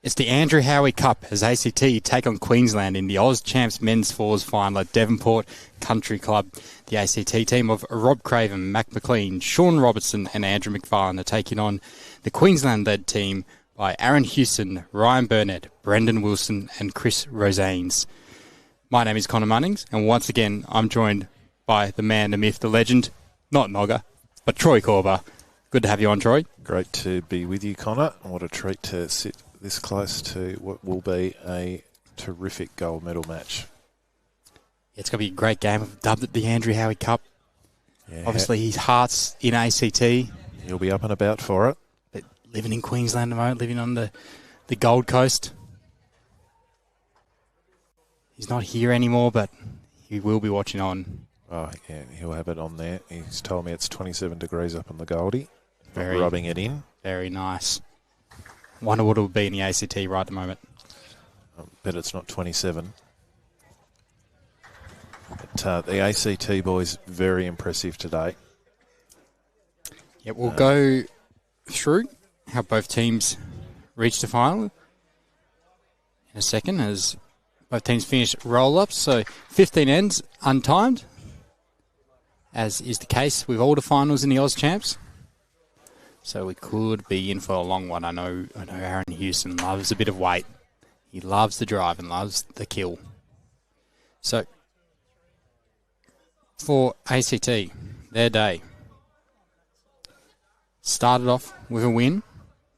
It's the Andrew Howie Cup as ACT take on Queensland in the Oz Champs Men's Fours final at Devonport Country Club. The ACT team of Rob Craven, Mac McLean, Sean Robertson and Andrew McFarlane are taking on the Queensland-led team by Aaron Hewson, Ryan Burnett, Brendan Wilson and Chris Rosanes. My name is Connor Munnings, and once again I'm joined by the man, the myth, the legend, not Nogga, but Troy Corber. Good to have you on, Troy. Great to be with you, Connor. What a treat to sit this close to what will be a terrific gold medal match. Yeah, it's going to be a great game. I've dubbed it the Andrew Howie Cup. Yeah. Obviously, his heart's in ACT. He'll be up and about for it. But living in Queensland at the moment, living on the Gold Coast. He's not here anymore, but he will be watching on. Oh, yeah, he'll have it on there. He's told me it's 27 degrees up on the Goldie. Very rubbing it in. Very nice. Wonder what it would be in the ACT right at the moment. I bet it's not 27. But the ACT boys, very impressive today. Yeah, we'll go through how both teams reached the final in a second as both teams finished roll-ups. So 15 ends untimed, as is the case with all the finals in the Oz Champs. So we could be in for a long one. I know Aaron Hewson loves a bit of weight. He loves the drive and loves the kill. So for ACT, their day started off with a win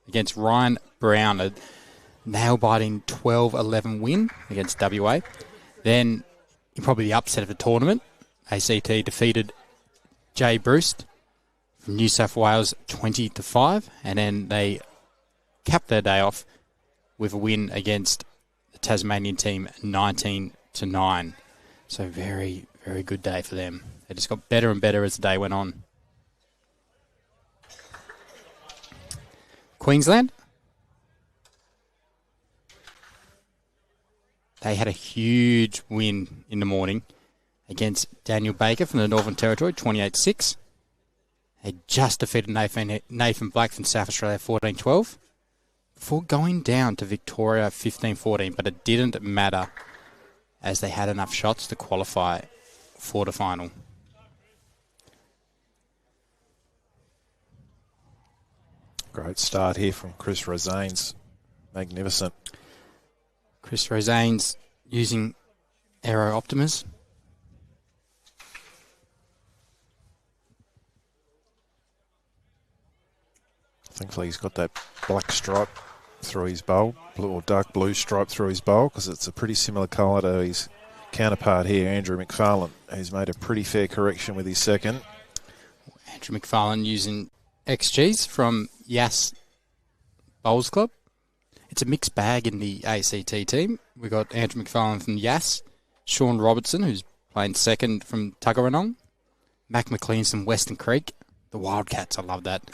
against Ryan Brown, a nail-biting 12-11 win against WA. Then, in probably the upset of the tournament, ACT defeated Jay Bruce from New South Wales 20-5, and then they capped their day off with a win against the Tasmanian team 19-9. So very, very good day for them. They just got better and better as the day went on. Queensland, they had a huge win in the morning against Daniel Baker from the Northern Territory, 28-6. They just defeated Nathan Black from South Australia, 14-12, before going down to Victoria, 15-14. But it didn't matter, as they had enough shots to qualify for the final. Great start here from Chris Rosanes. Magnificent. Chris Rosanes using Aero Optimus. Thankfully, he's got that black stripe through his bowl, or dark blue stripe through his bowl, because it's a pretty similar colour to his counterpart here, Andrew McFarlane, who's made a pretty fair correction with his second. Andrew McFarlane using XGs from Yass Bowls Club. It's a mixed bag in the ACT team. We've got Andrew McFarlane from Yass, Sean Robertson, who's playing second from Tuggeranong, Mac McLean from Western Creek, the Wildcats, I love that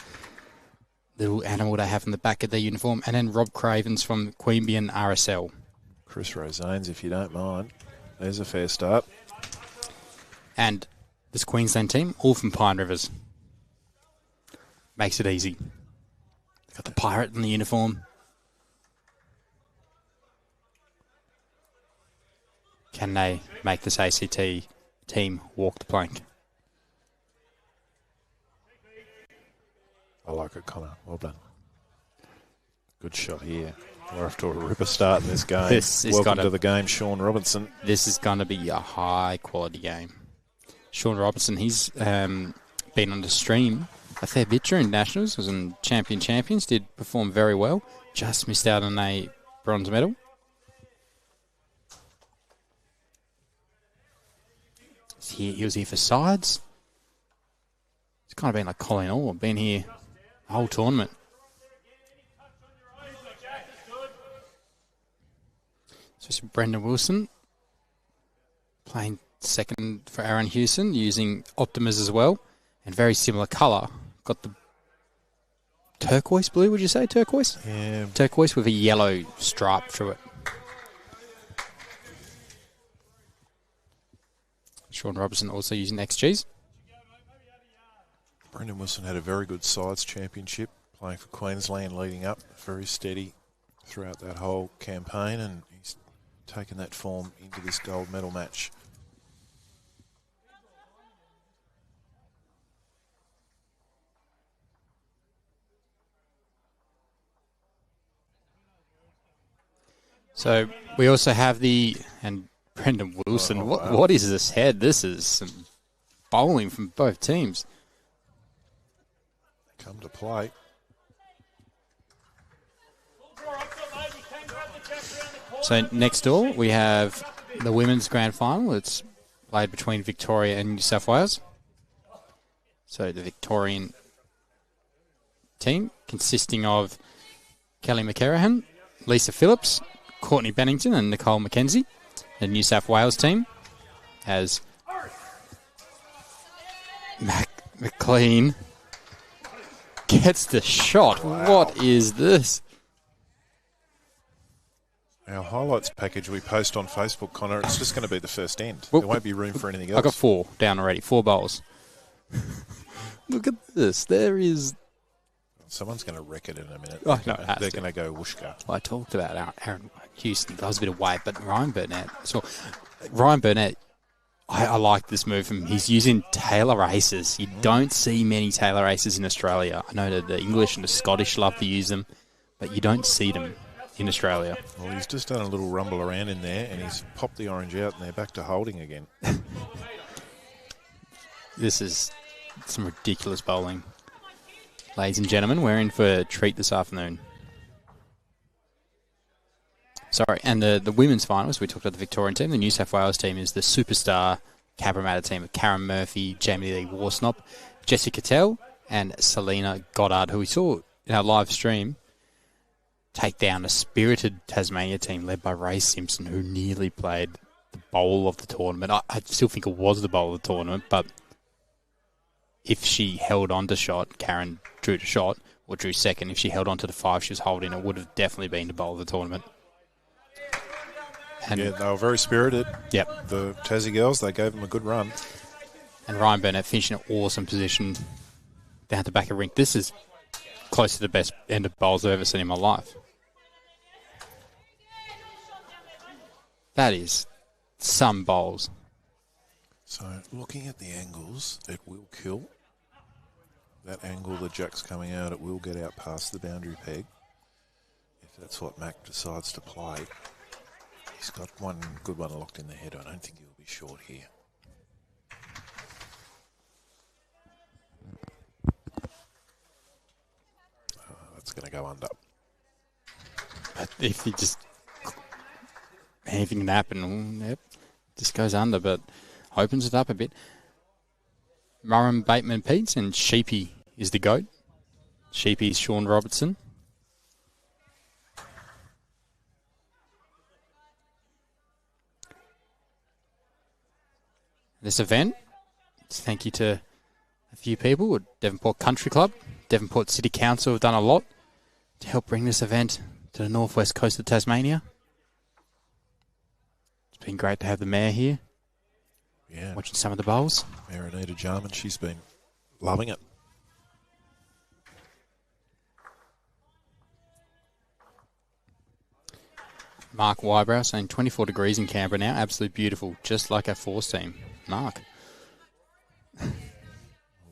little animal they have in the back of their uniform, and then Rob Cravens from Queanbeyan RSL. Chris Rosanes, if you don't mind. There's a fair start. And this Queensland team, all from Pine Rivers. Makes it easy. Got the pirate in the uniform. Can they make this ACT team walk the plank? I like it, Connor. Well done. Good shot here. We're off to a ripper start in this game. Welcome to the game, Sean Robertson. This is going to be a high-quality game. Sean Robertson, he's been on the stream a fair bit during Nationals. Was in Champions, did perform very well. Just missed out on a bronze medal. He was here for sides. It's kind of been like Colin Orr, been here the whole tournament. So it's Brendan Wilson playing second for Aaron Hewson, using Optimus as well, and very similar colour. Got the turquoise blue, would you say? Turquoise? Yeah. Turquoise with a yellow stripe through it. Sean Robertson also using XGs. Brendan Wilson had a very good sides championship, playing for Queensland leading up. Very steady throughout that whole campaign, and he's taken that form into this gold medal match. So we also have and Brendan Wilson. What is this head? This is some bowling from both teams. Come to play. So next door we have the women's grand final. It's played between Victoria and New South Wales. So the Victorian team consisting of Kelly McCarahan, Lisa Phillips, Courtney Bennington and Nicole McKenzie. The New South Wales team has McLean gets the shot. Wow. What is this? Our highlights package we post on Facebook, Connor, it's just going to be the first end. There won't be room for anything else. I got 4 down already, 4 bowls. Look at this. There is... Someone's going to wreck it in a minute. Oh, no, they're going to go whooshka. Well, I talked about Aaron Hewson. That was a bit of weight, but Ryan Burnett. So Ryan Burnett, I like this move from him. He's using tailor aces. You don't see many tailor aces in Australia. I know that the English and the Scottish love to use them, but you don't see them in Australia. Well, he's just done a little rumble around in there, and he's popped the orange out, and they're back to holding again. This is some ridiculous bowling. Ladies and gentlemen, we're in for a treat this afternoon. Sorry, and the women's finals, we talked about the Victorian team. The New South Wales team is the superstar Cabramatta team of Karen Murphy, Jamie Lee Warsnop, Jessica Tell, and Selena Goddard, who we saw in our live stream take down a spirited Tasmania team led by Ray Simpson, who nearly played the bowl of the tournament. I still think it was the bowl of the tournament, but if she held on to shot, Karen drew to shot, or drew second. If she held on to the 5 she was holding, it would have definitely been the bowl of the tournament. And yeah, they were very spirited. Yep. The Tassie girls, they gave them a good run. And Ryan Burnett finished in an awesome position down at the back of rink. This is close to the best end of bowls I've ever seen in my life. That is some bowls. So, looking at the angles, it will kill. That angle the jack's coming out, it will get out past the boundary peg. If that's what Mac decides to play. He's got one good one locked in the head. I don't think he'll be short here. That's going to go under. If he just... anything can happen. Yep, just goes under, but opens it up a bit. Murray Bateman Peets and Sheepy is the GOAT. Sheepy is Sean Robertson. This event, thank you to a few people at Devonport Country Club. Devonport City Council have done a lot to help bring this event to the northwest coast of Tasmania. It's been great to have the mayor here. Yeah. Watching some of the bowls. Mayor Anita Jarman, she's been loving it. Mark Wybrow saying 24 degrees in Canberra now. Absolutely beautiful. Just like our force team. Mark.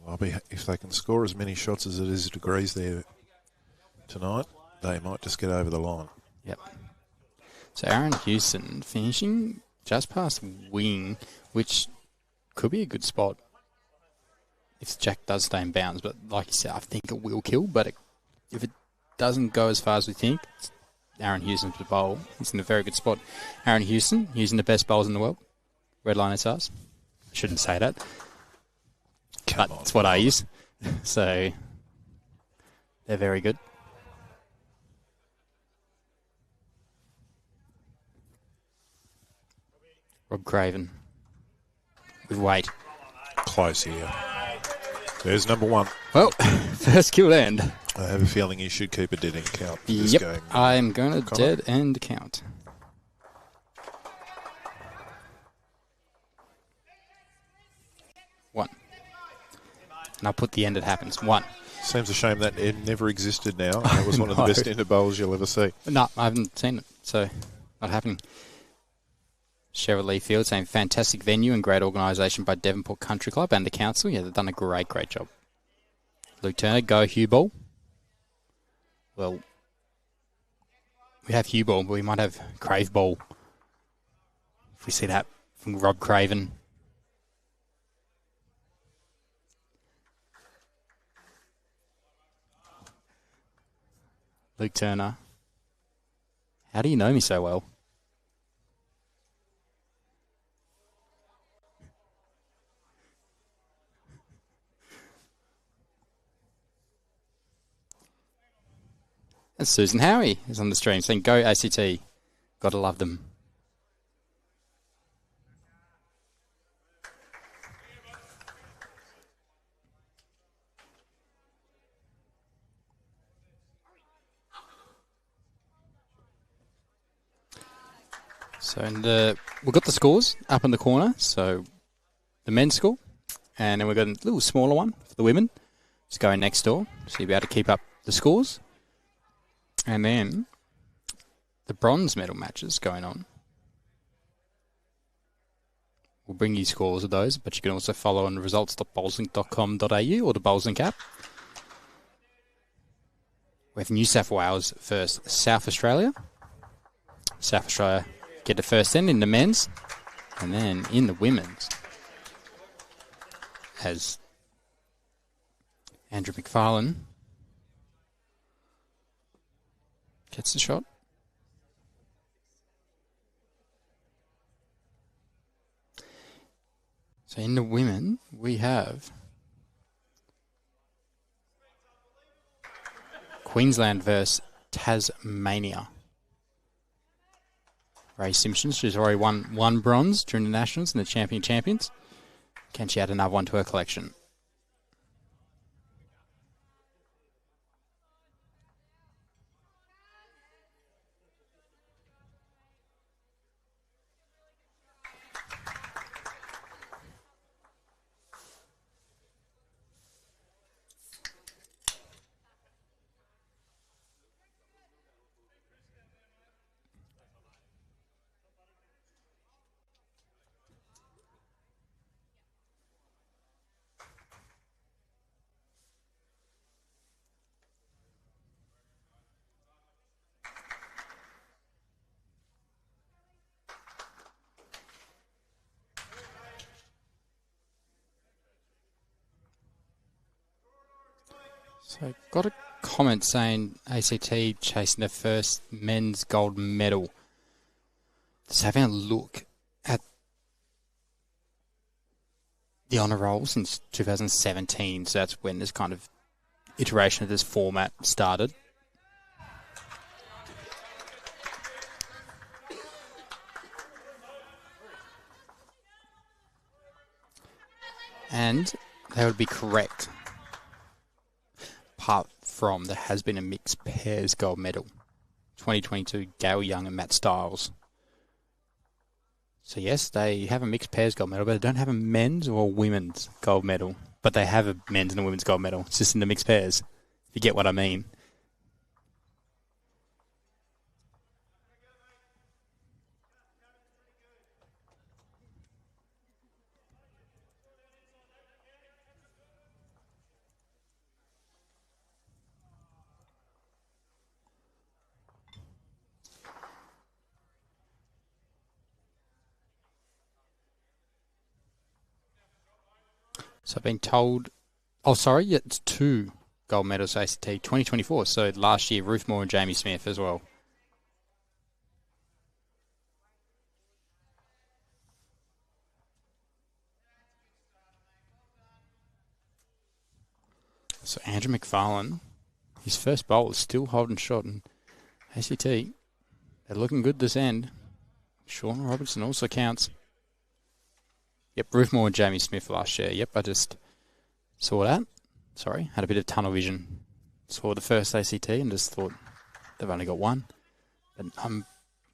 Well, if they can score as many shots as it is degrees there tonight, they might just get over the line. Yep. So Aaron Hewson finishing just past wing, which could be a good spot if Jack does stay in bounds. But like you said, I think it will kill. But if it doesn't go as far as we think, Aaron Hewson's the bowl. He's in a very good spot. Aaron Hewson, using the best bowls in the world. Red Line SRs. I shouldn't say that. But it's what I use. So they're very good. Rob Craven with weight. Close here. There's number one. Well, first kill end. I have a feeling you should keep a dead end count for this game. Yep, I'm going to dead end count. One. And I'll put the end it happens. One. Seems a shame that it never existed now. And it was one of the best inter bowls you'll ever see. No, I haven't seen it, so not happening. Cheryl Lee Field saying fantastic venue and great organisation by Devonport Country Club and the council. Yeah, they've done a great job. Luke Turner, go Hugh Ball. Well, we have Hugh Ball, but we might have Crave Ball. If we see that from Rob Craven. Luke Turner. How do you know me so well? And Susan Howie is on the stream saying, go ACT. Gotta love them. So we've got the scores up in the corner. So the men's score, and then we've got a little smaller one for the women. Just going next door, so you'll be able to keep up the scores. And then the bronze medal matches going on. We'll bring you scores of those, but you can also follow on results.bowlslink.com.au or the Bowlslink app. We have New South Wales versus South Australia. South Australia get the first end in the men's, and then in the women's, as Andrew McFarlane gets the shot. So in the women, we have Queensland versus Tasmania. Ray Simpsons, she's already won one bronze during the Nationals and the Champions. Can she add another one to her collection? So got a comment saying ACT chasing their first men's gold medal. Just having a look at the honour roll since 2017, so that's when this kind of iteration of this format started. And they would be correct. Apart from there has been a mixed pairs gold medal. 2022, Gail Young and Matt Stiles. So yes, they have a mixed pairs gold medal, but they don't have a men's or a women's gold medal. But they have a men's and a women's gold medal. It's just in the mixed pairs, if you get what I mean. So I've been told, it's 2 gold medals ACT 2024. So last year, Ruth Moore and Jamie Smith as well. So Andrew McFarlane, his first bowl is still holding shot, and ACT, they're looking good this end. Sean Robertson also counts. Yep, Ruth Moore and Jamie Smith last year. Yep, I just saw that. Sorry, had a bit of tunnel vision. Saw the first ACT and just thought they've only got one. But I'm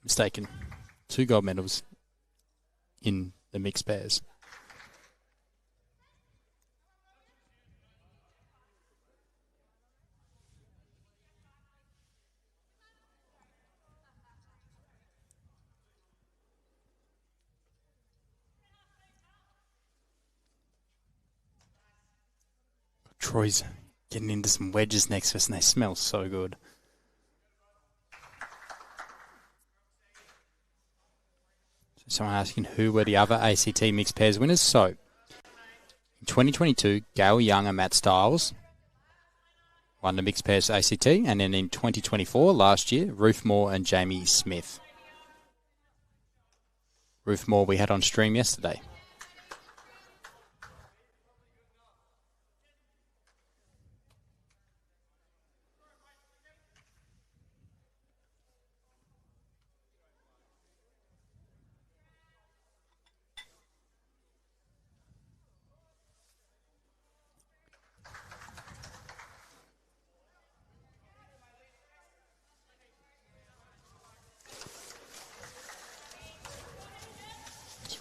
mistaken. 2 gold medals in the mixed pairs. Troy's getting into some wedges next to us, and they smell so good. So someone asking who were the other ACT mixed pairs winners. So, in 2022, Gail Young and Matt Stiles won the mixed pairs ACT, and then in 2024, last year, Ruth Moore and Jamie Smith. Ruth Moore we had on stream yesterday.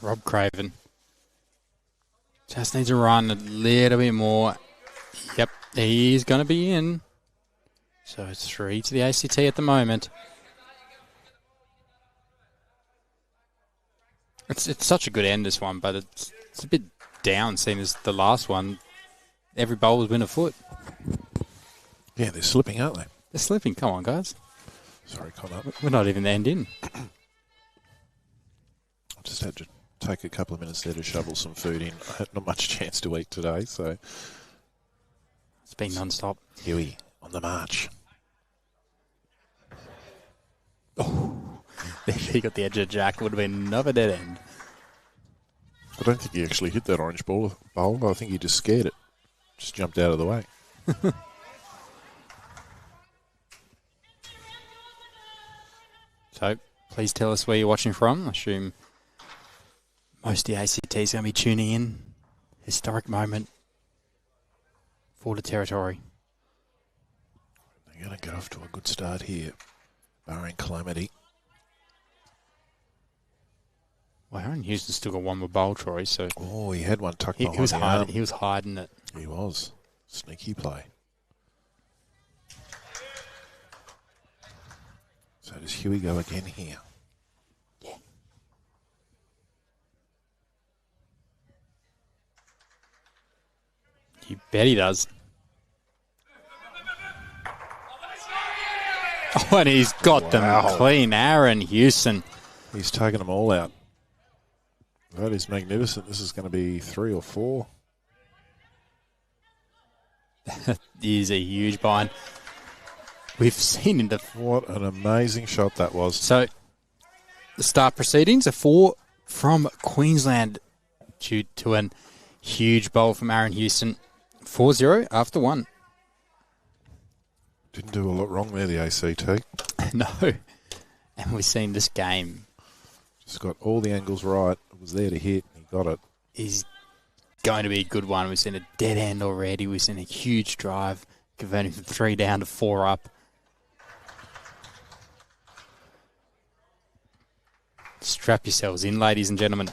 Rob Craven. Just needs to run a little bit more. Yep, he's going to be in. So it's 3 to the ACT at the moment. It's such a good end, this one, but it's a bit down, seeing as the last one, every bowler's been a foot. Yeah, they're slipping, aren't they? They're slipping. Come on, guys. Sorry, Connor. We're not even the end in. I just had to take a couple of minutes there to shovel some food in. I had not much chance to eat today, so. It's been non-stop. Huey on the march. Oh, he got the edge of Jack. Would have been another dead end. I don't think he actually hit that orange bowl. I think he just scared it. Just jumped out of the way. So, please tell us where you're watching from. I assume most of the ACT is going to be tuning in. Historic moment for the territory. They're going to get off to a good start here, barring calamity. Well, Aaron Hewson still got one more bowl, Troy. So he had one tucked behind the arm. He was hiding it. He was. Sneaky play. So does Huey go again here? Yeah. You bet he does. Oh, and he's got them clean. Aaron Hewson. He's taken them all out. That is magnificent. This is going to be 3 or 4. That is a huge bind. We've seen in the... What an amazing shot that was. So, the start proceedings are 4 from Queensland due to a huge bowl from Aaron Hewson. 4-0 after 1. Didn't do a lot wrong there, the ACT. No. And we've seen this game. Just got all the angles right. It was there to hit. He got it. Is going to be a good one. We've seen a dead end already. We've seen a huge drive, converting from 3 down to 4 up. Strap yourselves in, ladies and gentlemen.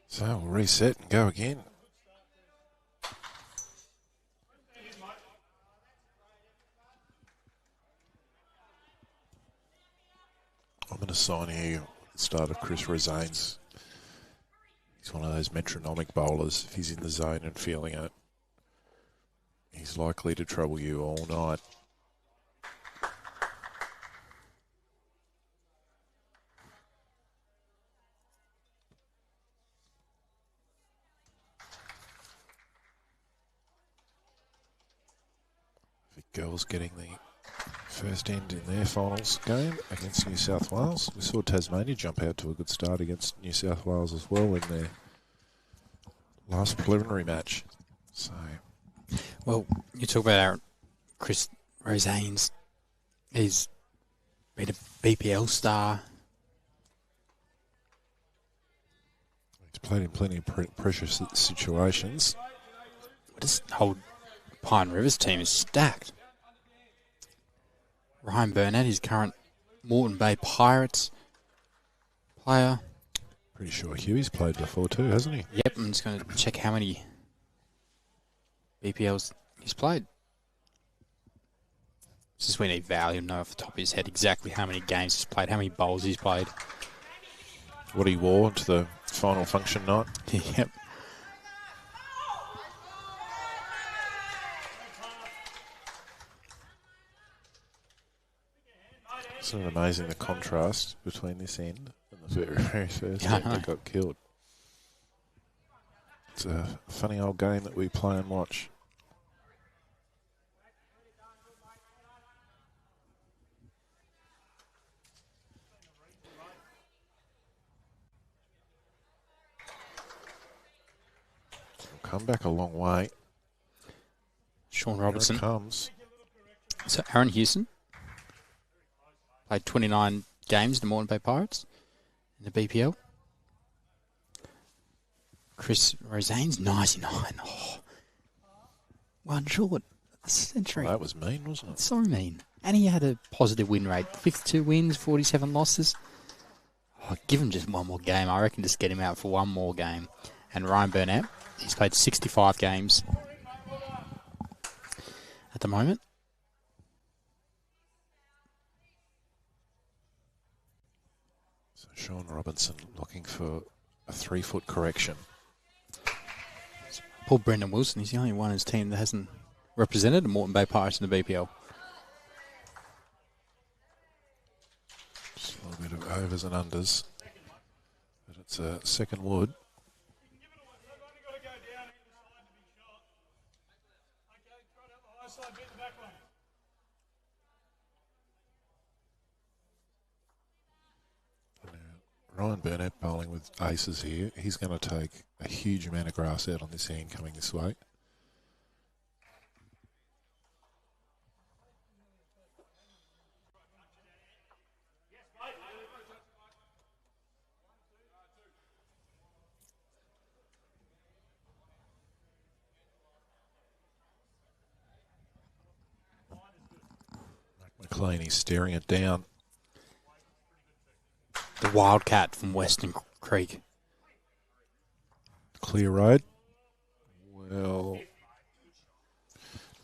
So we'll reset and go again. I'm going to sign here at the start of Chris Rosanes. He's one of those metronomic bowlers. If he's in the zone and feeling it, he's likely to trouble you all night. Girls getting the first end in their finals game against New South Wales. We saw Tasmania jump out to a good start against New South Wales as well in their last preliminary match. So, well, you talk about our Chris Rosanes. He's been a BPL star. He's played in plenty of pressure situations. This whole Pine Rivers team is stacked. Ryan Burnett, his current Moreton Bay Pirates player. Pretty sure Huey's played before too, hasn't he? Yep, I'm just going to check how many BPLs he's played. It's just we need Val. He'll know off the top of his head exactly how many games he's played, how many bowls he's played. What he wore to the final function night. Yep. Isn't it amazing the contrast between this end and the very first end that got killed? It's a funny old game that we play and watch. Come back a long way. Sean Robertson. Here it comes. So Aaron Hewson played 29 games in the Moreton Bay Pirates in the BPL. Chris Rosane's 99. Oh, one short. A century. Well, that was mean, wasn't it? So mean. And he had a positive win rate. 52 wins, 47 losses. Oh, give him just one more game. I reckon just get him out for one more game. And Ryan Burnett, he's played 65 games at the moment. So Sean Robinson looking for a 3-foot correction. Poor Brendan Wilson, he's the only one in his team that hasn't represented the Moreton Bay Pirates in the BPL. Just a little bit of overs and unders. But it's a second wood. Ryan Burnett bowling with aces here. He's going to take a huge amount of grass out on this end coming this way. McLean, he's staring it down. The Wildcat from Western Creek. Clear road. Well,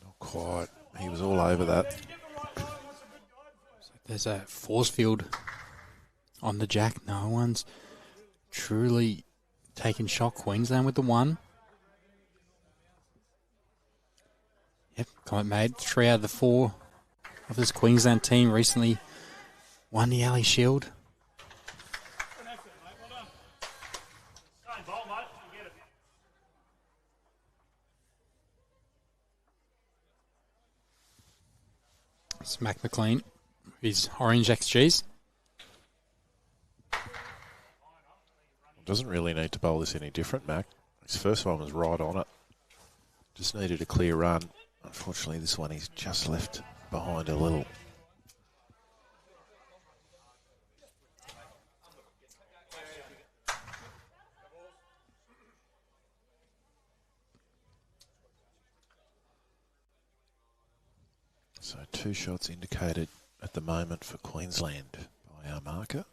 not quite. He was all over that. There's a force field on the jack. No one's truly taken shot. Queensland with the one. Yep, comment made. 3 out of the 4 of this Queensland team recently won the Alley Shield. It's Mac McLean, his orange XGs. Doesn't really need to bowl this any different, Mac. His first one was right on it. Just needed a clear run. Unfortunately, this one he's just left behind a little. So 2 shots indicated at the moment for Queensland by our marker.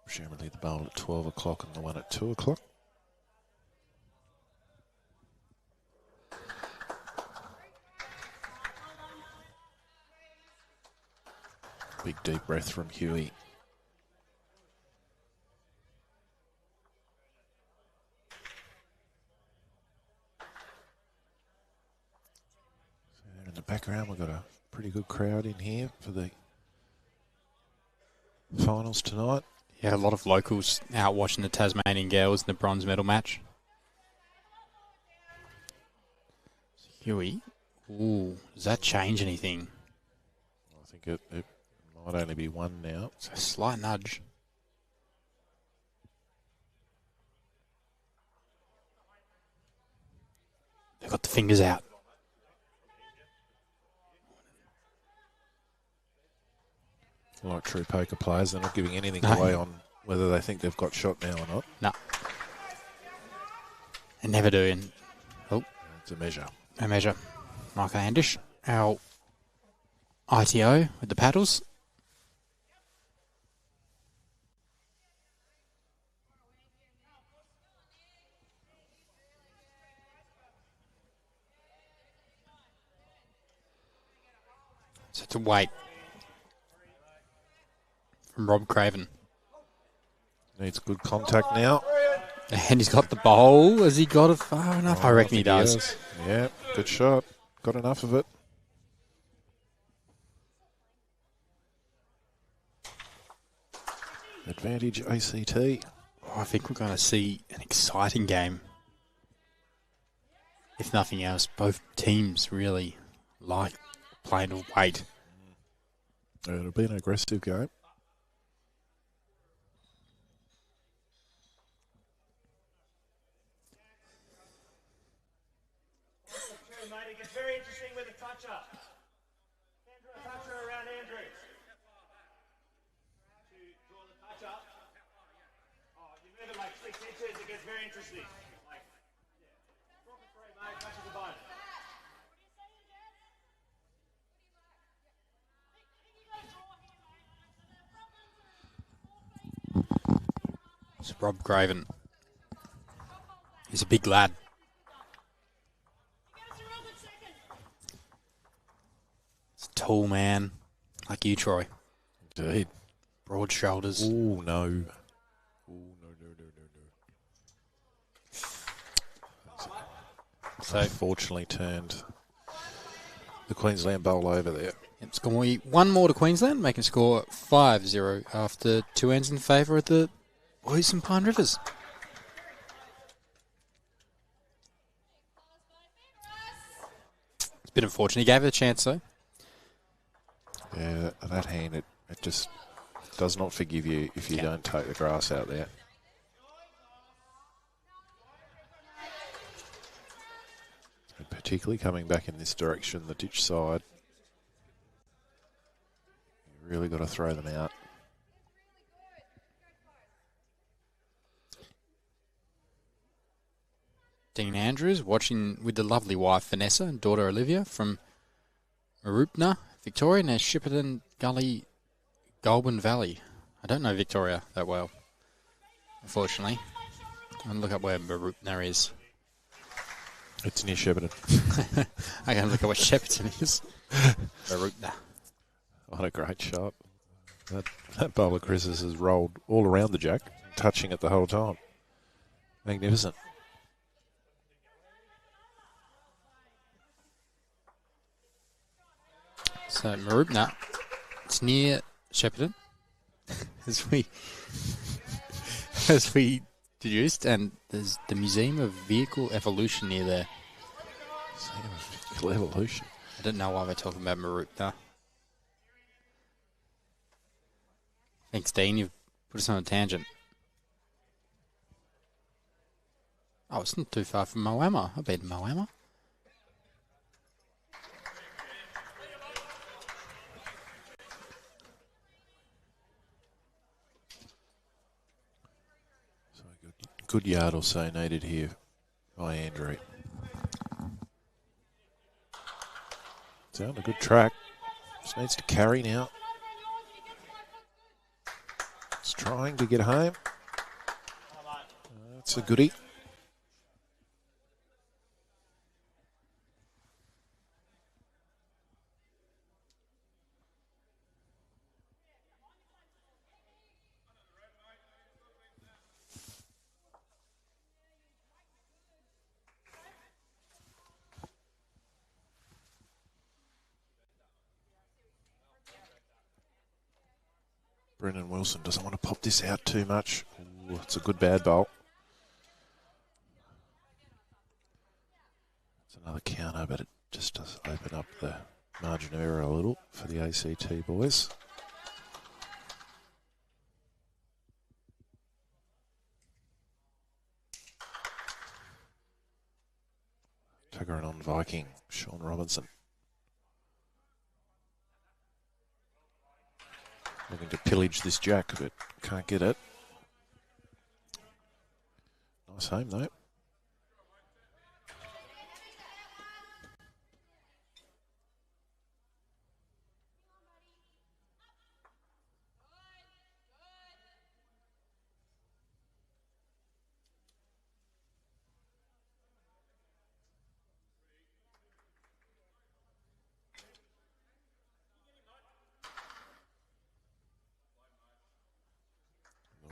Presumably the bowl at 12 o'clock and the one at 2 o'clock. Big deep breath from Huey. In the background, we've got a pretty good crowd in here for the finals tonight. Yeah, a lot of locals out watching the Tasmanian girls in the bronze medal match. Huey, ooh, does that change anything? I think it might only be one now. It's a slight nudge. They've got the fingers out. Like true poker players, they're not giving anything away on whether they think they've got shot now or not. No. They never do. And it's a measure. A measure. Michael Andish, our ITO with the paddles. So it's a wait from Rob Craven. Needs good contact now. And he's got the bowl. Has he got it far enough? I reckon he does. Yeah, good shot. Got enough of it. Advantage ACT. Oh, I think we're going to see an exciting game. If nothing else, both teams really like playing to wait. It'll be an aggressive game. It gets very interesting with a touch-up. Andrew, a toucher around Andrew. To draw the touch-up. Oh, you move it like 6 inches, it gets very interesting. Like, yeah. Drop it 3, mate, touches the bone. It's Rob Craven. He's a big lad. It's a tall man, like you, Troy. Indeed. Broad shoulders. Oh, no. Oh, no. So, Unfortunately turned the Queensland Bowl over there. it's going to be one more to Queensland, making score 5-0 after 2 ends in favour of the boys from Pine Rivers. It's a bit unfortunate. He gave it a chance, though. Yeah, that hand, it just does not forgive you if you don't take the grass out there. And particularly coming back in this direction, the ditch side. You really got to throw them out. Dean Andrews watching with the lovely wife Vanessa and daughter Olivia from Marupna, Victoria, near Shipperton Gully, Goulburn Valley. I don't know Victoria that well, unfortunately. I'm going to look up where Marupna is. It's near Shepparton. I'm going to look at what Shepparton is. Marupna. What a great shot. That bowler Chris's has rolled all around the jack, touching it the whole time. Magnificent. So Marupna, it's near Shepparton, as we deduced, and there's the Museum of Vehicle Evolution near there. Vehicle evolution. I don't know why we're talking about Marupna. Thanks, Dean. You've put us on a tangent. Oh, it's not too far from Moama. I've been to Moama. So good yard or so needed here by Andrew. It's on a good track. Just needs to carry now. It's trying to get home. That's a goodie. Brendan Wilson doesn't want to pop this out too much. Ooh, it's a good bad bowl. It's another counter, but it just does open up the margin of error a little for the ACT boys. Tucker on Viking, Sean Robinson. Looking to pillage this jack, but can't get it. Nice home, though.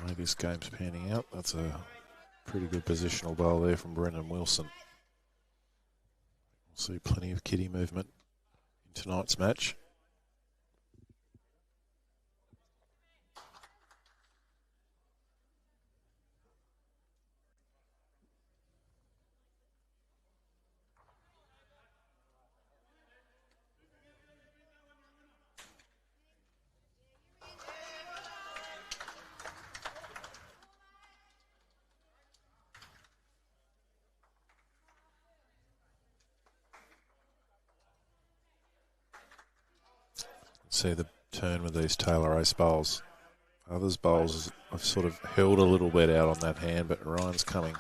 the way this game's panning out, that's a pretty good positional bowl there from Brendan Wilson. We'll see plenty of kiddie movement in tonight's match. See the turn with these Taylor Ace bowls. Others bowls I've sort of held a little bit out on that hand, but Ryan's coming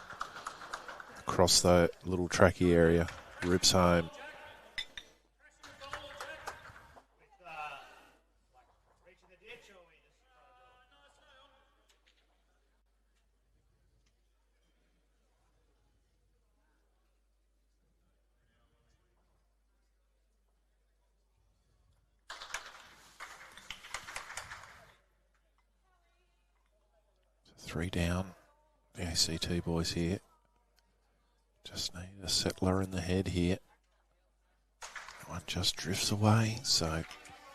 across that little tracky area, rips home. Three down, the ACT boys here. Just need a settler in the head here. One just drifts away, so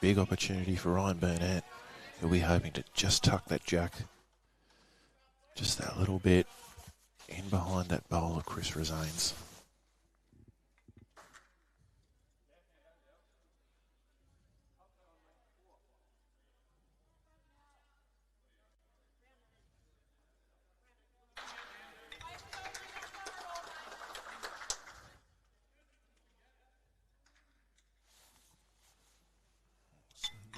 big opportunity for Ryan Burnett. He'll be hoping to just tuck that jack just that little bit in behind that bowl of Chris Rosanes.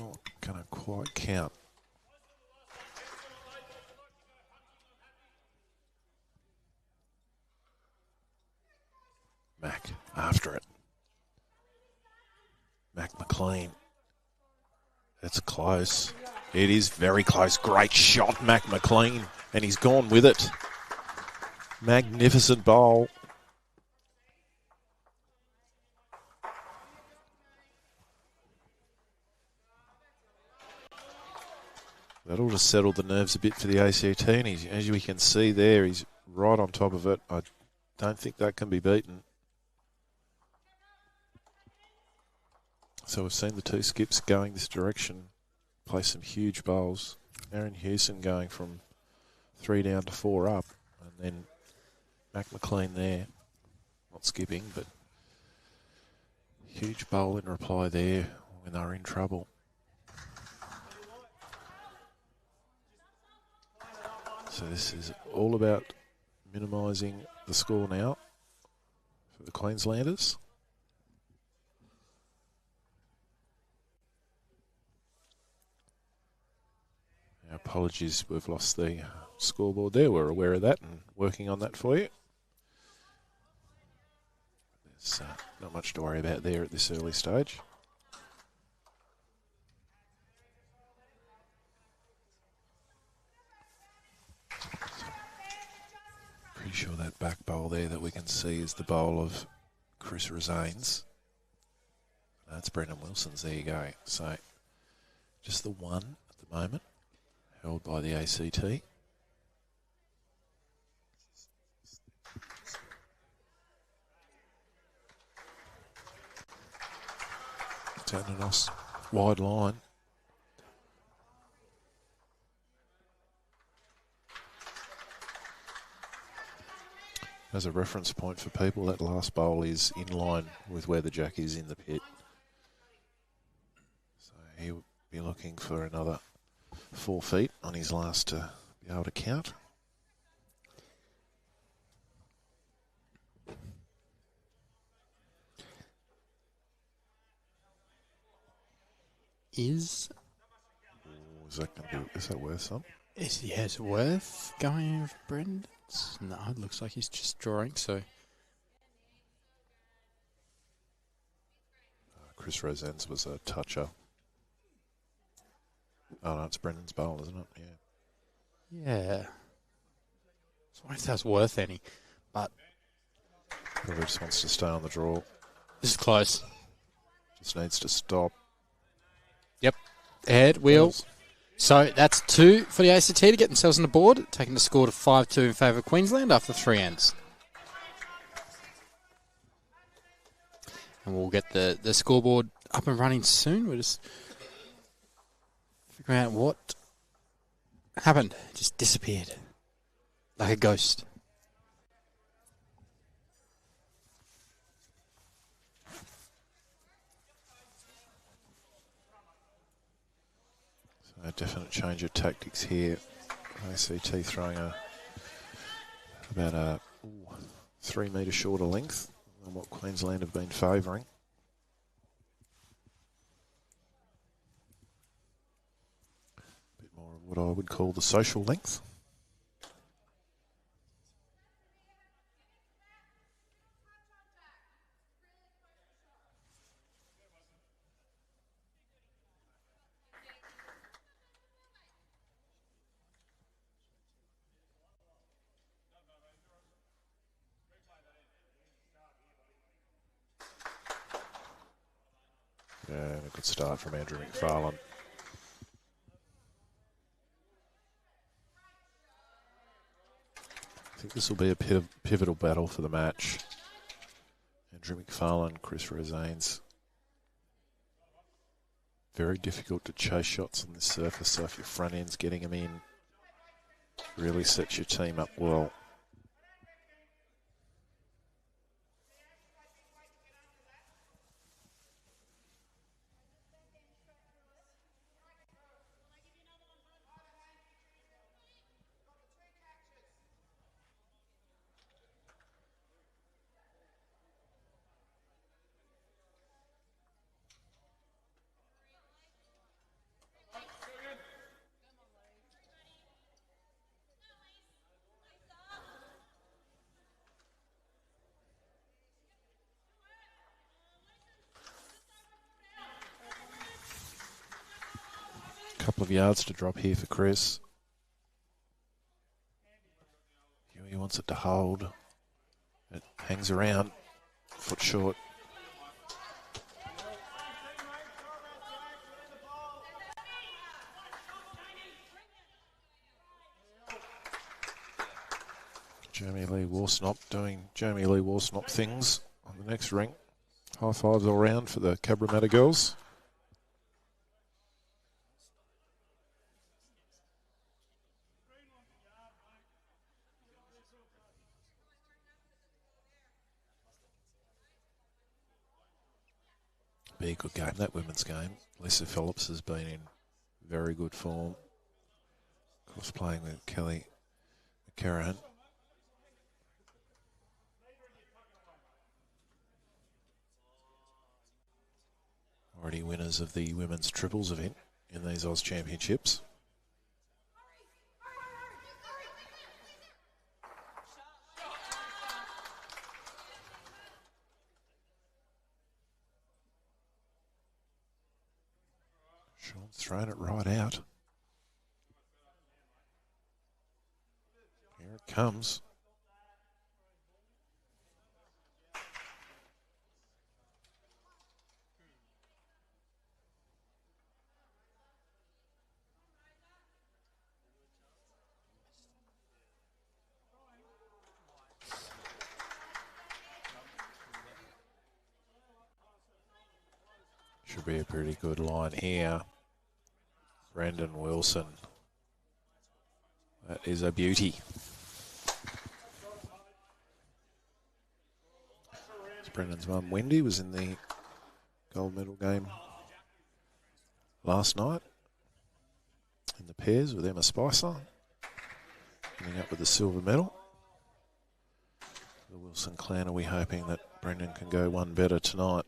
Not going to quite count. Mac after it. Mac McLean. It's close. It is very close. Great shot, Mac McLean. And he's gone with it. Magnificent bowl. That'll just settle the nerves a bit for the ACT, and as we can see there, he's right on top of it. I don't think that can be beaten. So we've seen the two skips going this direction, play some huge bowls. Aaron Hewson going from 3 down to 4 up, and then Mac McLean there, not skipping, but huge bowl in reply there when they're in trouble. So this is all about minimising the score now for the Queenslanders. Our apologies, we've lost the scoreboard there. We're aware of that and working on that for you. There's not much to worry about there at this early stage. Pretty sure that back bowl there that we can see is the bowl of Chris Rosanes. That's Brendan Wilson's. There you go. So just the one at the moment, held by the ACT. Down a nice wide line. As a reference point for people, that last bowl is in line with where the jack is in the pit. So he'll be looking for another 4 feet on his last to be able to count. Is that worth some? Is it worth going with Brendan? No, it looks like he's just drawing, so. Chris Rosanes was a toucher. Oh no, it's Brendan's bowl, isn't it? Yeah. Yeah. So I don't know if that's worth any, but. Probably just wants to stay on the draw. This is close. Just needs to stop. Yep. Head, wheels. So that's 2 for the ACT to get themselves on the board, taking the score to 5-2 in favour of Queensland after 3 ends. And we'll get the scoreboard up and running soon. We'll just figure out what happened. It just disappeared like a ghost. So a definite change of tactics here. ACT throwing about a 3 metre shorter length than what Queensland have been favouring. A bit more of what I would call the social length. Yeah, a good start from Andrew McFarlane. I think this will be a pivotal battle for the match. Andrew McFarlane, Chris Rosanes. Very difficult to chase shots on this surface, so if your front end's getting them in, really sets your team up well. Couple of yards to drop here for Chris. He wants it to hold. It hangs around. Foot short. Jeremy Lee Warsnop doing Jeremy Lee Warsnop things on the next ring. High fives all round for the Cabramatta girls. Be a good game, that women's game. Lisa Phillips has been in very good form. Of course, playing with Kelly McCarran. Already winners of the women's triples event in these Oz Championships. Sean's thrown it right out. Here it comes. Should be a pretty good line here. Brendan Wilson. That is a beauty. Brendan's mum, Wendy, was in the gold medal game last night in the pairs with Emma Spicer, ending up with the silver medal. The Wilson clan, are we hoping that Brendan can go one better tonight?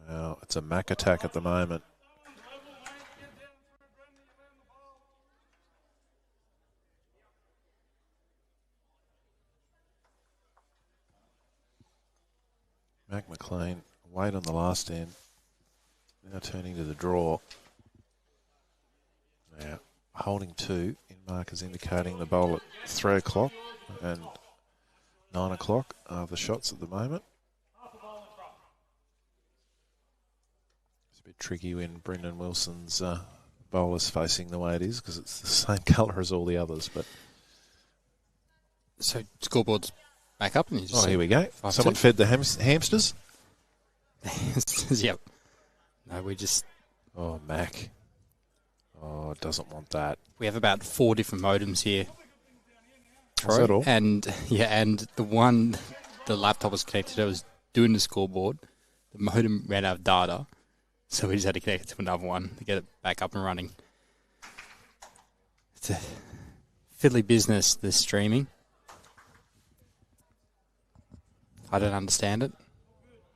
Wow, it's a Mac attack at the moment. Mac McLean, weight on the last end. Now turning to the draw. Now holding 2 in markers indicating the bowl at 3 o'clock. And 9 o'clock are the shots at the moment. It's a bit tricky when Brendan Wilson's bowler's facing the way it is because it's the same colour as all the others. But So scoreboard's back up. And you just here we go. 5-2. Someone fed the hamsters. Yep. No, we just... Oh, Mac. Oh, it doesn't want that. We have about 4 different modems here. Is that all? And and the laptop was connected to, it was doing the scoreboard. The modem ran out of data, so we just had to connect it to another one to get it back up and running. It's a fiddly business, this streaming. I don't understand it.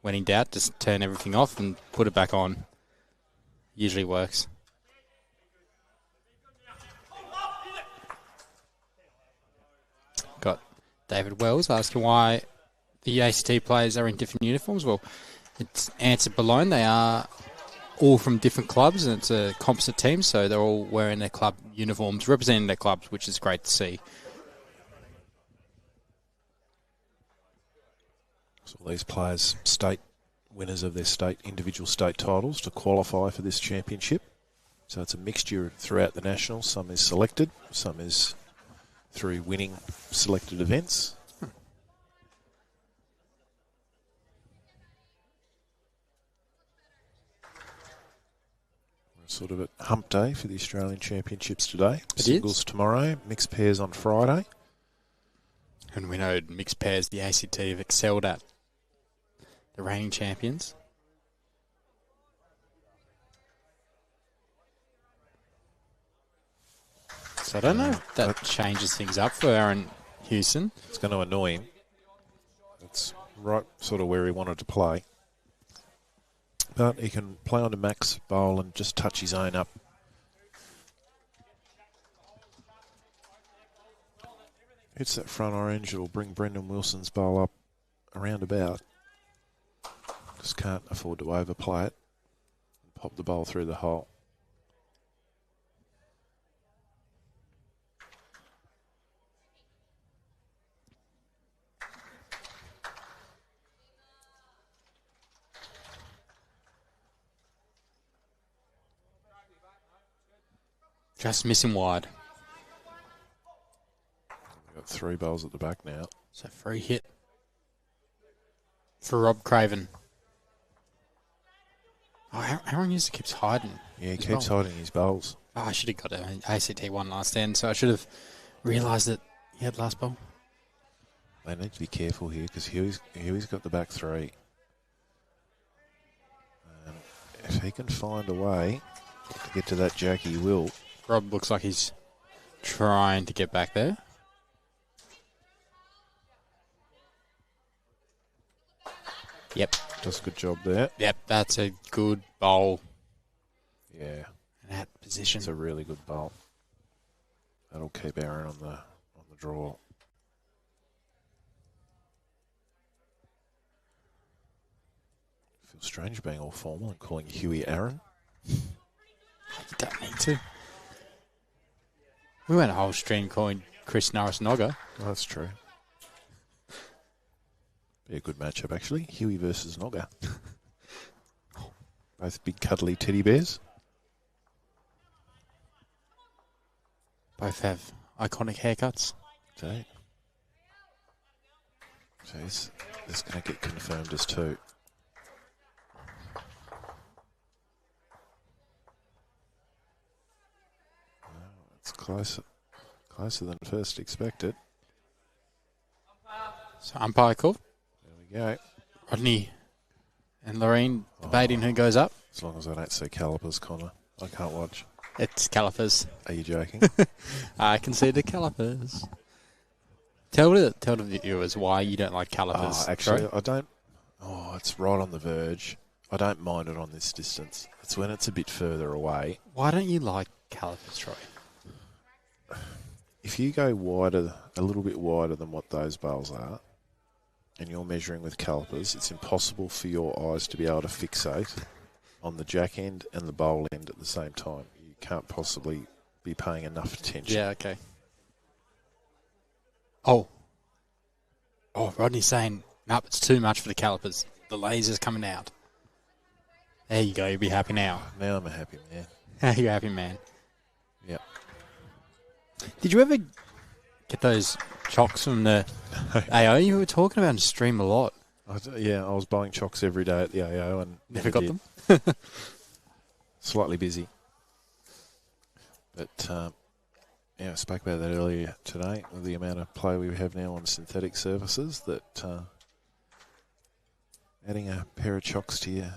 When in doubt, just turn everything off and put it back on. Usually works. Got David Wells asking why the ACT players are in different uniforms. Well, it's answered below. They are all from different clubs, and it's a composite team, so they're all wearing their club uniforms, representing their clubs, which is great to see. So these players, state winners of their individual state titles to qualify for this championship. So it's a mixture throughout the Nationals. Some is selected, some is through winning selected events. We're sort of at hump day for the Australian Championships today. It Singles is. tomorrow, mixed pairs on Friday. And we know mixed pairs the ACT have excelled at. The reigning champions. So I don't know if that changes things up for Aaron Hewson. It's going to annoy him. It's right sort of where he wanted to play. But he can play on to Mac's bowl and just touch his own up. Hits that front orange. It'll bring Brendan Wilson's bowl up around about. Just can't afford to overplay it. Pop the bowl through the hole. Just missing wide. We've got 3 bowls at the back now. So free hit for Rob Craven. Oh, Aaron Hewson keeps hiding. Yeah, he as keeps well. hiding his bowls. Oh, I should have got an ACT one last end, so I should have realised that he had last bowl. They need to be careful here because Huey's got the back 3. And if he can find a way to get to that jack, he will. Rob looks like he's trying to get back there. Yep. Does a good job there. Yep, that's a good bowl Yeah, in that position. it's a really good bowl. That'll keep Aaron on the draw. Feels strange being all formal and calling Huey Aaron. You don't need to. We went a whole stream calling Chris Norris Nogger. Oh, that's true. Be a good matchup, actually. Huey versus Nogger. Both big cuddly teddy bears. Both have iconic haircuts. Okay. So this is going to get confirmed as 2. It's closer than first expected. So umpire call. There we go. Rodney and Lorraine debating who goes up. As long as I don't see calipers, Connor, I can't watch. It's calipers. Are you joking? I can see the calipers. Tell the viewers why you don't like calipers. Actually, Troy. I don't. Oh, it's right on the verge. I don't mind it on this distance. It's when it's a bit further away. Why don't you like calipers, Troy? If you go wider, a little bit wider than what those bowls are, and you're measuring with calipers, it's impossible for your eyes to be able to fixate on the jack end and the bowl end at the same time. You can't possibly be paying enough attention. Yeah, okay. Oh, Oh, Rodney's saying, nope, it's too much for the calipers. The laser's coming out. There you go. You'll be happy now. Now I'm a happy man. You're happy, man. Yep. Did you ever get those chocks from the AO you were talking about and stream a lot? I was buying chocks every day at the AO and Never got did. them? Slightly busy. But, I spoke about that earlier today, the amount of play we have now on synthetic surfaces, that adding a pair of chocks to your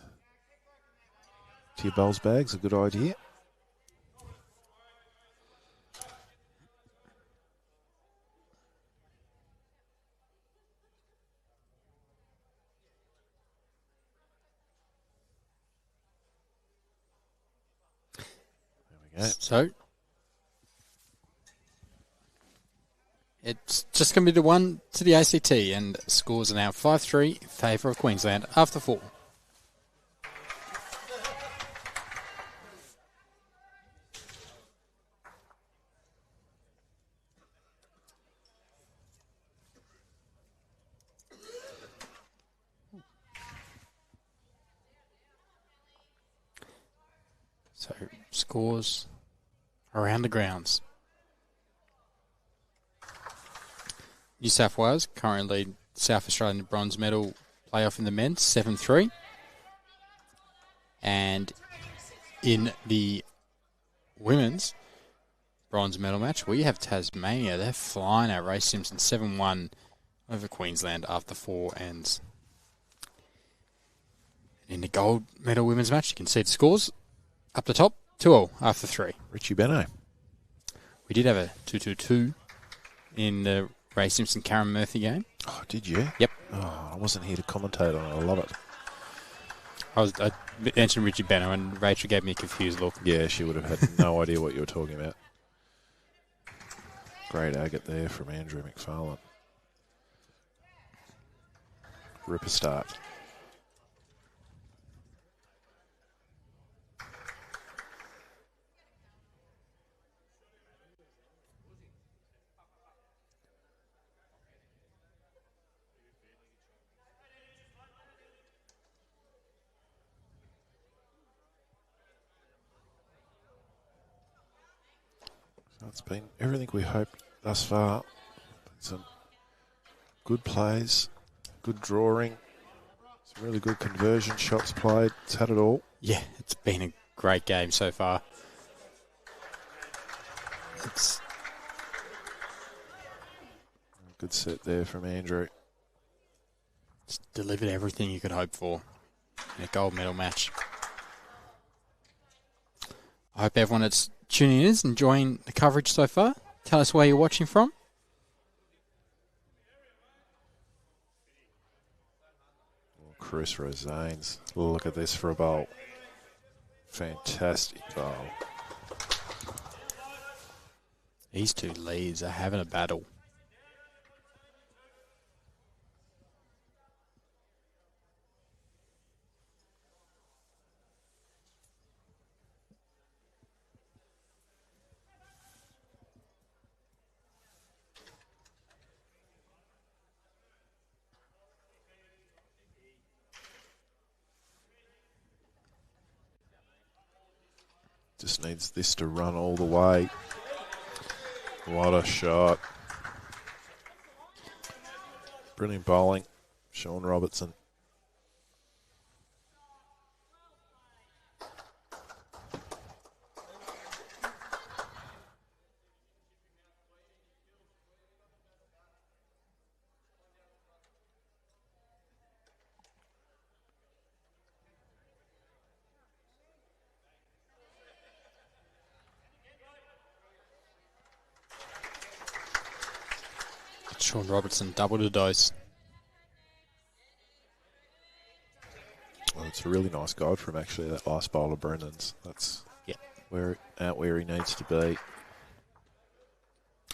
bowls bag's a good idea. There we go. So, it's just going to be the one to the ACT, and scores are now 5-3 in favour of Queensland after 4. So, scores around the grounds. New South Wales currently South Australian bronze medal playoff in the men's 7-3. And in the women's bronze medal match, we have Tasmania. They're flying out. Ray Simpson 7-1 over Queensland after 4 ends. In the gold medal women's match, you can see the scores up the top, 2-2 after 3. Richie Benno. We did have a 2-2-2 in the Ray Simpson Karen Murphy game. Oh, did you? Yep. Oh, I wasn't here to commentate on it. I love it. I mentioned Richie Benno and Rachel gave me a confused look. Yeah, she would have had no idea what you were talking about. Great agate there from Andrew McFarlane. Ripper start. It's been everything we hoped thus far. Some good plays, good drawing, some really good conversion shots played. It's had it all. Yeah, it's been a great game so far. It's Good set there from Andrew. delivered everything you could hope for in a gold medal match. I hope everyone that's tuning in is enjoying the coverage so far. Tell us where you're watching from. Chris Rosanes. Look at this for a bowl. Fantastic bowl. These two leads are having a battle. Just needs this to run all the way. What a shot. Brilliant bowling. Sean Robertson. Sean Robertson doubled the dose. Well, it's a really nice guide from actually that last bowl of Brennan's. That's where he needs to be. I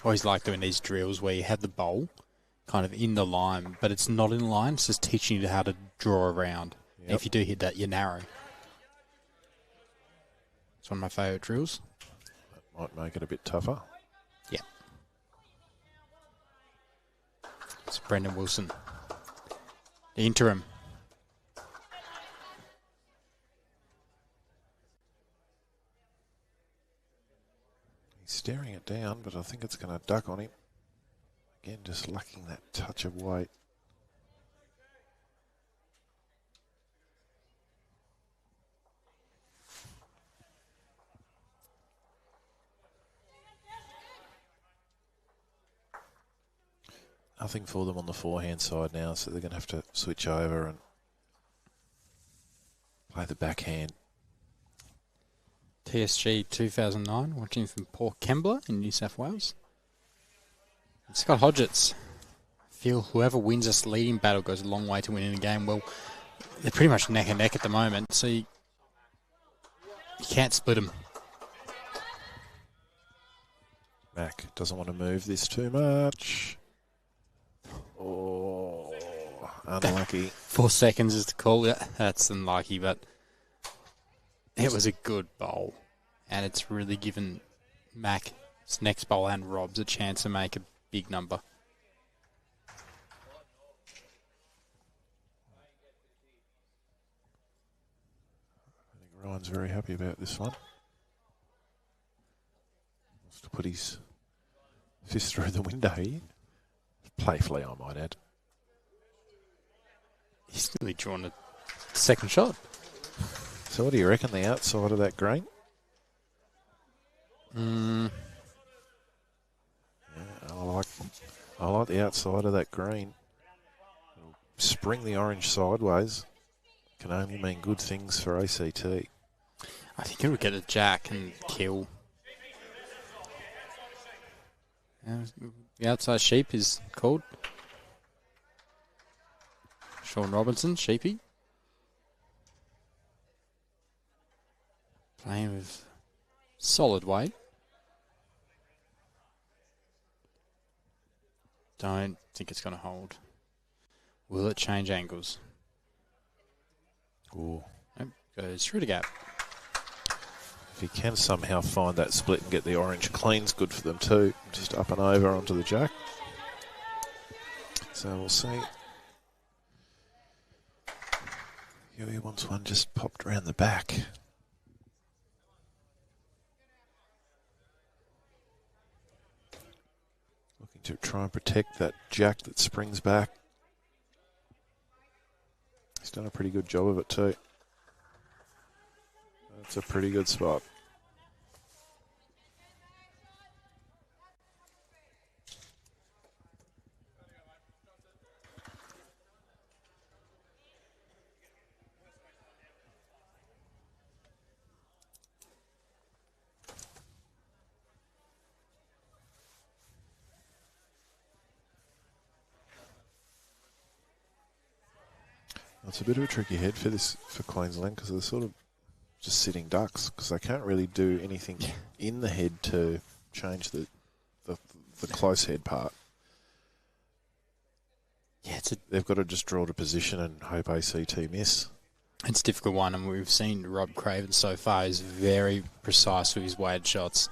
always like doing these drills where you have the bowl kind of in the line, but it's not in line. It's just teaching you how to draw around. Yep. If you do hit that, you're narrow. It's one of my favourite drills. That might make it a bit tougher. Yeah. It's Brendan Wilson. The interim. He's staring it down, but I think it's going to duck on him. Again, just lacking that touch of weight. Nothing for them on the forehand side now, so they're going to have to switch over and play the backhand. TSG 2009, watching from Port Kembla in New South Wales. And Scott Hodgetts. I feel whoever wins this leading battle goes a long way to winning the game. Well, they're pretty much neck and neck at the moment, so you can't split them. Mac doesn't want to move this too much. Oh, unlucky. 4 seconds is the call. That's unlucky, but it was a good bowl. And it's really given Mac's next bowl and Rob's a chance to make a big number. I think Ryan's very happy about this one. Wants to put his fist through the window here. Playfully, I might add. He's nearly drawn a second shot. So what do you reckon, the outside of that green? Yeah, I like the outside of that green. It'll spring the orange sideways. Can only mean good things for ACT. I think it would get a jack and kill. The outside sheep is called. Sean Robinson, sheepy. Playing with solid weight. Don't think it's going to hold. Will it change angles? Ooh. Nope, goes through the gap. If he can somehow find that split and get the orange clean's good for them too. Just up and over onto the jack. So we'll see. Huey wants one just popped around the back. Looking to try and protect that jack that springs back. He's done a pretty good job of it too. That's a pretty good spot. It's a bit of a tricky head for Queensland because they're sort of just sitting ducks because they can't really do anything in the head to change the close head part. Yeah, they've got to just draw to position and hope ACT miss. It's a difficult one, and we've seen Rob Craven so far is very precise with his weighted shots.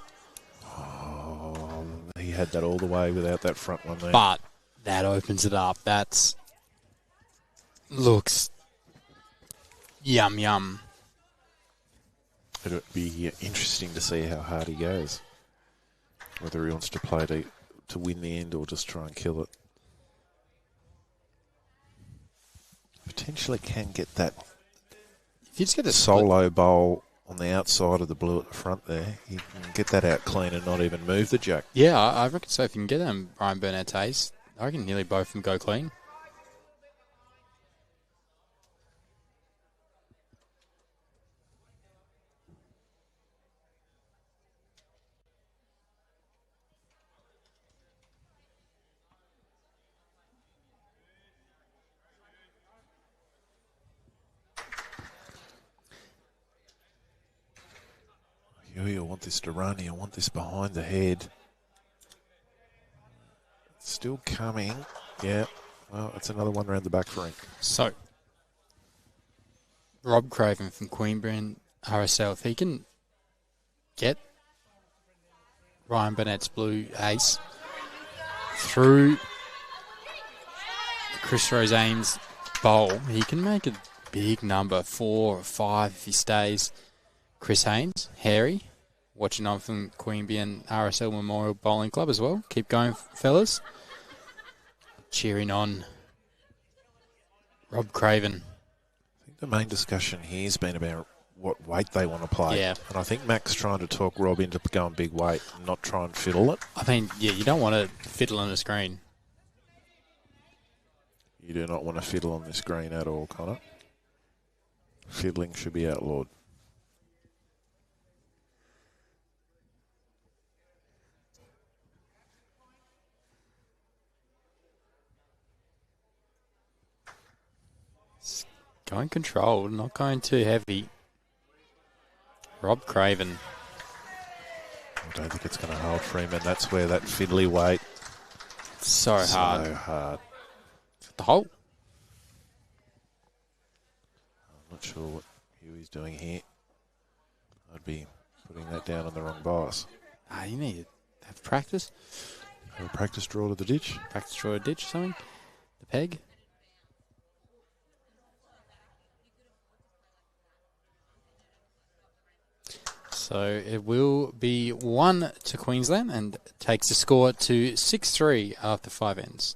Oh, he had that all the way without that front one there. But that opens it up. That's looks yum. It would be interesting to see how hard he goes. Whether he wants to play to win the end or just try and kill it. Potentially can get that if you just get a solo bowl on the outside of the blue at the front there. You can get that out clean and not even move the jack. Yeah, I reckon so. If you can get Brian Burnett's ace, I reckon nearly both of them go clean. I want this to run. I want this behind the head. It's still coming. Yeah. Well, it's another one around the back for him. So, Rob Craven from Queensland RSL, if he can get Ryan Burnett's blue ace through Chris Rosane's bowl, he can make a big number, 4 or 5 if he stays. Chris Haynes, Harry, watching on from Queanbeyan RSL Memorial Bowling Club as well. Keep going, fellas. Cheering on Rob Craven. I think the main discussion here has been about what weight they want to play. Yeah. And I think Mac's trying to talk Rob into going big weight and not try and fiddle it. I mean, yeah, you don't want to fiddle on the screen. You do not want to fiddle on this green at all, Connor. Fiddling should be outlawed. Going controlled, not going too heavy. Rob Craven. I don't think it's going to hold Freeman. That's where that fiddly weight. So hard. So hard. The hole. I'm not sure what Huey's doing here. I'd be putting that down on the wrong bias. You need to have practice. Have a practice draw to the ditch. Practice draw a ditch or something. The peg. So it will be 1 to Queensland and takes the score to 6-3 after 5 ends.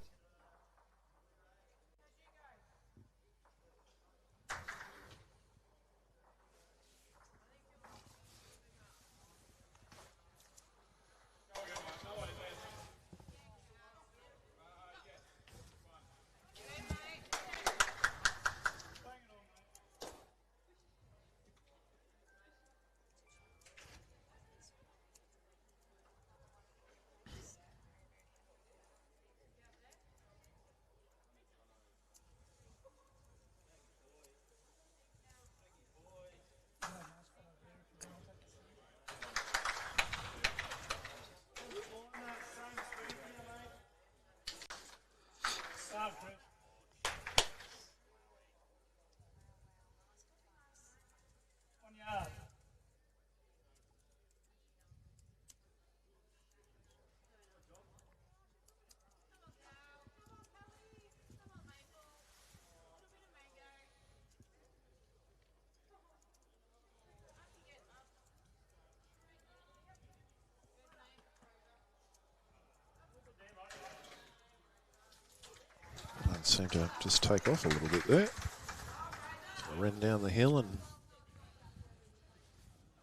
Seemed to just take off a little bit there. So ran down the hill and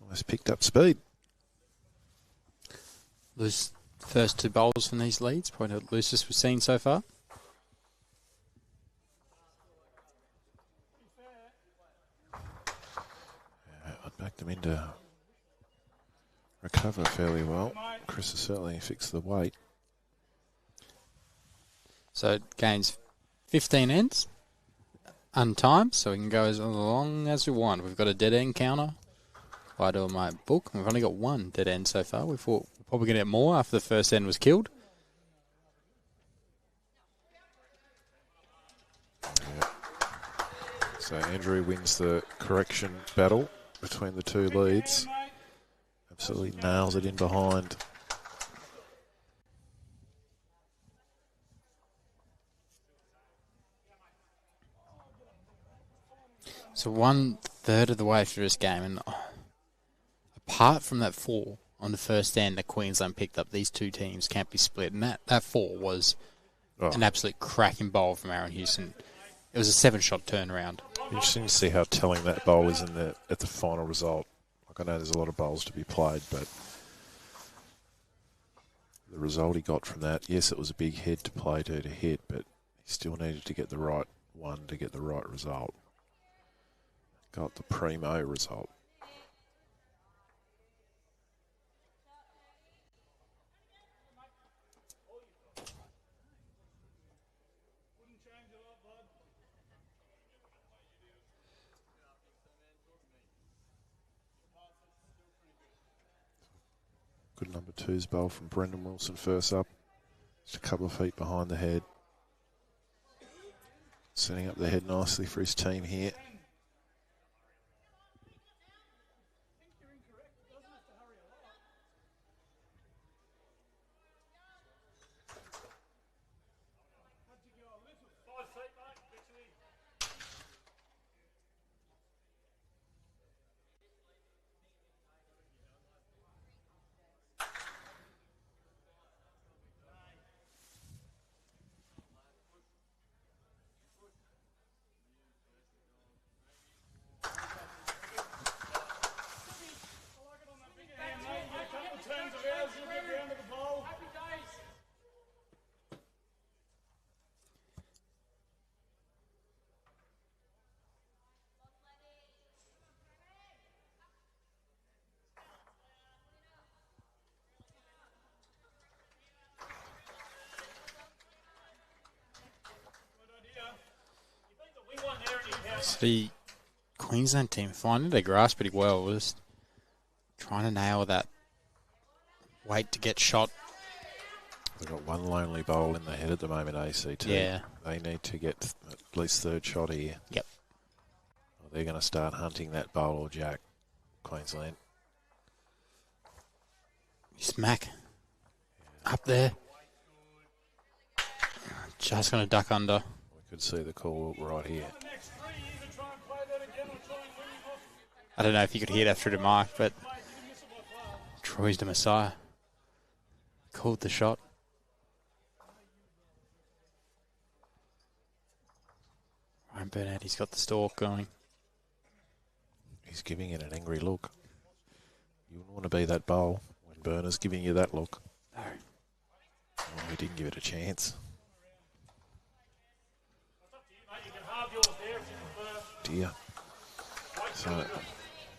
almost picked up speed. Lose first 2 bowls from these leads, probably the loosest we've seen so far. Yeah, I'd back them in to recover fairly well. Chris has certainly fixed the weight. So it gains 15 ends, untimed, so we can go as long as we want. We've got a dead end counter. I do my book. We've only got 1 dead end so far. We thought we're probably going to get more after the first end was killed. Yeah. So Andrew wins the correction battle between the 2 leads. Absolutely nails it in behind. So 1/3 of the way through this game, and apart from that 4 on the first end that Queensland picked up, these 2 teams can't be split. And that 4 was an absolute cracking bowl from Aaron Hewson. It was a 7-shot turnaround. Interesting to see how telling that bowl is at the final result. Like, I know there's a lot of bowls to be played, but the result he got from that, yes, it was a big head to play to hit, but he still needed to get the right one to get the right result. Got the primo result. Good number 2's bowl from Brendan Wilson first up. Just a couple of feet behind the head. Setting up the head nicely for his team here. So the Queensland team finding their grass pretty well. Just trying to nail that weight to get shot. They've got one lonely bowl in the head at the moment, ACT. Yeah. They need to get at least third shot here. Yep. Or they're going to start hunting that bowl or jack, Queensland. Smack. Up there. Just going to duck under. We could see the call right here. I don't know if you could hear that through the mic, but Troy's the Messiah. Called the shot. Ryan Burnett, he's got the stalk going. He's giving it an angry look. You wouldn't want to be that bowl when Burner's giving you that look. No. Oh, he didn't give it a chance. Dear. So,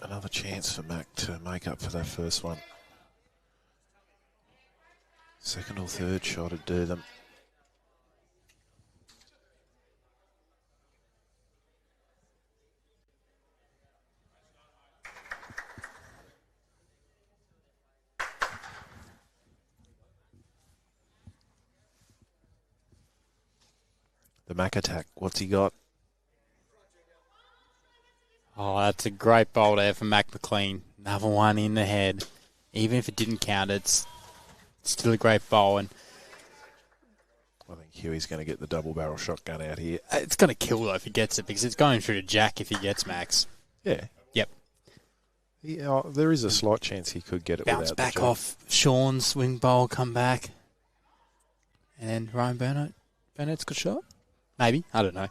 another chance for Mac to make up for that first one. Second or third shot would do them. The Mac attack, what's he got? Oh, that's a great bowl there for Mac McLean. Another one in the head. Even if it didn't count, it's still a great bowl. And I think Huey's going to get the double barrel shotgun out here. it's going to kill, though, if he gets it, because it's going through to Jack if he gets Max. Yeah. Yep. Yeah, there is a slight chance he could get it Bounce without back the jump. off Sean's swing bowl, come back. And Ryan Burnett. Burnett's good shot? Maybe. I don't know.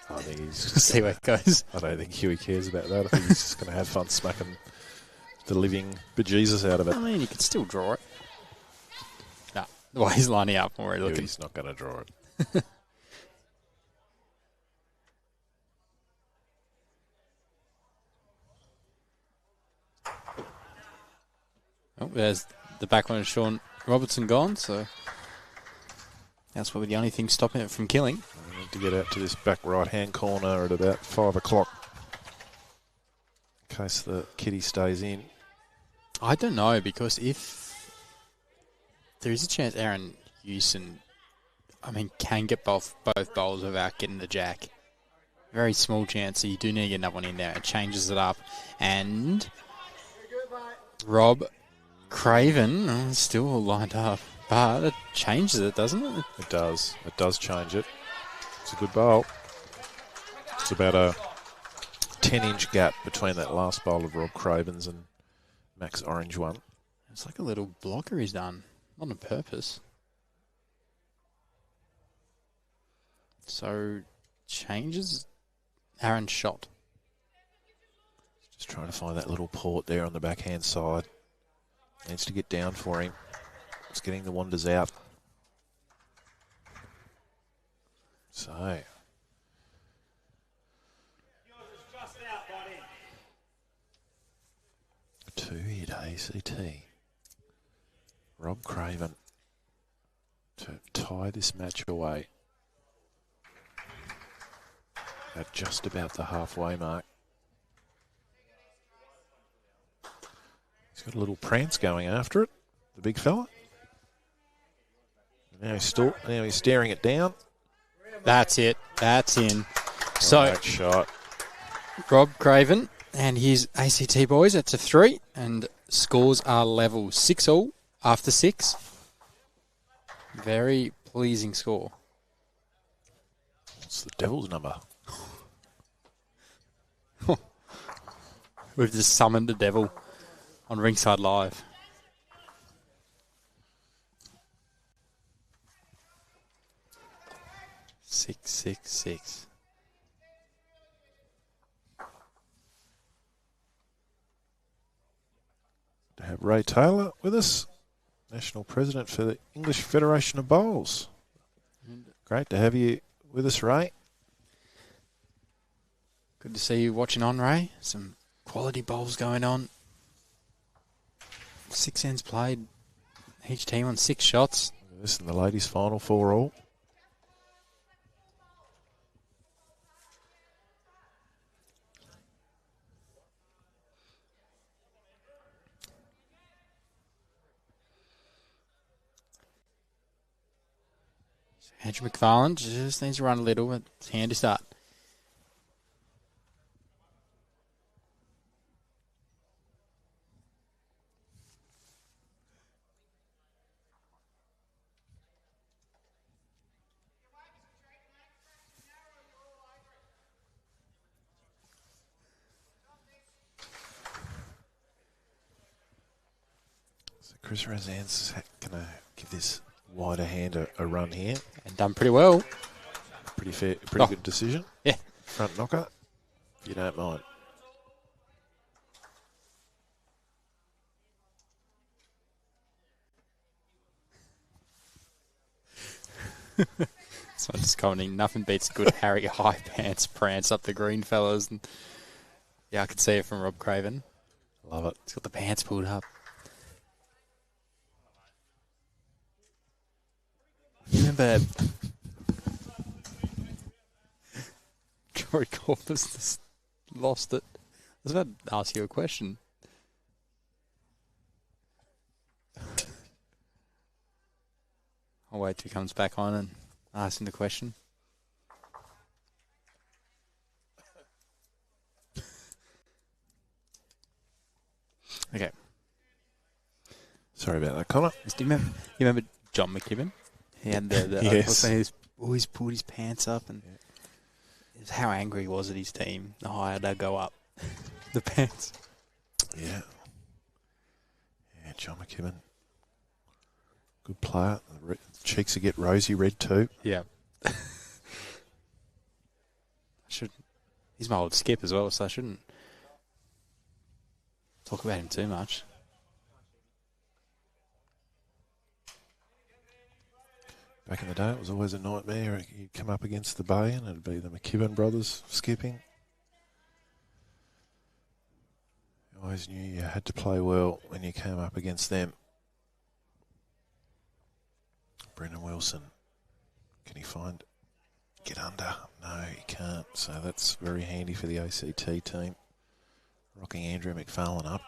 I think he's See where it goes. I don't think Huey cares about that. I think he's just going to have fun smacking the living bejesus out of it. I mean, you could still draw it. No, the way he's lining up, or looking. Huey's not going to draw it. Oh, there's the back one of Sean Robertson gone, so that's probably the only thing stopping it from killing. We need to get out to this back right-hand corner at about 5 o'clock in case the kitty stays in. I don't know, because if there is a chance Aaron Hewson, can get both bowls without getting the jack. Very small chance, so you do need to get another one in there. It changes it up. And Rob Craven, still all lined up, but it changes it, doesn't it? It does. It does change it. It's a good bowl. It's about a 10-inch gap between that last bowl of Rob Craven's and Mac's orange one. It's like a little blocker he's done, not on purpose. So, changes Aaron's shot. Just trying to find that little port there on the backhand side. Needs to get down for him. It's getting the wanders out. So. Two hit ACT. Rob Craven to tie this match away at just about the halfway mark. He's got a little prance going after it, the big fella. Now he's staring it down. That's it. That's in. So, Right shot. Rob Craven and his ACT boys, that's a 3, and scores are level 6-all after 6. Very pleasing score. What's the Devil's number? We've just summoned the devil on Rinkside Live. Six, 6, 6. To have Ray Taylor with us, National President for the English Federation of Bowls. Great to have you with us, Ray. Good to see you watching on, Ray. Some quality bowls going on. 6 ends played. Each team on 6 shots. This in the ladies' final 4-all. Andrew McFarlane just needs to run a little, but it's handy start. So Chris Razan's going to give this wider hand a run here. And done pretty well. Pretty fair, pretty good decision. Yeah. Front knocker, if you don't mind. Someone's commenting, nothing beats a good Harry high pants prance up the green, fellas. And yeah, I can see it from Rob Craven. Love it. He's got the pants pulled up. Remember Jory Corpus just lost it. I was about to ask you a question. I'll wait till he comes back on and ask him the question. Okay. Sorry about that, Connor. Do you remember John McKibben? He had the Yes. he always pulled his pants up, and it was how angry he was at his team. The higher they go up, the pants. Yeah. Yeah, John McKibben. Good player. The cheeks will get rosy red too. Yeah. He's my old skip as well, so I shouldn't talk about him too much. Back in the day, it was always a nightmare. You'd come up against the Bay and it'd be the McKibben brothers skipping. You always knew you had to play well when you came up against them. Brendan Wilson, can he get under? No, he can't. So that's very handy for the ACT team. Rocking Andrew McFarlane up.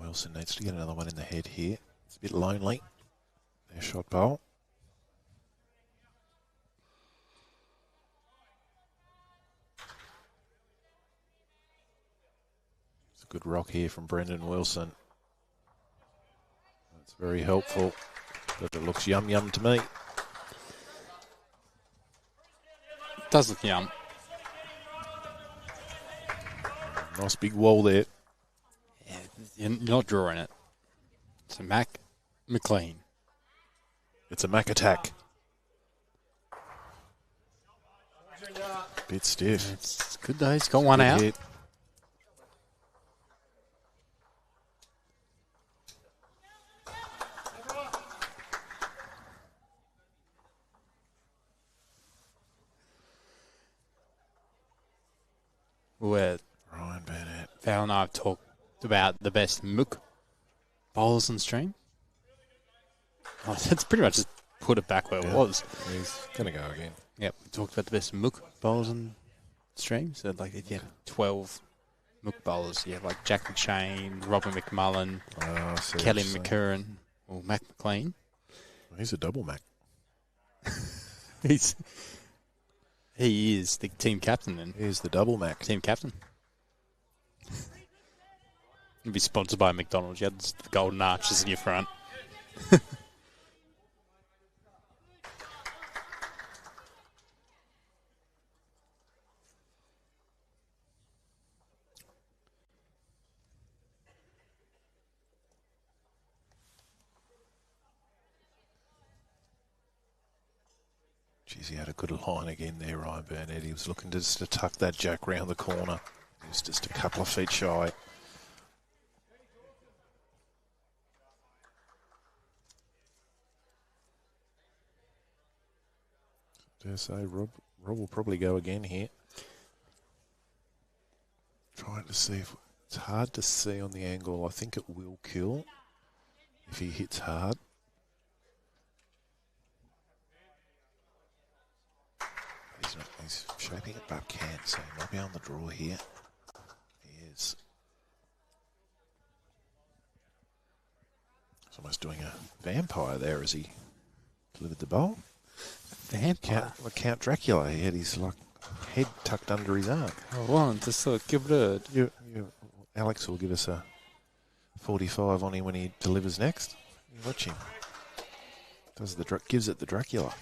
Wilson needs to get another one in the head here. It's a bit lonely. Their shot bowl. It's a good rock here from Brendan Wilson. That's very helpful, but it looks yum to me. Does look yum. Nice big wall there. Yeah, you're not drawing it. It's a McLean. It's a Mac attack. Bit stiff. It's good though. He's got one out. Hit. Where Ryan Burnett. Val and I have talked about the best mook bowlers on stream. Oh, that's pretty much just put it back where it was. He's going to go again. Yep, we talked about the best mook bowlers on stream. So, like, if you had 12 mook bowlers, you have like Jack McShane, Robin McMullen, Kelly McCurran, or Mac McLean. He's a double Mac. He is the team captain then. He's the double Mac. Team captain. You'd be sponsored by McDonald's. You had the golden arches in your front. Jeez, he had a good line again there, Ryan Burnett. He was looking just to tuck that jack round the corner. He was just a couple of feet shy. Dare say Rob will probably go again here. Trying to see if it's hard to see on the angle. I think it will kill if he hits hard. He's shaping it backhand, so he might be on the draw here. He is. He's almost doing a vampire there as he delivered the bowl. Vampire? Count Dracula. He had his head tucked under his arm. Hold on, just give it a... Alex will give us a 45 on him when he delivers next. You watch him. Gives it the Dracula.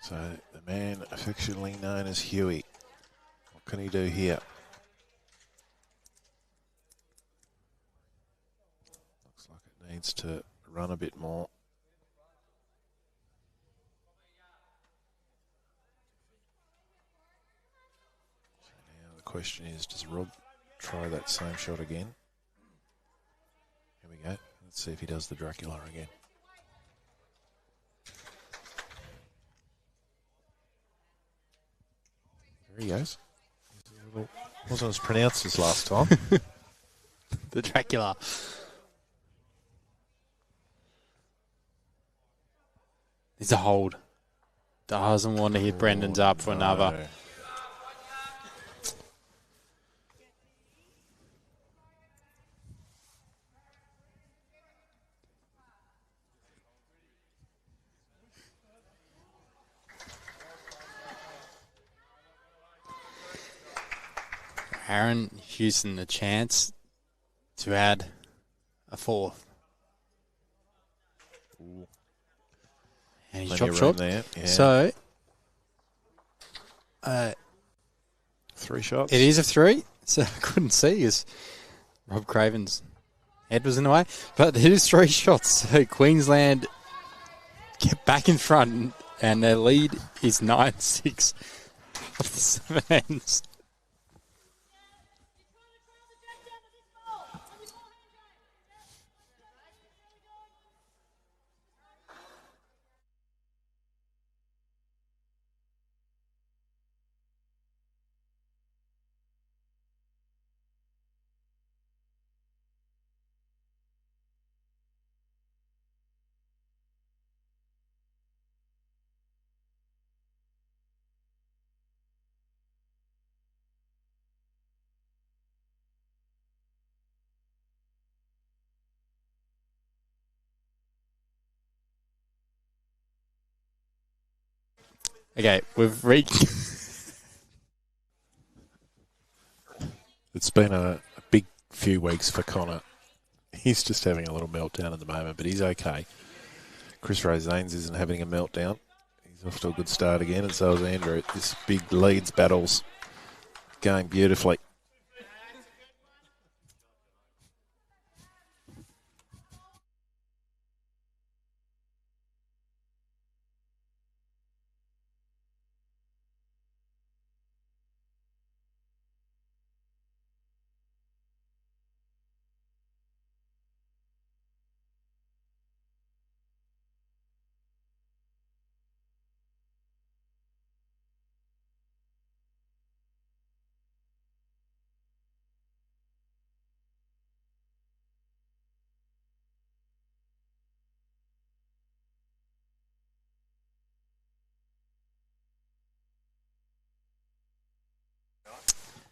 So the man affectionately known as Huey. What can he do here? Looks like it needs to run a bit more. So now the question is, does Rob try that same shot again? Here we go. Let's see if he does the Dracula again. There he goes. Wasn't as pronounced as last time. The Dracula. It's a hold. Doesn't want to hit Brendan's up for another. Aaron Hewson the chance to add a fourth. Ooh. And he's Plenty chopped short. there. Yeah. So, 3 shots. it is a 3. So I couldn't see because Rob Craven's head was in the way. But it is 3 shots. So Queensland get back in front and their lead is 9-6 after 7 ends. Okay, we've reached. It's been a big few weeks for Connor. He's just having a little meltdown at the moment, but he's okay. Chris Rosanes isn't having a meltdown. He's off to a good start again, and so is Andrew. This big leads battle's going beautifully.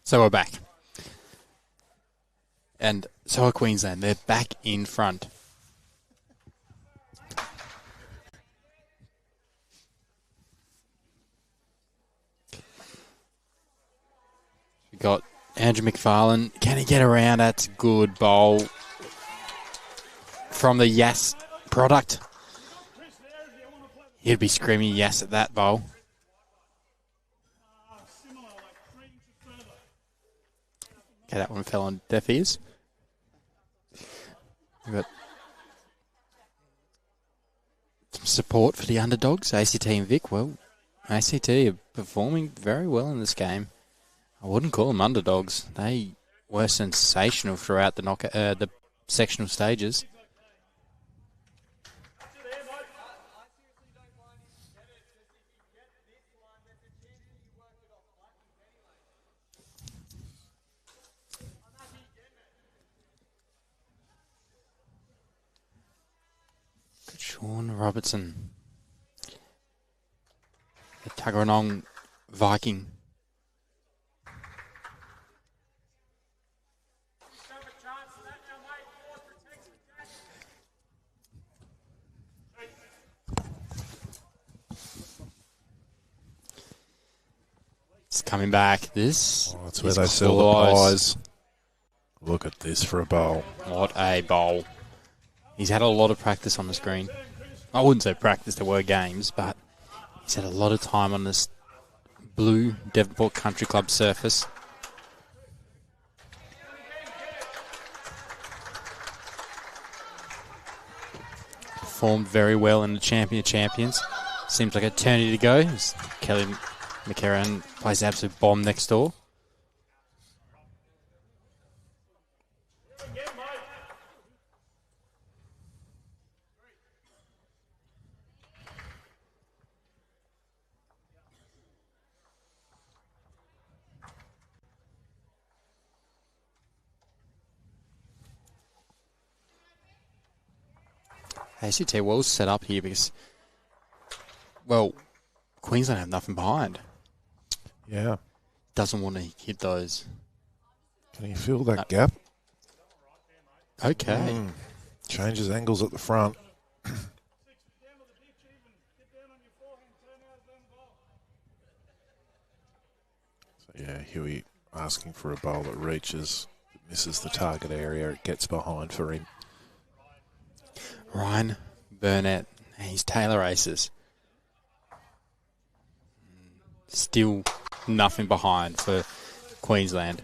So we're back. And so are Queensland. They're back in front. We got Andrew McFarlane. Can he get around? That's a good bowl from the Yes product. He'd be screaming yes at that bowl. Okay, that one fell on deaf ears. We've got some support for the underdogs, ACT and Vic. Well, ACT are performing very well in this game. I wouldn't call them underdogs. They were sensational throughout the sectional stages. Sean Robertson, the Tuggeranong Viking. It's coming back. This that's where they sell the pies. Look at this for a bowl. What a bowl. He's had a lot of practice on the screen. I wouldn't say practice, there were games, but he's had a lot of time on this blue Devonport Country Club surface. Performed very well in the Champion of Champions. Seems like eternity to go. Kelly McCarran plays the absolute bomb next door. ACT well set up here because, well, Queensland have nothing behind. Yeah. Doesn't want to hit those. Can you feel that gap? Okay. Changes angles at the front. So yeah, Huey asking for a bowl that reaches, misses the target area, it gets behind for him. Ryan Burnett, he's Taylor Aces. Still nothing behind for Queensland.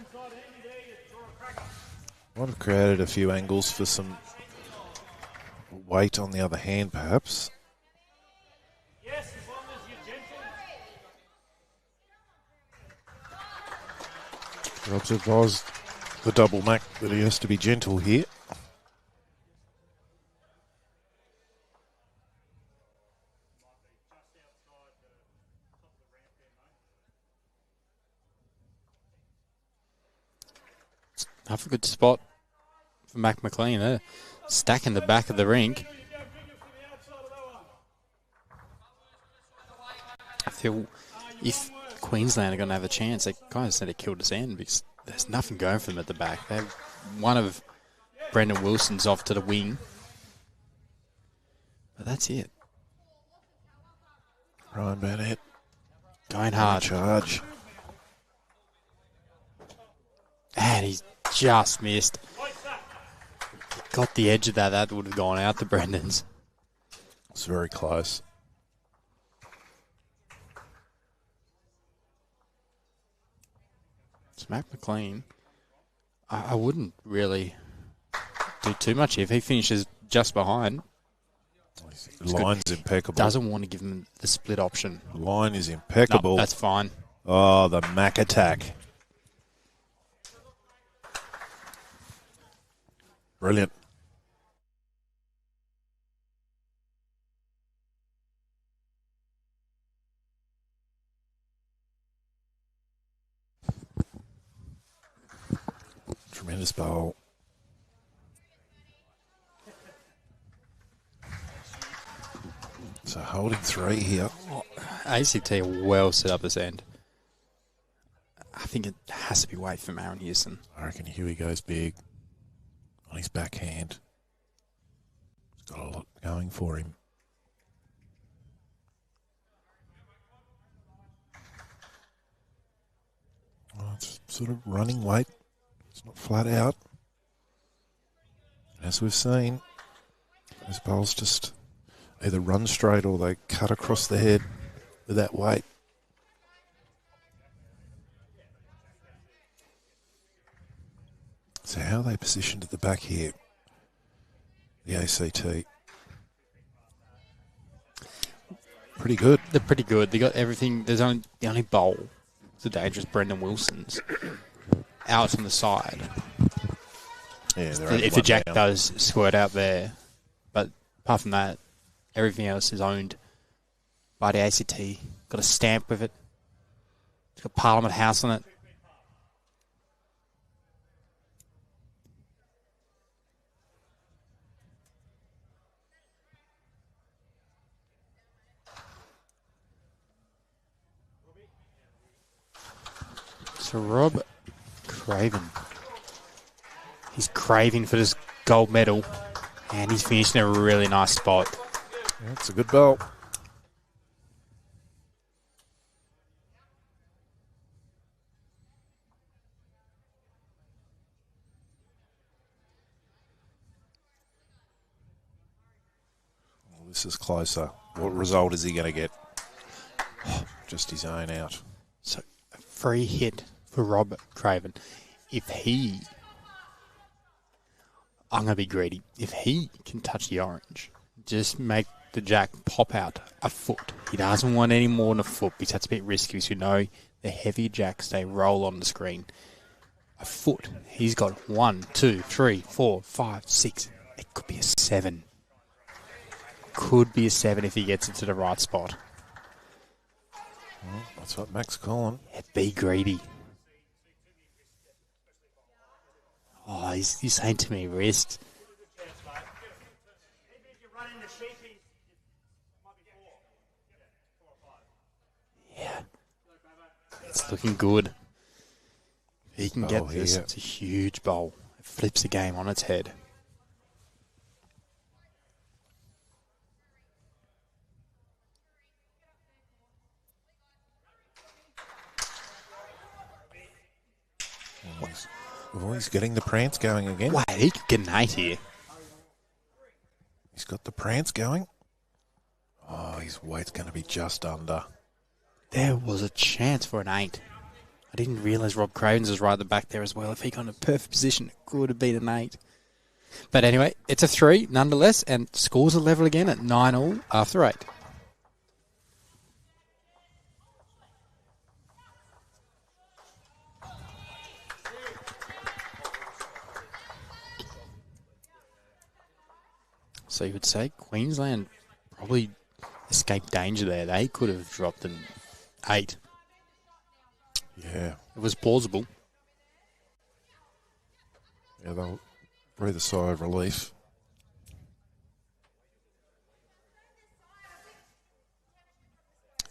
Might have created a few angles for some weight on the other hand, perhaps. Yes, as long as you're gentle. Rob's advised the double Mac that he has to be gentle here. Have a good spot for Mac McLean there. Stacking the back of the rink. I feel if Queensland are going to have a chance, they kind of need to kill this end because there's nothing going for them at the back. They have one of Brendan Wilson's off to the wing. But that's it. Ryan Burnett going hard. Charge. And he's just missed. Got the edge of that. That would have gone out to Brendan's. It's very close. It's Mac McLean. I wouldn't really do too much if he finishes just behind. Line's impeccable. Doesn't want to give him the split option. Line is impeccable. Nope, that's fine. Oh, the Mac attack. Brilliant. Tremendous bowl. So holding three here. ACT are well set up this end. I think it has to be weight from Aaron Hewson. I reckon Huey goes big on his backhand. He's got a lot going for him. Oh, it's sort of running weight. It's not flat out. As we've seen, Those bowls just either run straight or they cut across the head with that weight. So how are they positioned at the back here? The ACT. Pretty good. They're pretty good. They got everything. There's only the only bowl. It's a dangerous Brendan Wilson's out on the side. Yeah, If the jack does squirt out there, but apart from that, everything else is owned by the ACT. Got a stamp with it. It's got Parliament House on it. So Rob Craven. He's craving for this gold medal, and he's finishing in a really nice spot. That's a good bowl. Well, this is closer. What result is he going to get? Just his own out. So a free hit for Rob Craven. If he... I'm going to be greedy. If he can touch the orange, just make the jack pop out a foot. He doesn't want any more than a foot because that's a bit risky. Because you know the heavy jacks, they roll on the screen. A foot. He's got 1, 2, 3, 4, 5, 6. It could be a 7. Could be a 7 if he gets it to the right spot. Well, that's what Mac's calling. Yeah, be greedy. Oh, he's saying to me, wrist. Yeah. It's looking good. He can get this. It's a huge bowl. It flips the game on its head. Oh, he's getting the prance going again. Wait, he could get an 8 here. He's got the prance going. Oh, his weight's going to be just under. There was a chance for an 8. I didn't realise Rob Cravens was right at the back there as well. If he got in a perfect position, it could have been an 8. But anyway, it's a 3 nonetheless, and scores are level again at 9-all after 8. So you would say Queensland probably escaped danger there. They could have dropped an 8. Yeah. It was plausible. Yeah, they'll breathe a sigh of relief.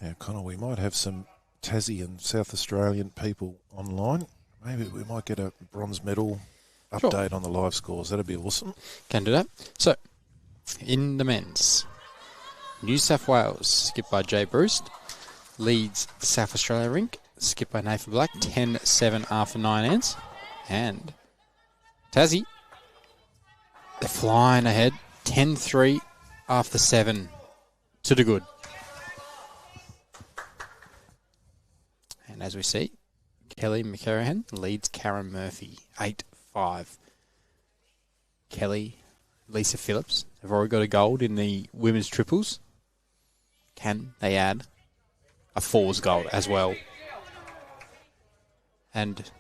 Yeah, Connor, we might have some Tassie and South Australian people online. Maybe we might get a bronze medal update on the live scores. That'd be awesome. Can do that. So, in the men's, New South Wales, skipped by Jay Bruce, leads the South Australia rink, skipped by Nathan Black, 10-7 after 9 ends. And Tassie, they're flying ahead, 10-3 after 7 to the good. And as we see, Kelly McCarrahan leads Karen Murphy, 8-5. Kelly, Lisa Phillips have already got a gold in the women's triples. Can they add a fours gold as well? And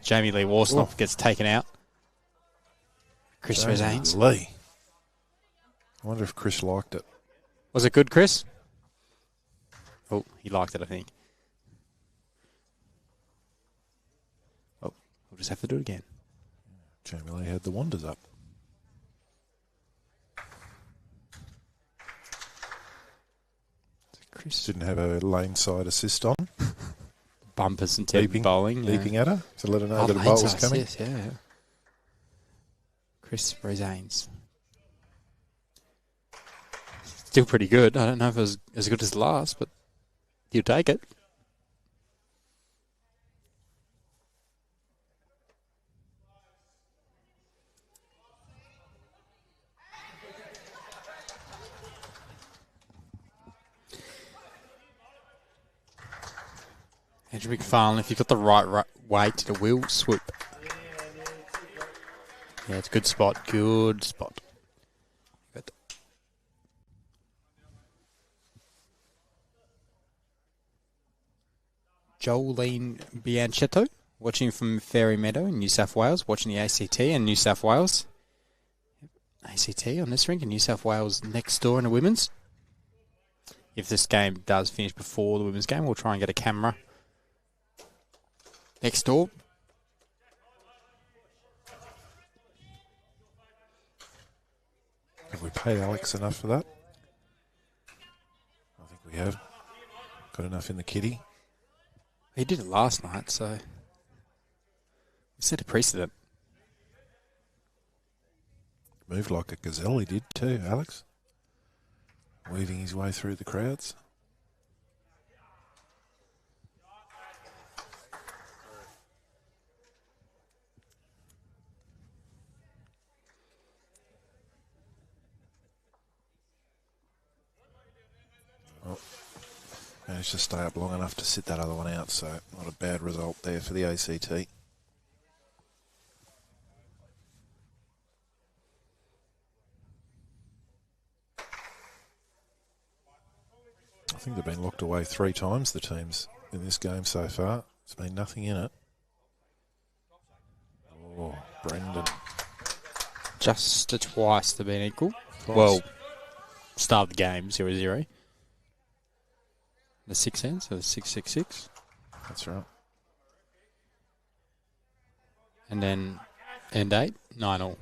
Jamie Lee Warsnop gets taken out. Chris Rezanes. Lee. I wonder if Chris liked it. Was it good, Chris? Oh, he liked it, I think. Oh, we'll just have to do it again. Jamie Lee had the wanders up. Chris didn't have a lane side assist on. Bumpers and tipping bowling. Beeping at her to let her know that a bowl was coming. Yes, yeah. Chris Rezanes. Still pretty good. I don't know if it was as good as the last, but you take it. Andrew McFarlane, if you've got the right weight, it will swoop. Yeah, it's a good spot. Good spot. Good. Jolene Bianchetto, watching from Fairy Meadow in New South Wales, watching the ACT in New South Wales. ACT on this rink in New South Wales next door in the women's. If this game does finish before the women's game, we'll try and get a camera next door. Have we paid Alex enough for that? I think we have. Got enough in the kitty. He did it last night, so we set a precedent. Moved like a gazelle, he did too, Alex. Weaving his way through the crowds. Oh, managed to stay up long enough to sit that other one out, so not a bad result there for the ACT. I think they've been locked away 3 times, the teams in this game so far. There's been nothing in it. Oh, Brendan. Just twice to be equal. Twice. Well, start of the game, 0-0. The 6 ends, so the 6-6-6. That's right. And then end 8, 9-all.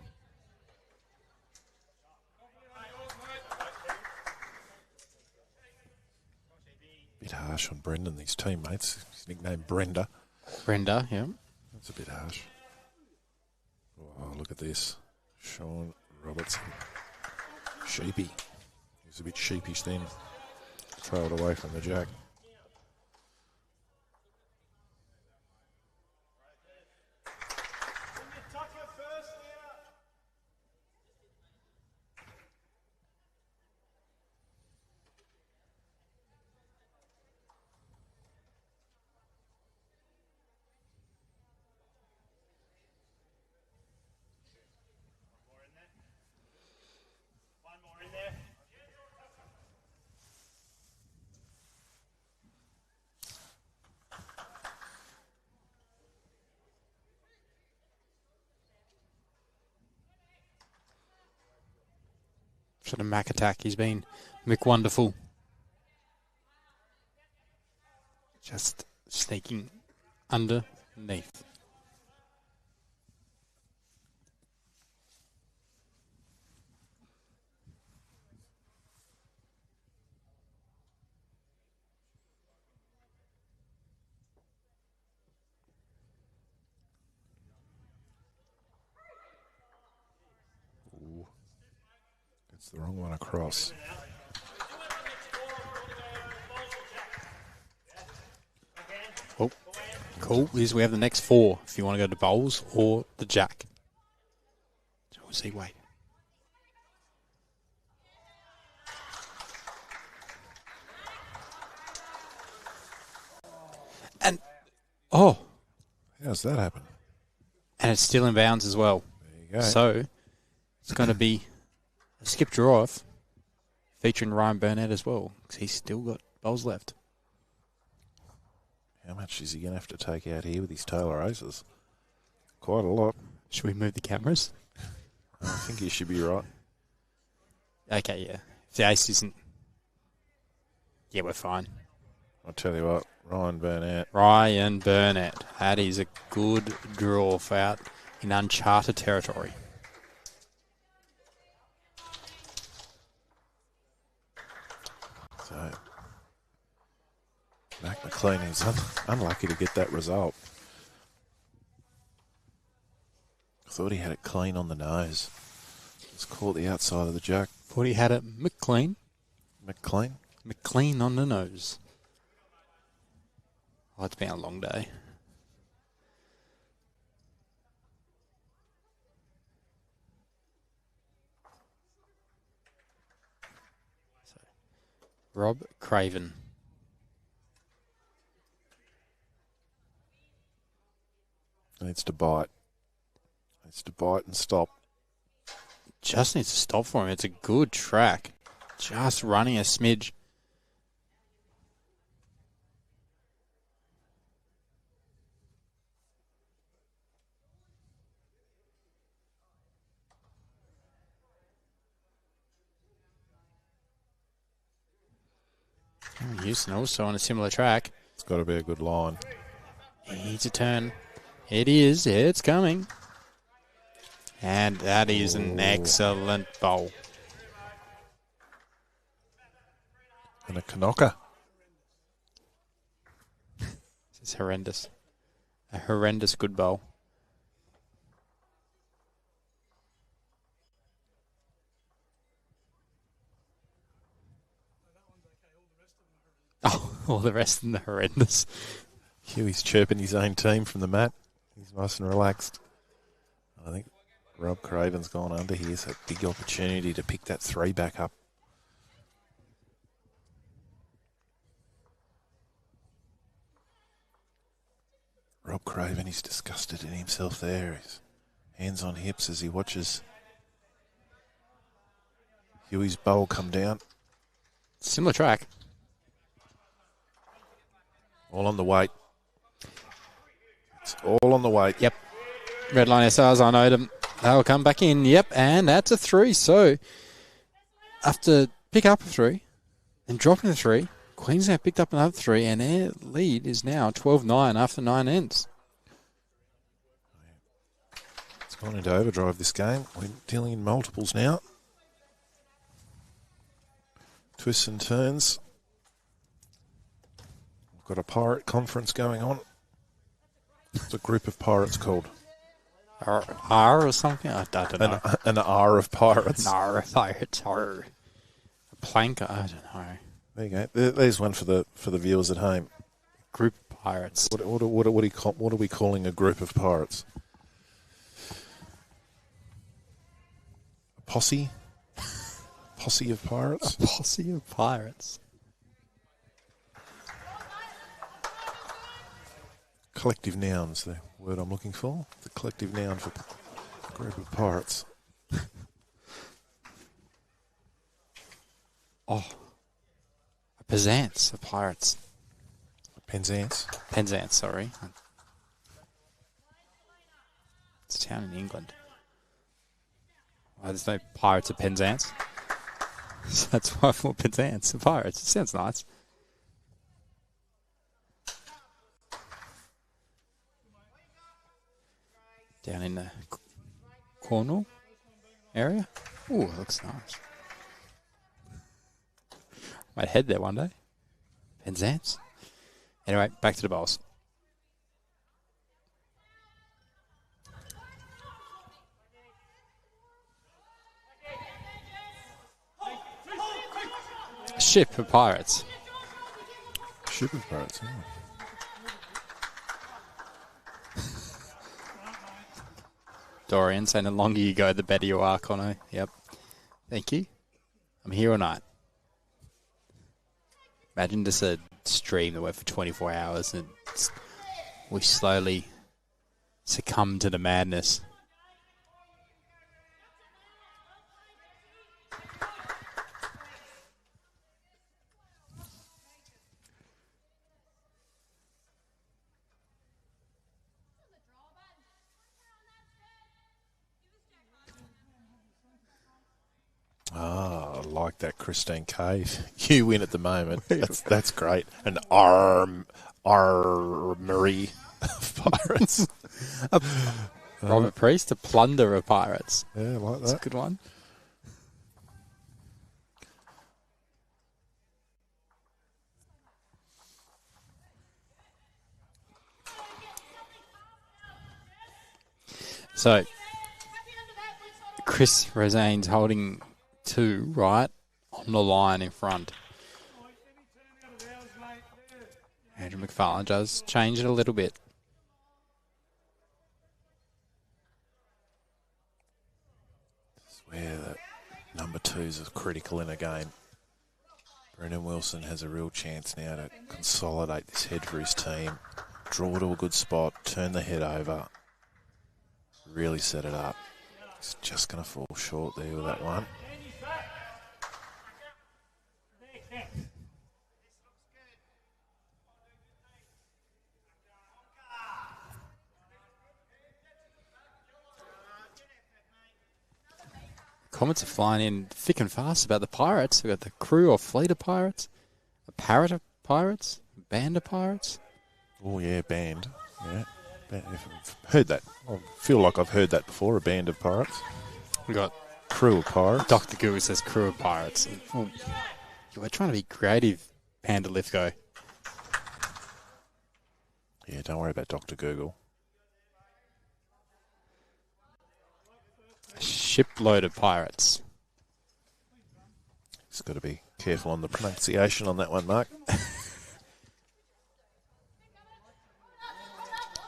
Bit harsh on Brendan, his teammates. His nickname Brenda. Brenda, yeah. That's a bit harsh. Oh, look at this. Sean Robertson. Sheepy. He was a bit sheepish then. Trailed away from the jack. Sort of Mac attack. He's been McWonderful. Just sneaking underneath. It's the wrong one across. Oh, cool. Is we have the next 4 if you want to go to bowls or the jack. So we'll see. Wait. And oh, How's that happen? and it's still in bounds as well. There you go. So it's going to be a skip draw off featuring Ryan Burnett as well because he's still got bowls left. How much is he going to have to take out here with his Taylor aces? Quite a lot. Should we move the cameras? I think you should be right. Okay, yeah. If the ace isn't... Yeah, we're fine. I'll tell you what, Ryan Burnett. Ryan Burnett. That is a good draw for out in uncharted territory. So, Mac McLean is unlucky to get that result. I thought he had it clean on the nose. It's caught the outside of the jack. Thought he had it McLean. McLean? McLean on the nose. Oh, it's been a long day. So, Rob Craven. Needs to bite. Needs to bite and stop. Just needs to stop for him. It's a good track. Just running a smidge. Hewson also on a similar track. It's got to be a good line. He needs a turn. It is. It's coming. And that is an excellent bowl. And a Knocker. This is horrendous. A horrendous good bowl. Oh, all the rest of them are horrendous. Huey's chirping his own team from the mat. He's nice and relaxed. I think Rob Craven's gone under here, so big opportunity to pick that 3 back up. Rob Craven, he's disgusted in himself there. His hands on hips as he watches Huey's bowl come down. Similar track. All on the weight. It's all on the weight. Yep. Red line SRs, I know them. They'll come back in. Yep, and that's a 3. So, after pick up a 3 and dropping a 3, Queensland picked up another 3, and their lead is now 12-9 after 9 ends. It's gone into overdrive this game. We're dealing in multiples now. Twists and turns. We've got a pirate conference going on. What's a group of pirates called? R or something? I don't know. An R of pirates. An R of pirates. R. A plank? I don't know. There you go. There's one for the viewers at home. Group of pirates. What are we calling a group of pirates? A posse? Posse of pirates? A posse of pirates. Collective noun's the word I'm looking for. The collective noun for a group of pirates. Oh. A Penzance of pirates. Penzance? Penzance, sorry. It's a town in England. Why, there's no pirates of Penzance? So that's why I thought Penzance of pirates. It sounds nice. Down in the Cornwall area. Ooh, it looks nice. Might head there one day. Penzance. Anyway, back to the bowls. Ship of pirates. Ship of pirates, yeah. Dorian saying the longer you go, the better you are, Connor. Yep. Thank you. I'm here all night. Imagine just a stream that went for 24 hours and we slowly succumb to the madness. Ah, I like that, Christine Cave. You win at the moment. That's great. An armory of pirates. Robert Priest, a plunder of pirates. Yeah, I like That's a that. good one. So, Chris Rosane's holding 2, right, on the line in front. Andrew McFarlane does change it a little bit. This is where the number 2s are critical in a game. Brendan Wilson has a real chance now to consolidate this head for his team, draw to a good spot, turn the head over, Really set it up. He's just going to fall short there with that one. Comments are flying in thick and fast about the Pirates. We've got the crew or fleet of Pirates, a parrot of Pirates, a band of Pirates. Oh, yeah, band. Yeah. I've heard that. I feel like I've heard that before, a band of pirates. We've got Crew of pirates. Dr. Google says crew of Pirates. Oh, we're trying to be creative, Panda Lithgow. Yeah, don't worry about Dr. Google. A shipload of Pirates. He's got to be careful on the pronunciation on that one, Mark.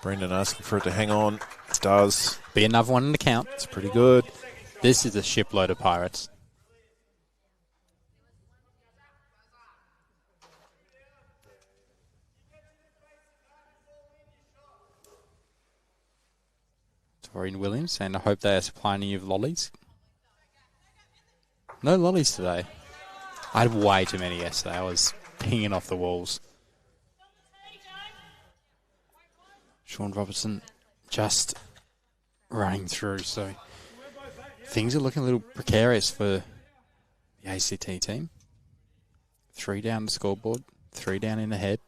Brendan asking for it to hang on. It does. Be another one in the count. It's pretty good. This is a shipload of Pirates. Torian Williams saying, I hope they are supplying you with lollies. No lollies today. I had way too many yesterday. I was pinging off the walls. Sean Robertson just running through, so things are looking a little precarious for the ACT team. 3 down the scoreboard, 3 down in the head.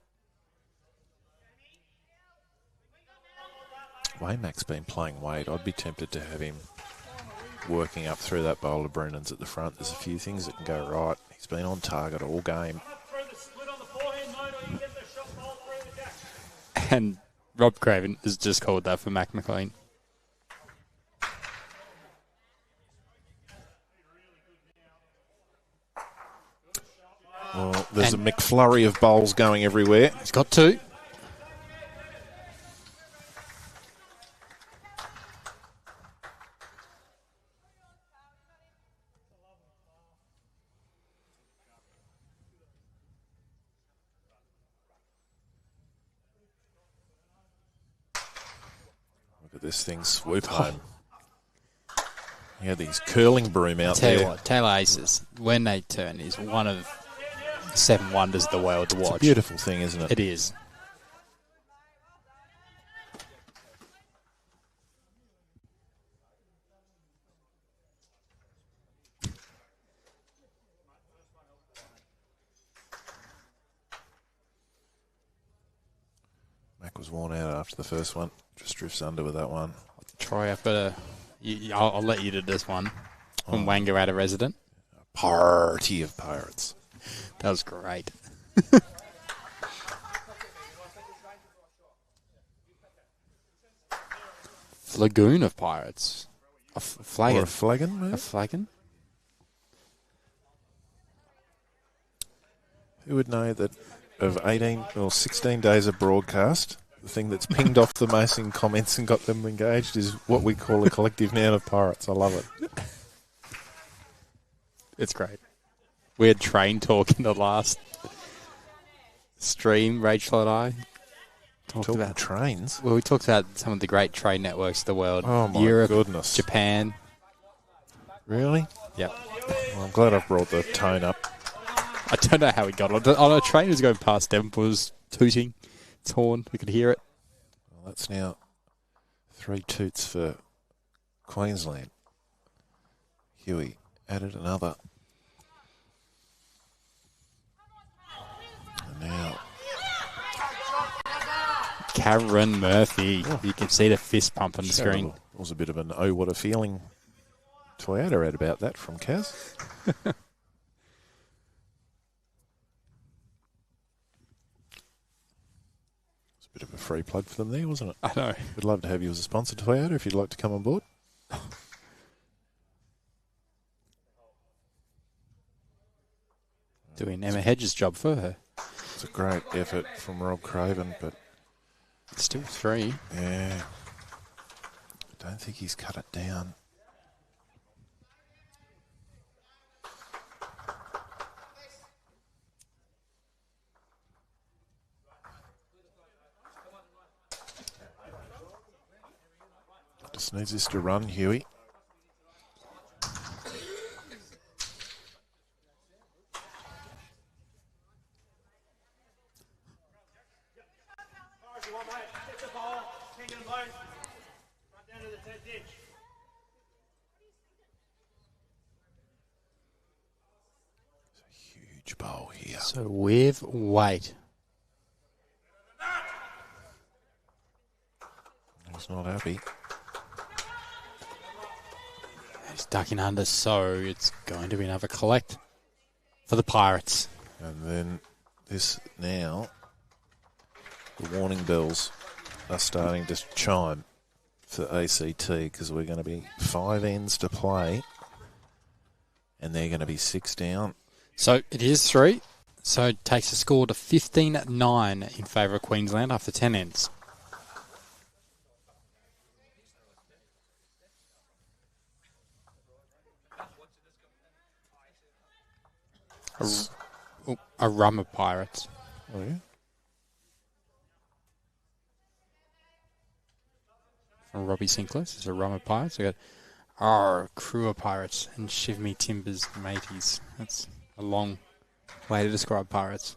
Waymac's been playing Wade. I'd be tempted to have him working up through that bowl of Brennan's at the front. There's a few things that can go right. He's been on target all game. And Rob Craven has just called that for Mac McLean. Well, there's a McFlurry of bowls going everywhere. He's got 2. Look at this thing swoop home. He had these curling broom out Tell you there. what, Taylor Aces, when they turn, is one of 7 wonders of the world to watch. It's a beautiful thing, isn't it? It is. Mac was worn out after the first one. Just drifts under with that one. Troy, I've got I'll let you do this one. From Wangaratta resident. A party of pirates. That was great. Lagoon of Pirates. A flagon. Or a flagon, maybe? A flagon? Who would know that of 18 or 16 days of broadcast, the thing that's pinged off the most in comments and got them engaged is what we call a collective noun of pirates. I love it. It's great. We had train talk in the last stream, Rachel and I. Talked Talking about trains. Well, we talked about some of the great train networks of the world. Oh, my Europe, goodness. Japan. Really? Yep. Well, I'm glad I've brought the tone up. I don't know how we got on a train was going past Devonport, was tooting. It's horn. We could hear it. Well, that's now 3 toots for Queensland. Huey added another. And now Cameron Murphy. You can see the fist pump on the screen. There was a bit of an oh, what a feeling Toyota had about that from Kaz. It's a bit of a free plug for them there, wasn't it? I know. We'd love to have you as a sponsor, Toyota, if you'd like to come on board. Doing Emma Hedges' job for her. It's a great effort from Rob Craven, but Still 3. yeah, I don't think he's cut it down. Just needs this to run, Huey. Hard you want, mate. Get the ball. Hanging them both. Right down to the 10th inch. Huge bowl here. So with weight. He's not happy. He's ducking under, so it's going to be another collect for the Pirates. And then this now, the warning bells are starting to chime for ACT because we're going to be 5 ends to play and they're going to be 6 down. So it is 3. So it takes the score to 15-9 in favour of Queensland after 10 ends. A rum of Pirates. Oh, yeah? From Robbie Sinclair. It's a rum of Pirates. We got our crew of Pirates and Shiv Me Timbers mateys. That's a long way to describe Pirates.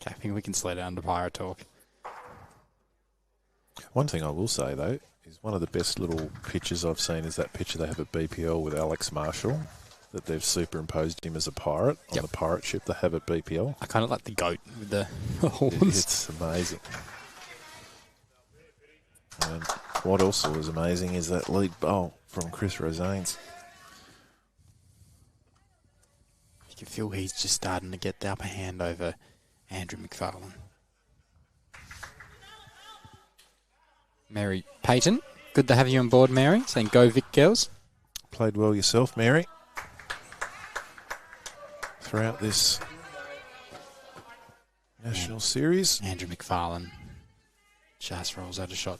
Okay, I think we can slide down to Pirate talk. One thing I will say, though, is one of the best little pictures I've seen is that picture they have at BPL with Alex Marshall, that they've superimposed him as a pirate on the pirate ship they have at BPL. I kind of like the goat with the horns. It's amazing. And what also is amazing is that lead bowl from Chris Rosanes. You can feel he's just starting to get the upper hand over Andrew McFarlane. Mary Payton, good to have you on board, Mary. Saying go Vic girls. Played well yourself, Mary. Throughout this national series. Andrew McFarlane just rolls out a shot.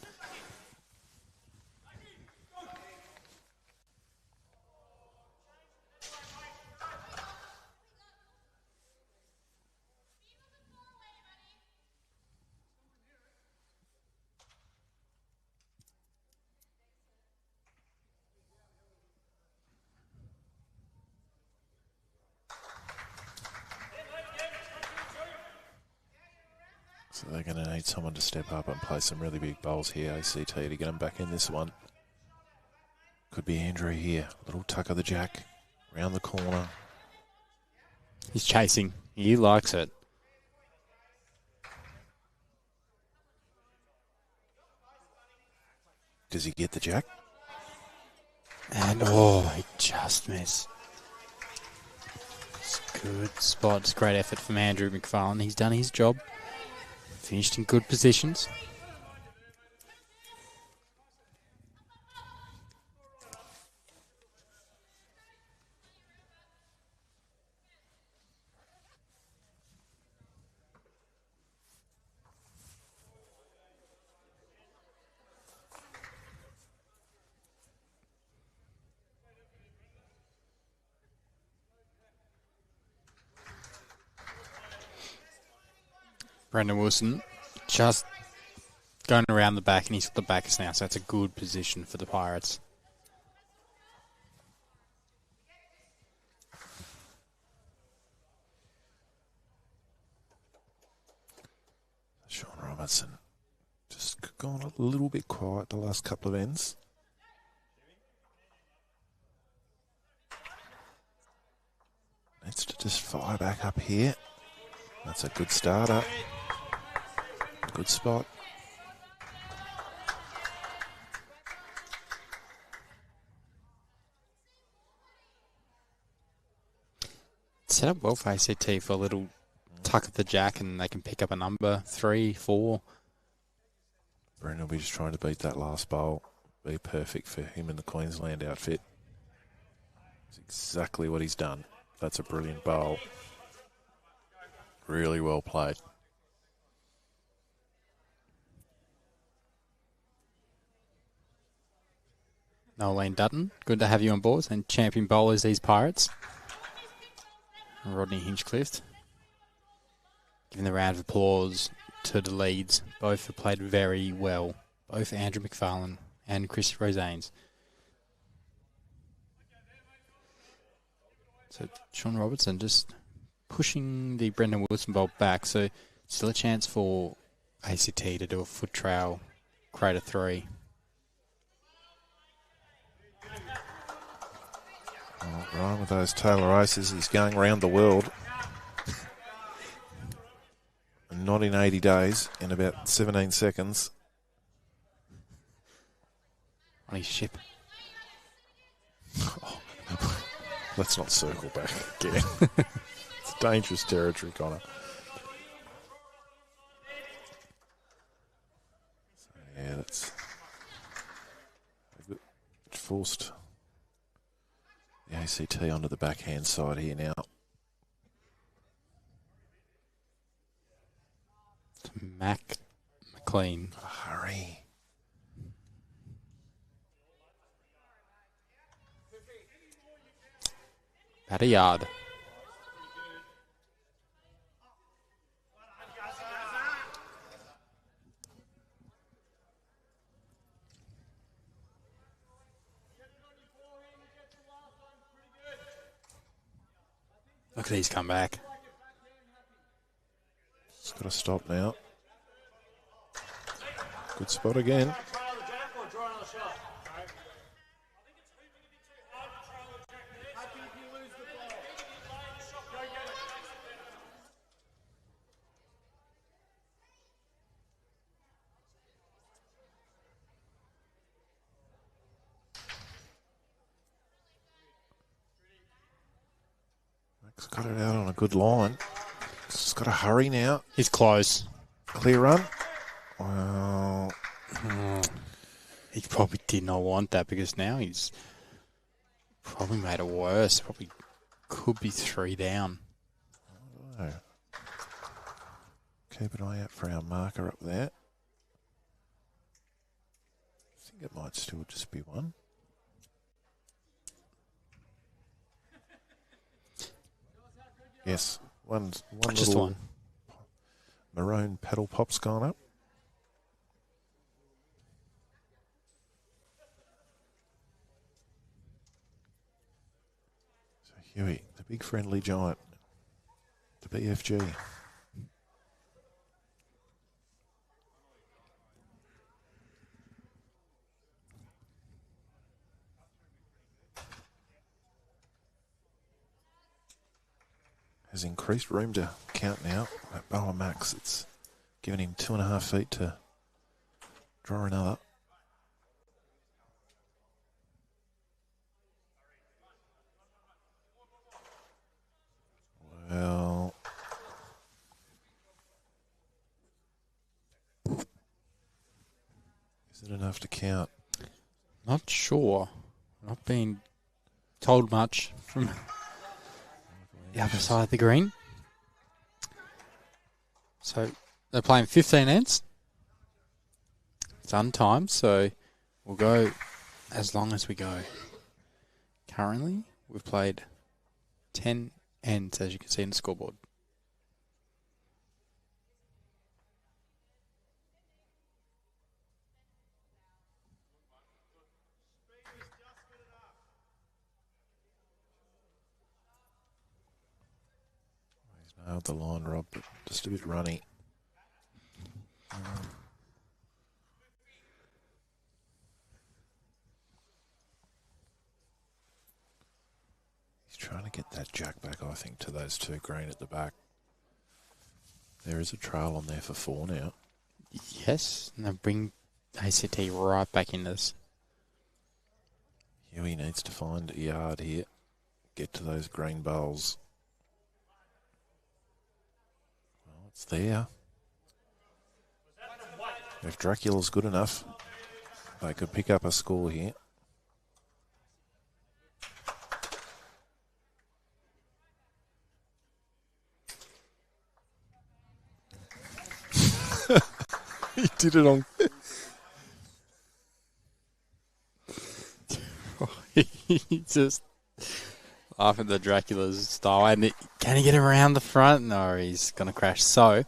So they're going to need someone to step up and play some really big bowls here, ACT, to get them back in this one. Could be Andrew here. Little tuck of the jack. Round the corner. He's chasing. He likes it. Does he get the jack? And, oh, he just missed. It's a good spot. It's a great effort from Andrew McFarlane. He's done his job. Finished in good positions. Brendan Wilson just going around the back, and he's got the backers now, so that's a good position for the Pirates. Sean Robertson just gone a little bit quiet the last couple of ends. Needs to just fire back up here. That's a good starter. Good spot. Set up well for ACT for a little tuck of the jack, and they can pick up a number 3, 4. Brendan will be just trying to beat that last bowl. Be perfect for him in the Queensland outfit. It's exactly what he's done. That's a brilliant bowl. Really well played. Nolene Dutton, good to have you on board. And champion bowlers, these Pirates. Rodney Hinchcliffe. Giving the round of applause to the leads. Both have played very well, both Andrew McFarlane and Chris Rosanes. So Sean Robertson just pushing the Brendan Wilson bowl back. So still a chance for ACT to do a foot trail, create a 3. Oh, Ryan with those Taylor aces, he's going around the world. And not in 80 days, in about 17 seconds. On his ship. Let's not circle back again. It's dangerous territory, Connor. So, yeah, that's forced the ACT onto the backhand side here now. Mac McLean. Hurry. At a yard. Look at these come back. It's got to stop now. Good spot again. Max got it out on a good line. It's got to hurry now. He's close. Clear run. Well, He probably did not want that because now he's probably made it worse. Probably could be 3 down. oh. Keep an eye out for our marker up there. I think it might still just be 1. Yes, one Just little one. maroon pedal pop's gone up. So Huey, the big friendly giant, the BFG. Has increased room to count now. That Boa Max, it's given him 2.5 feet to draw another. Well, is it enough to count? Not sure. Not being told much from the other side of the green. So they're playing 15 ends. It's untimed, so we'll go as long as we go. Currently, we've played 10 ends, as you can see in the scoreboard. Nailed the line, Rob, but just a bit runny. He's trying to get that jack back, I think, to those 2 green at the back. There is a trail on there for 4 now. Yes, and they bring ACT right back in this. Huey needs to find a yard here. Get to those green bowls. It's there. If Dracula's good enough, they could pick up a score here. He did it on. He just laughing at the Dracula's style. And can he get around the front? No, he's going to crash. So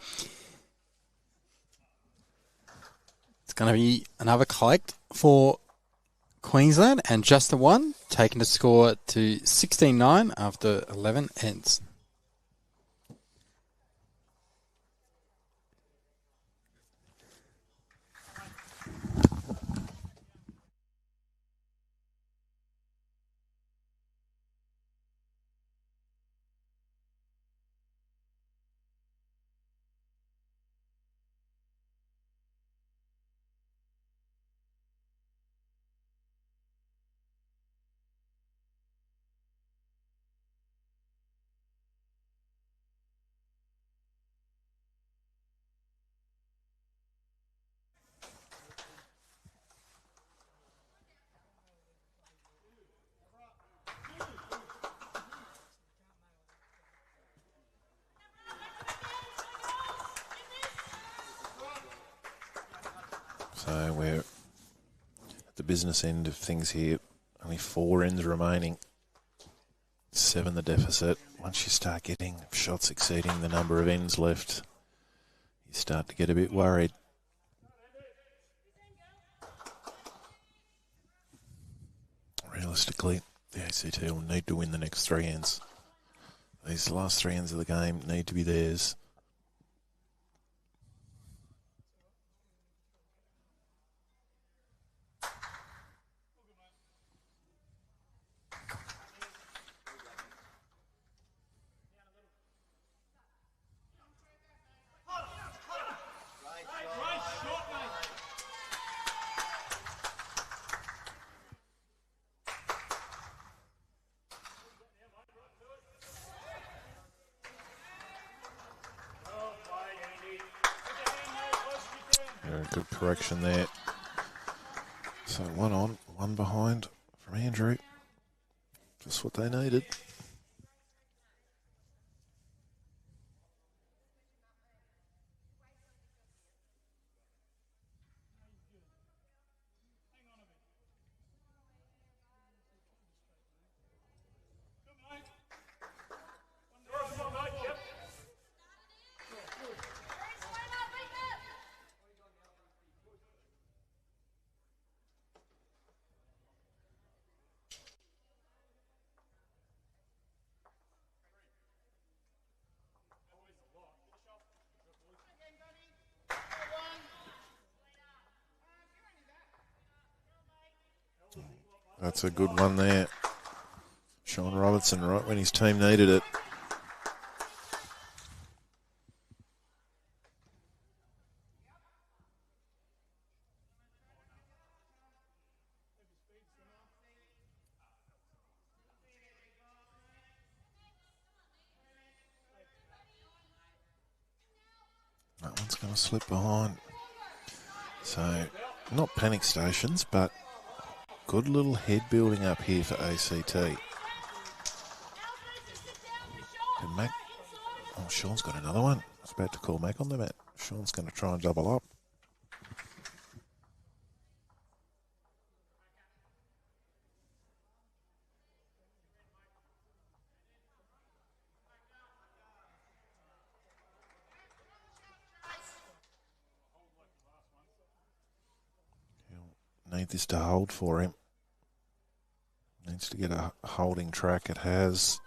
it's It's going to be another collect for Queensland, and just the one, taking the score to 16-9 after 11 ends. So we're at the business end of things here. Only 4 ends remaining. 7 the deficit. Once you start getting shots exceeding the number of ends left, you start to get a bit worried. Realistically, the ACT will need to win the next 3 ends. These last 3 ends of the game need to be theirs. Very good correction there. So 1 on, 1 behind from Andrew. Just what they needed. That's a good one there. Sean Robertson, right when his team needed it. That one's going to slip behind. So, not panic stations, but good little head building up here for ACT. Can Mac... Oh, Sean's got another one. I was about to call Mac on the mat. Sean's going to try and double up. He'll need this to hold for him. Needs to get a holding track. It has.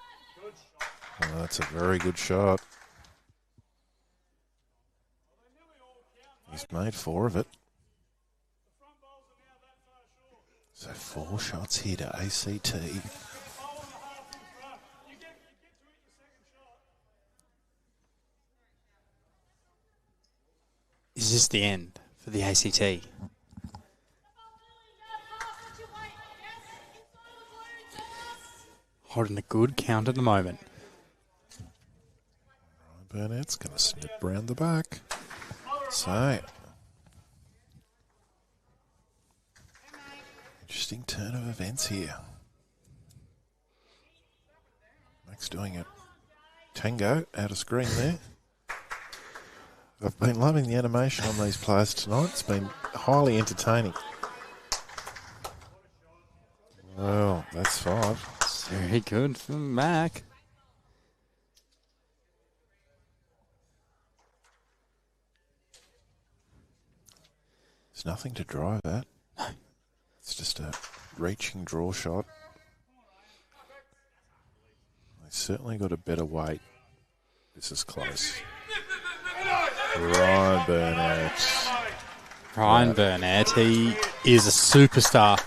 Oh, that's a very good shot. He's made 4 of it. So 4 shots here to ACT. Is this the end for the ACT? Holding a good count at the moment. Burnett's going to snip round the back. So, interesting turn of events here. Mac's doing a tango out of screen there. I've been loving the animation on these players tonight. It's been highly entertaining. Well, that's 5. Very good for Mac. It's nothing to drive at. It's just a reaching draw shot. They certainly got a better weight. This is close. Ryan Burnett. Ryan Burnett, he is a superstar.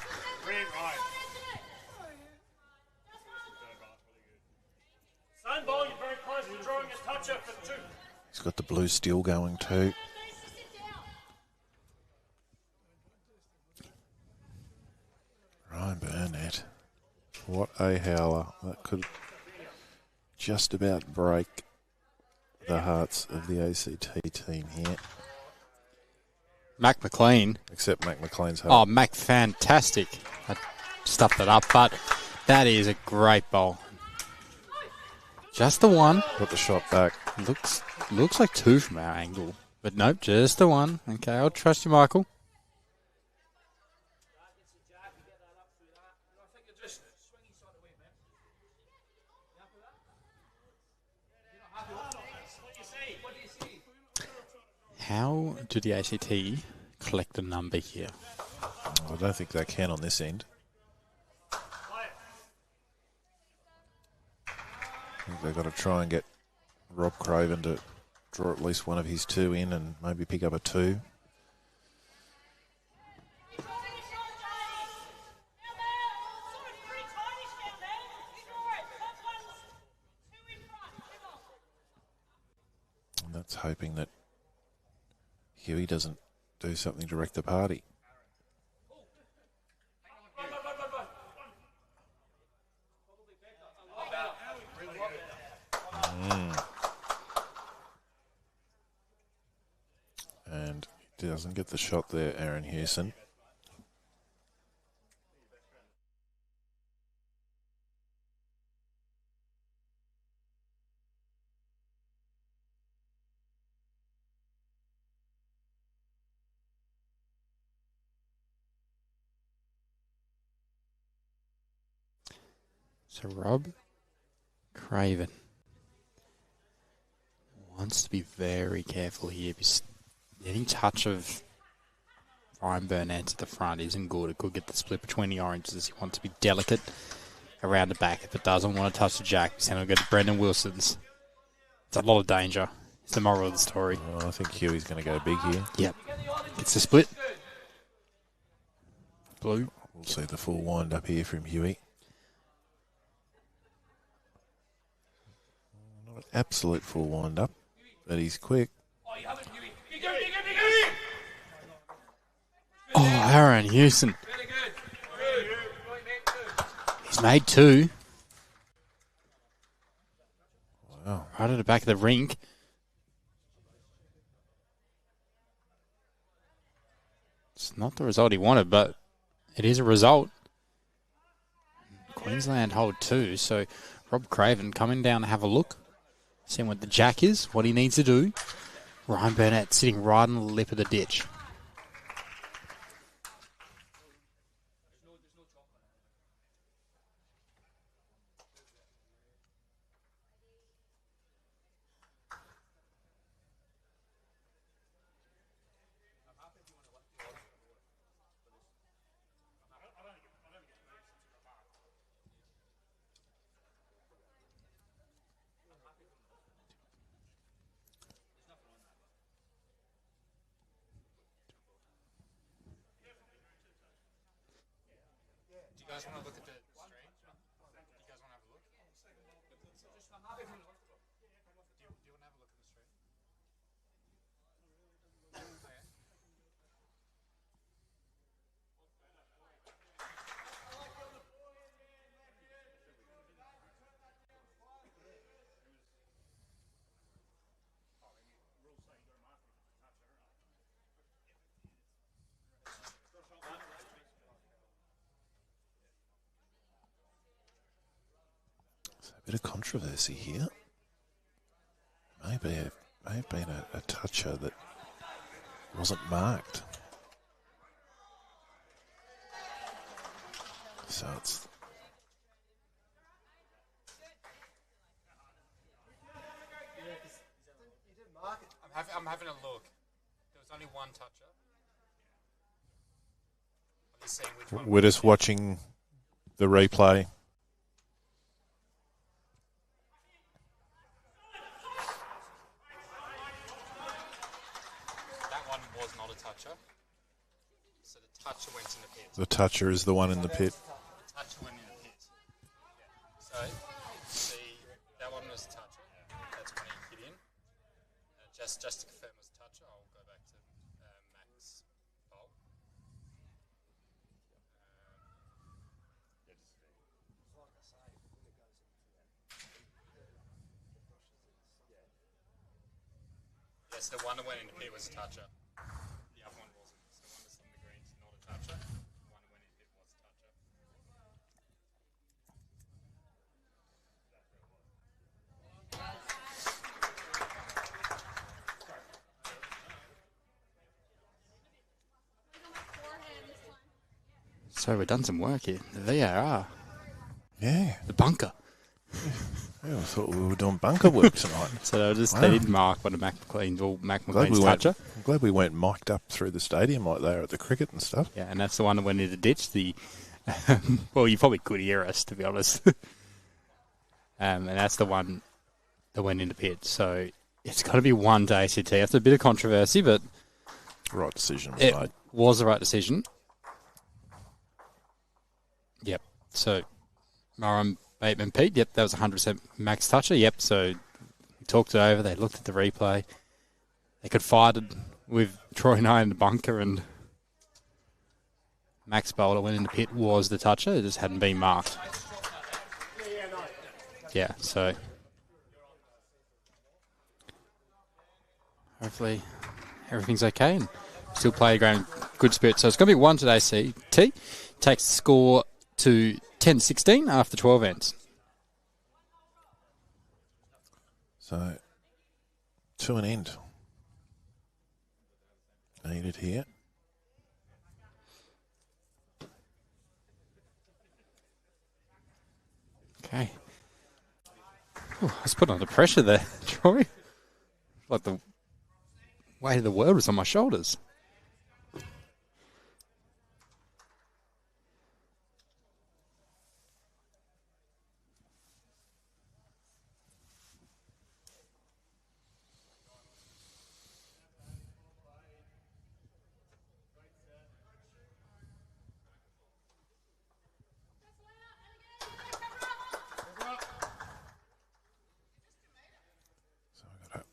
He's got the blue steel going too. Ryan Burnett. What a howler. That could just about break the hearts of the ACT team here. Mac McLean. Except Mac McLean's heart. Oh, Mac, fantastic. I stuffed it up, but that is a great bowl. Just the one. Got the shot back. Looks like two from our angle. But nope, just the one. Okay, I'll trust you, Michael. How do the ACT collect the number here? I don't think they can on this end. I think they've got to try and get Rob Craven to draw at least one of his two in and maybe pick up a two. And that's hoping that Huey doesn't do something to wreck the party. And he doesn't get the shot there, Aaron Hewson. So Rob Craven wants to be very careful here because any touch of Ryan Burnett at the front isn't good. It could get the split between the oranges. He wants to be delicate around the back. If it doesn't want to touch the jack, he's going to go to Brendan Wilson's. It's a lot of danger. It's the moral of the story. Well, I think Huey's going to go big here. Yep. It's the split. Blue. We'll see the full wind up here from Huey. Not an absolute full wind up, but he's quick. Oh, Aaron Hewson. He's made two. Wow. Right at the back of the rink. It's not the result he wanted, but it is a result. Queensland hold two, so Rob Craven coming down to have a look, seeing what the jack is, what he needs to do. Ryan Burnett sitting right on the lip of the ditch. You guys want to look at the stream? You guys want to have a look? Do you want to have a look at the stream? A bit of controversy here. May have been a toucher that wasn't marked. So it's I'm having a look. There was only one toucher. We're just watching the replay. That one was not a toucher. So the toucher went in the pit. The toucher is the one in the pit. The toucher went in the pit. So that one was a toucher. That's when he hit in. Just to confirm it was a toucher, I'll go back to Max Bowl. Yes, the one that went in the pit was a toucher. The other one wasn't. So the one that's on the green is not a toucher. The one that went in the pit was a toucher. So we've done some work here. The VAR. Yeah. The bunker. Yeah, I thought we were doing bunker work tonight. So they did mark one of Mac McLean's toucher. I'm glad we weren't mic'd up through the stadium like they are at the cricket and stuff. Yeah, and that's the one that went into the ditch. Well, you probably could hear us, to be honest. And that's the one that went into pit. So it's got to be one to ACT. That's a bit of controversy, but Right decision was it made. was the right decision. Yep. So Murray Bateman Pete, yep, that was 100% Max toucher. Yep, so we talked it over. They looked at the replay. They could fight it with Troy and I in the bunker, and Max Bowler went in the pit was the toucher. It just hadn't been marked. Yeah, so hopefully everything's okay and still play ground good spirit. So it's going to be 1 today, CT. Takes the score to 10-16 after 12 ends. So, to an end. Needed here. Okay. Ooh, I was put under pressure there, Troy. Like the weight of the world was on my shoulders.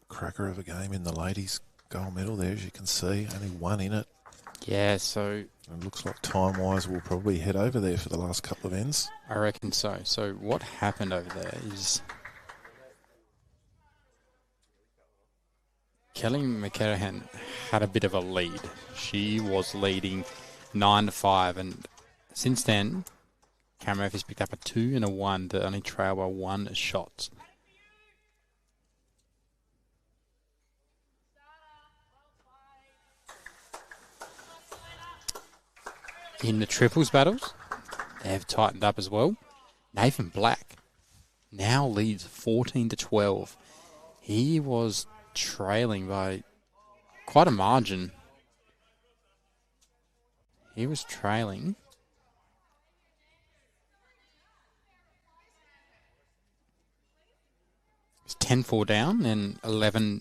Cracker of a game in the ladies' gold medal there, as you can see. Only one in it. Yeah, so It looks like time-wise we'll probably head over there for the last couple of ends. I reckon so. So what happened over there is Kelly McCarahan had a bit of a lead. She was leading 9-5, and since then, Cam Murphy's picked up a 2 and a 1 to only trail by 1 shot. In the triples battles, they have tightened up as well. Nathan Black now leads 14-12. He was trailing by quite a margin. He was trailing. It's 10-4 down and 11-7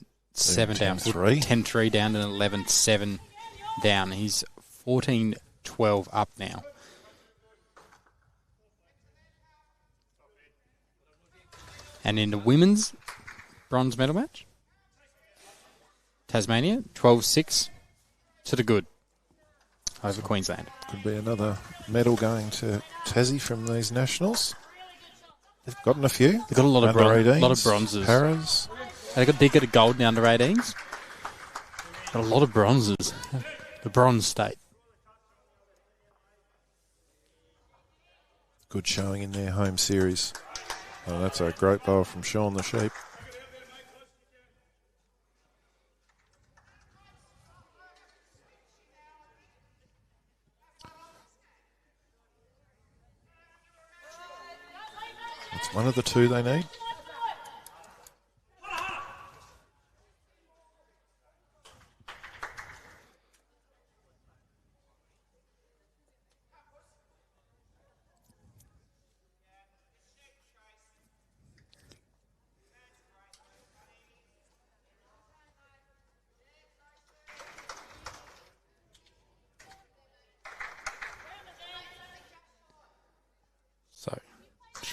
down. 10-3. 10-3 down and 11-7 down. He's 14-12 up now. And in the women's bronze medal match, Tasmania 12-6 to the good over Queensland. Could be another medal going to Tassie from these nationals. They've gotten a few. They've got a lot of, Under 18s, lot of bronzes. Paras. They got a gold in the under 18s. Got a lot of bronzes. The bronze state. Good showing in their home series. Oh, that's a great bowl from Sean the Sheep. It's one of the two they need.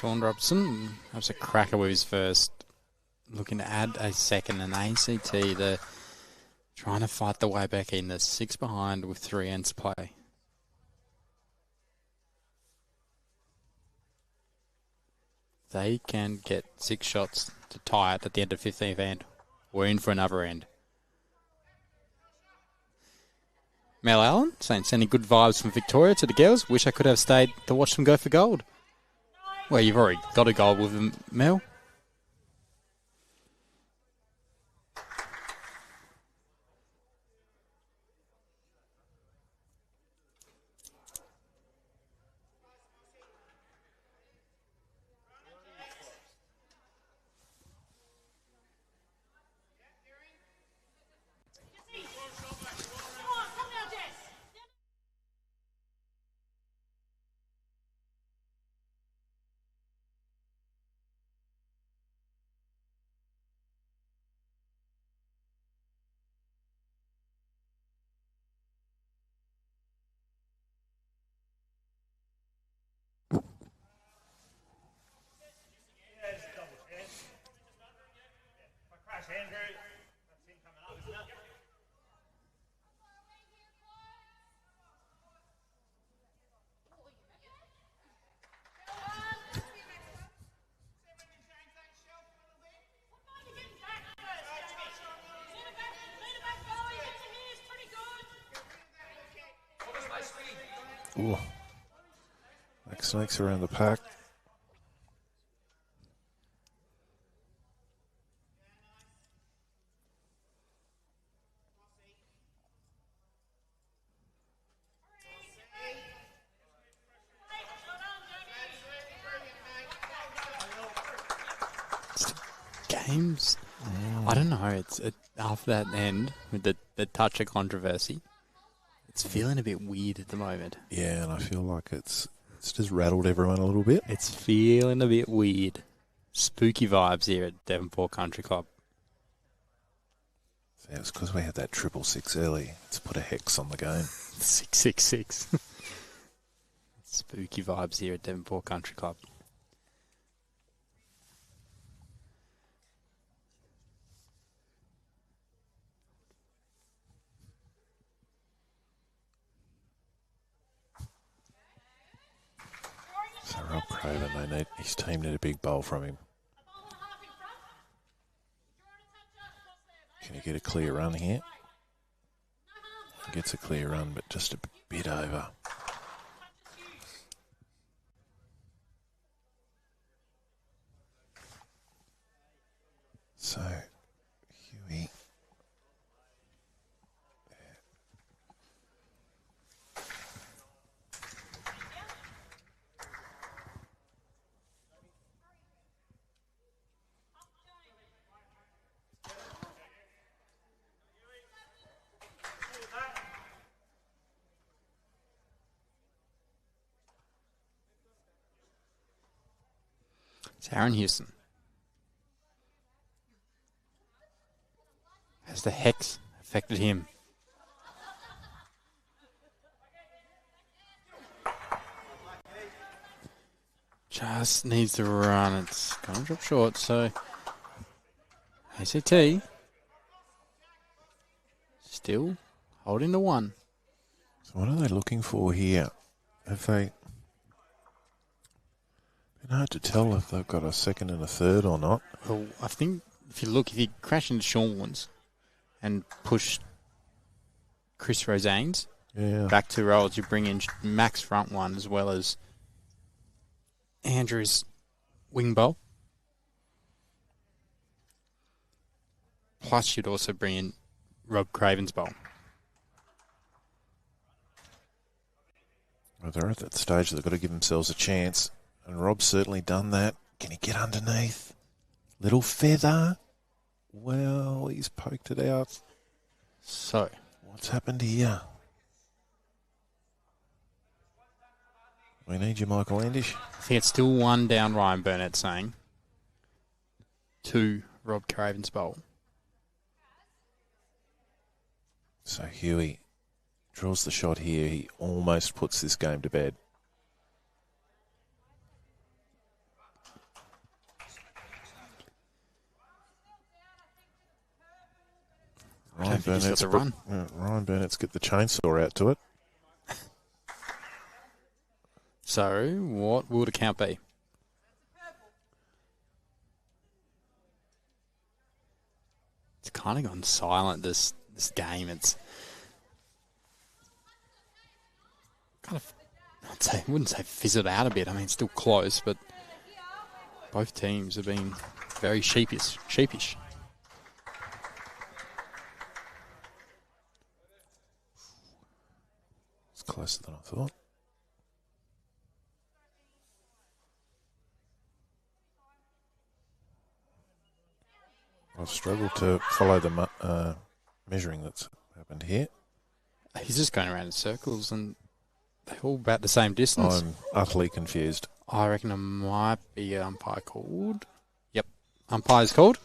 Sean Robson has a cracker with his first. Looking to add a second, and ACT, they're trying to fight the way back in. They're 6 behind with 3 ends to play. They can get 6 shots to tie it at the end of 15th end. We're in for another end. Mel Allen saying, sending good vibes from Victoria to the girls. Wish I could have stayed to watch them go for gold. Well, you've already got a gold with them, Mel. Ooh. Snakes around the pack. Games. I don't know. It's after that end with the touch of controversy. It's feeling a bit weird at the moment. Yeah, and I feel like it's just rattled everyone a little bit. It's feeling a bit weird. Spooky vibes here at Devonport Country Club. Yeah, it's because we had that 666 early. Let's put a hex on the game. 666. Spooky vibes here at Devonport Country Club. So Rob Craven, his team need a big bowl from him. Can he get a clear run here? He gets a clear run, but just a bit over. So, Huey. It's Aaron Hewson. Has the hex affected him? Just needs to run. It's going to drop short, so ACT still holding the 1. So what are they looking for here? Have they... It's hard to tell if they've got a second and a third or not. Well, I think if you crash into Sean's and push Chris Rosanes back 2 rolls, you bring in Max front 1 as well as Andrew's wing bowl. Plus, you'd also bring in Rob Craven's bowl. Well, they're at that stage they've got to give themselves a chance. And Rob's certainly done that. Can he get underneath? Little feather. Well, he's poked it out. So, what's happened here? We need you, Michael Landish. I think it's still 1 down, Ryan Burnett saying. 2, Rob Craven's bowl. So Huey draws the shot here. He almost puts this game to bed. I don't think he's got the run. Ryan Burnett's get the chainsaw out to it. So, what will the count be? It's kind of gone silent, this game. It's kind of, I wouldn't say fizzled out a bit. I mean, it's still close, but both teams have been very sheepish. It's closer than I thought. I've struggled to follow the measuring that's happened here. He's just going around in circles, and they're all about the same distance. I'm utterly confused. I reckon it might be an umpire called. Yep, umpire's called.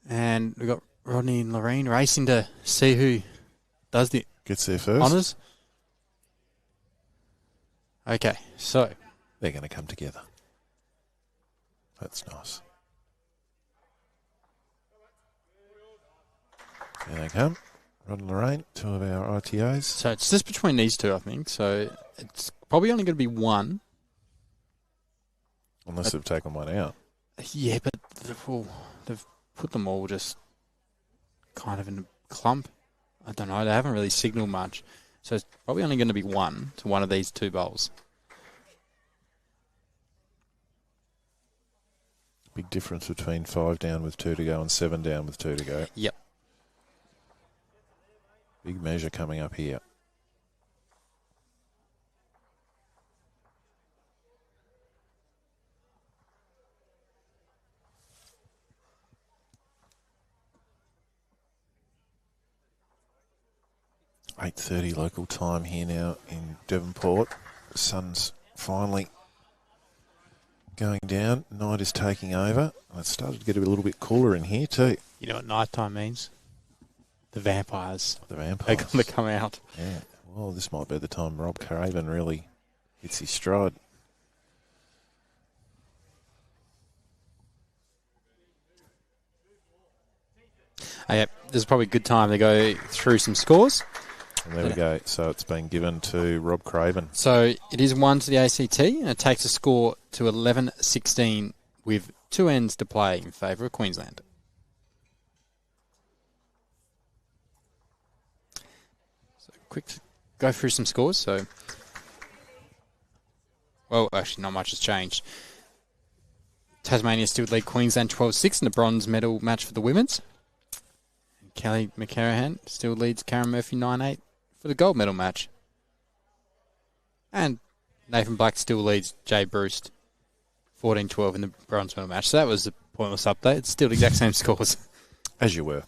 And we've got Rodney and Lorraine racing to see who does the Gets there first. honours. Okay, so They're going to come together. That's nice. Here they come. Rod and Lorraine, two of our ITOs. So it's just between these two, I think. So it's probably only going to be one. Unless they've taken one out. Yeah, but they've put them all just kind of in a clump. I don't know. They haven't really signalled much. So it's probably only going to be one to one of these two bowls. Big difference between 5 down with 2 to go and 7 down with 2 to go. Yep. Big measure coming up here. .30 local time here now in Devonport. The sun's finally going down. Night is taking over. And it's started to get a little bit cooler in here too. You know what nighttime means? The vampires. The They're vampires. going to come out. Yeah. Well, this might be the time Rob Craven really hits his stride. Yep, this is probably a good time to go through some scores. And there we go. So it's been given to Rob Craven. So it is 1 to the ACT, and it takes a score to 11-16 with 2 ends to play in favour of Queensland. So quick to go through some scores. So, well, actually not much has changed. Tasmania still lead Queensland 12-6 in the bronze medal match for the women's. Kelly McCarahan still leads Karen Murphy 9-8 for the gold medal match. And Nathan Black still leads Jay Bruce 14-12 in the bronze medal match. So that was a pointless update. It's still the exact same scores. As you were.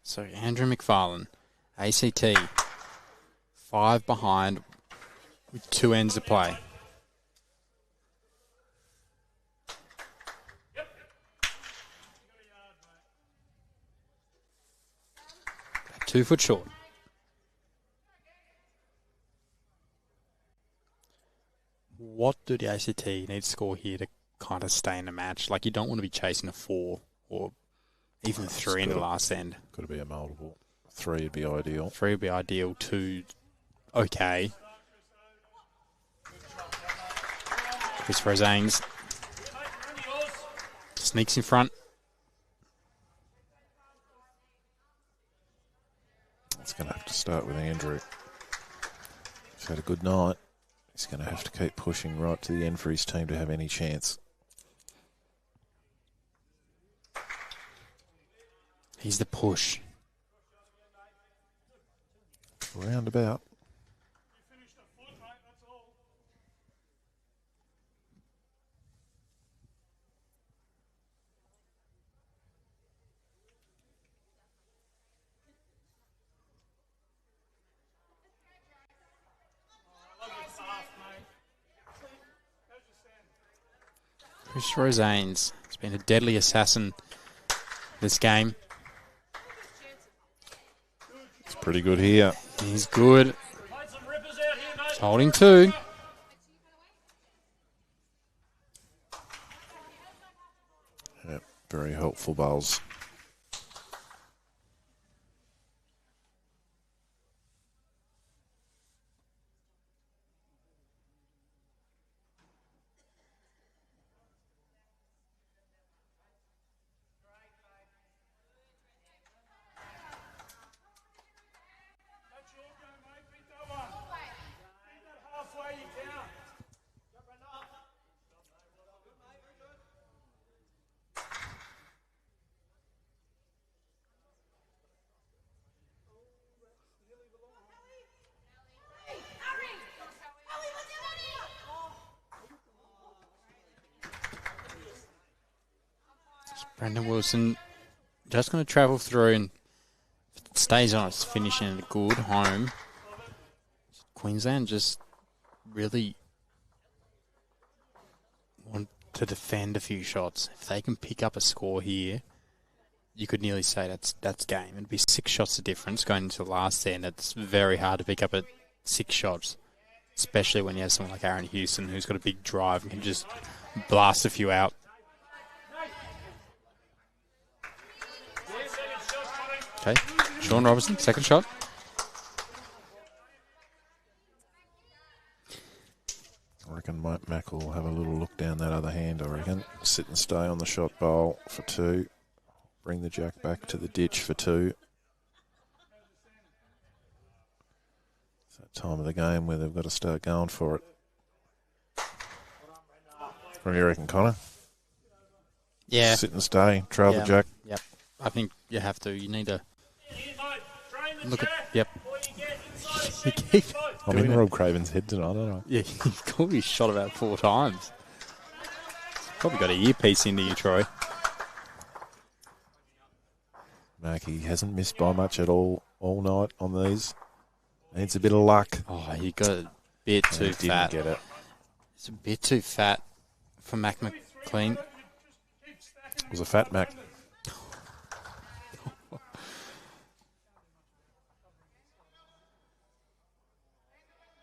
So Andrew McFarlane, ACT, 5 behind with 2 ends to play. Yep. 2 foot short. What do the ACT need to score here to kind of stay in the match? Like, you don't want to be chasing a 4 or even 3 in the last end. Got to be a multiple. 3 would be ideal. 3 would be ideal. 2, okay. Chris Rosanes sneaks in front. It's going to have to start with Andrew. He's had a good night. He's going to have to keep pushing right to the end for his team to have any chance. He's the push. Roundabout. Chris Rosanes has been a deadly assassin this game. It's pretty good here. He's good. Played some rippers out here, mate. He's holding 2. Yep, very helpful bowls. That's your go, mate. Beat that one. Beat that halfway, you can. Brendan Wilson just going to travel through, and if it stays on, it's finishing at a good home. Queensland just really want to defend a few shots. If they can pick up a score here, you could nearly say that's game. It'd be 6 shots of difference going into the last there, and it's very hard to pick up at 6 shots, especially when you have someone like Aaron Hewson who's got a big drive and can just blast a few out. Okay, Sean Robertson, second shot. I reckon Mike Mack will have a little look down that other hand, I reckon. Sit and stay on the shot bowl for 2. Bring the jack back to the ditch for 2. It's that time of the game where they've got to start going for it. What do you reckon, Connor? Yeah. Sit and stay, trail the jack. Yep. I think you have to. You need to Here, mate. Train the look jack. at. Yep. Before you get inside the You seat. keep- I'm Doing in it. Rob Craven's head tonight, aren't I? Yeah, you've got to be shot about 4 times. Probably got a earpiece into you, Troy. Mackey hasn't missed by much at all night on these. Needs a bit of luck. Oh, you got a bit And too he didn't fat. get it. It's a bit too fat for Mac McLean. It was a fat Mac.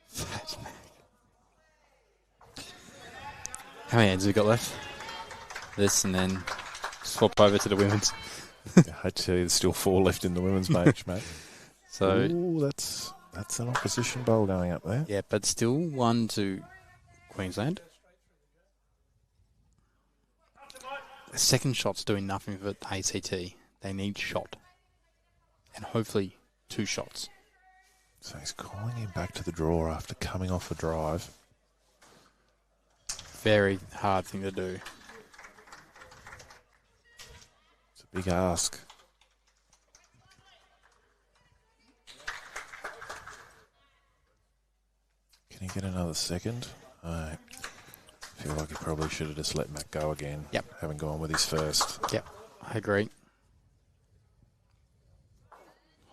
Fat Mac. How many hands have we got left? This and then swap over to the women's. I tell you, there's still 4 left in the women's match, mate. So, Ooh, that's an opposition bowl going up there. yeah, but still 1 to Queensland. The second shot's doing nothing for ACT. They need shot. And hopefully 2 shots. So he's calling him back to the draw after coming off a drive. Very hard thing to do. It's a big ask. Can he get another second? I feel like he probably should have just let Mac go again. Yep. Having gone with his first. Yep, I agree.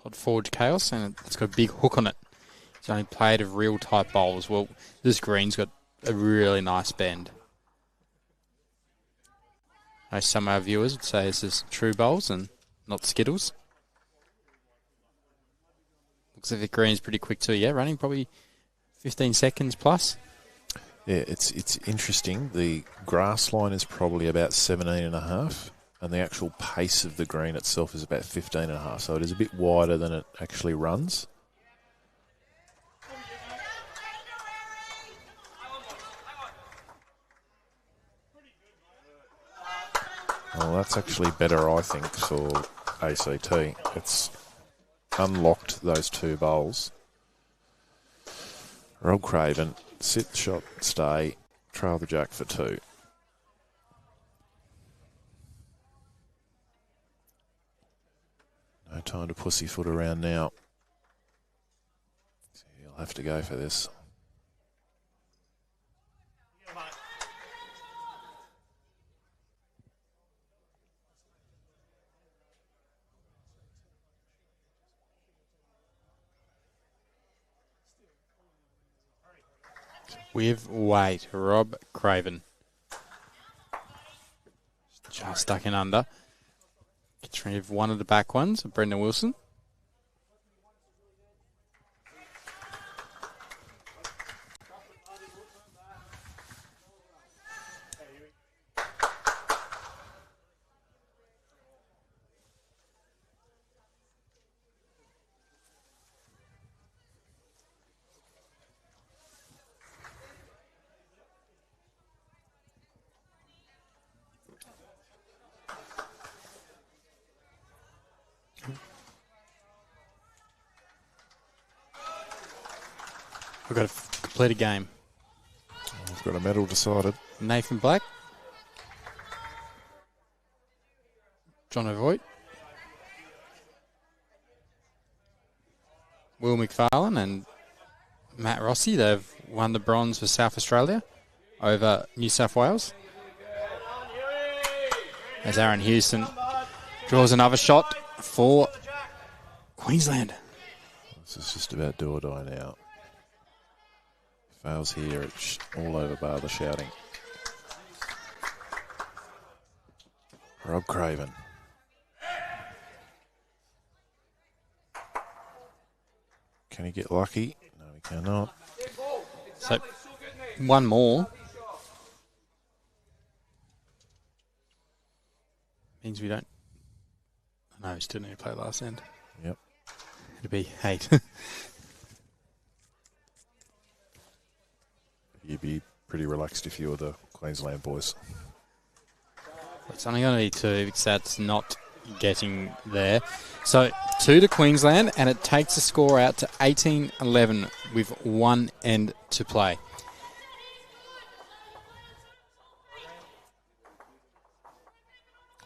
Hot forward chaos, and it's got a big hook on it. It's only played of real tight bowls. Well, this green's got a really nice bend. I know some of our viewers would say this is true bowls and not Skittles. Looks like the green's pretty quick too. Yeah, running probably 15 seconds plus. Yeah, it's interesting. The grass line is probably about 17.5, and the actual pace of the green itself is about 15.5. So it is a bit wider than it actually runs. Well, that's actually better, I think, for ACT. It's unlocked those 2 bowls. Rob Craven, sit, shot, stay, trail the jack for 2. No time to pussyfoot around now. So he'll have to go for this. With weight, Rob Craven. Just stuck in under. Gets rid of one of the back ones, Brendan Wilson. We've got to complete a game. We've got a medal decided. Nathan Black. John O'Voigt. Will McFarlane and Matt Rossi. They've won the bronze for South Australia over New South Wales. As Aaron Hewson draws another shot for Queensland. This is just about do or die now. Fails here, it's all over bar the shouting. Rob Craven. Can he get lucky? No, he cannot. So, one more. Means we don't... No, we still need to play last end. Yep. It'll be 8. You'd be pretty relaxed if you were the Queensland boys. It's only going to be 2 because that's not getting there. So 2 to Queensland, and it takes the score out to 18-11 with 1 end to play.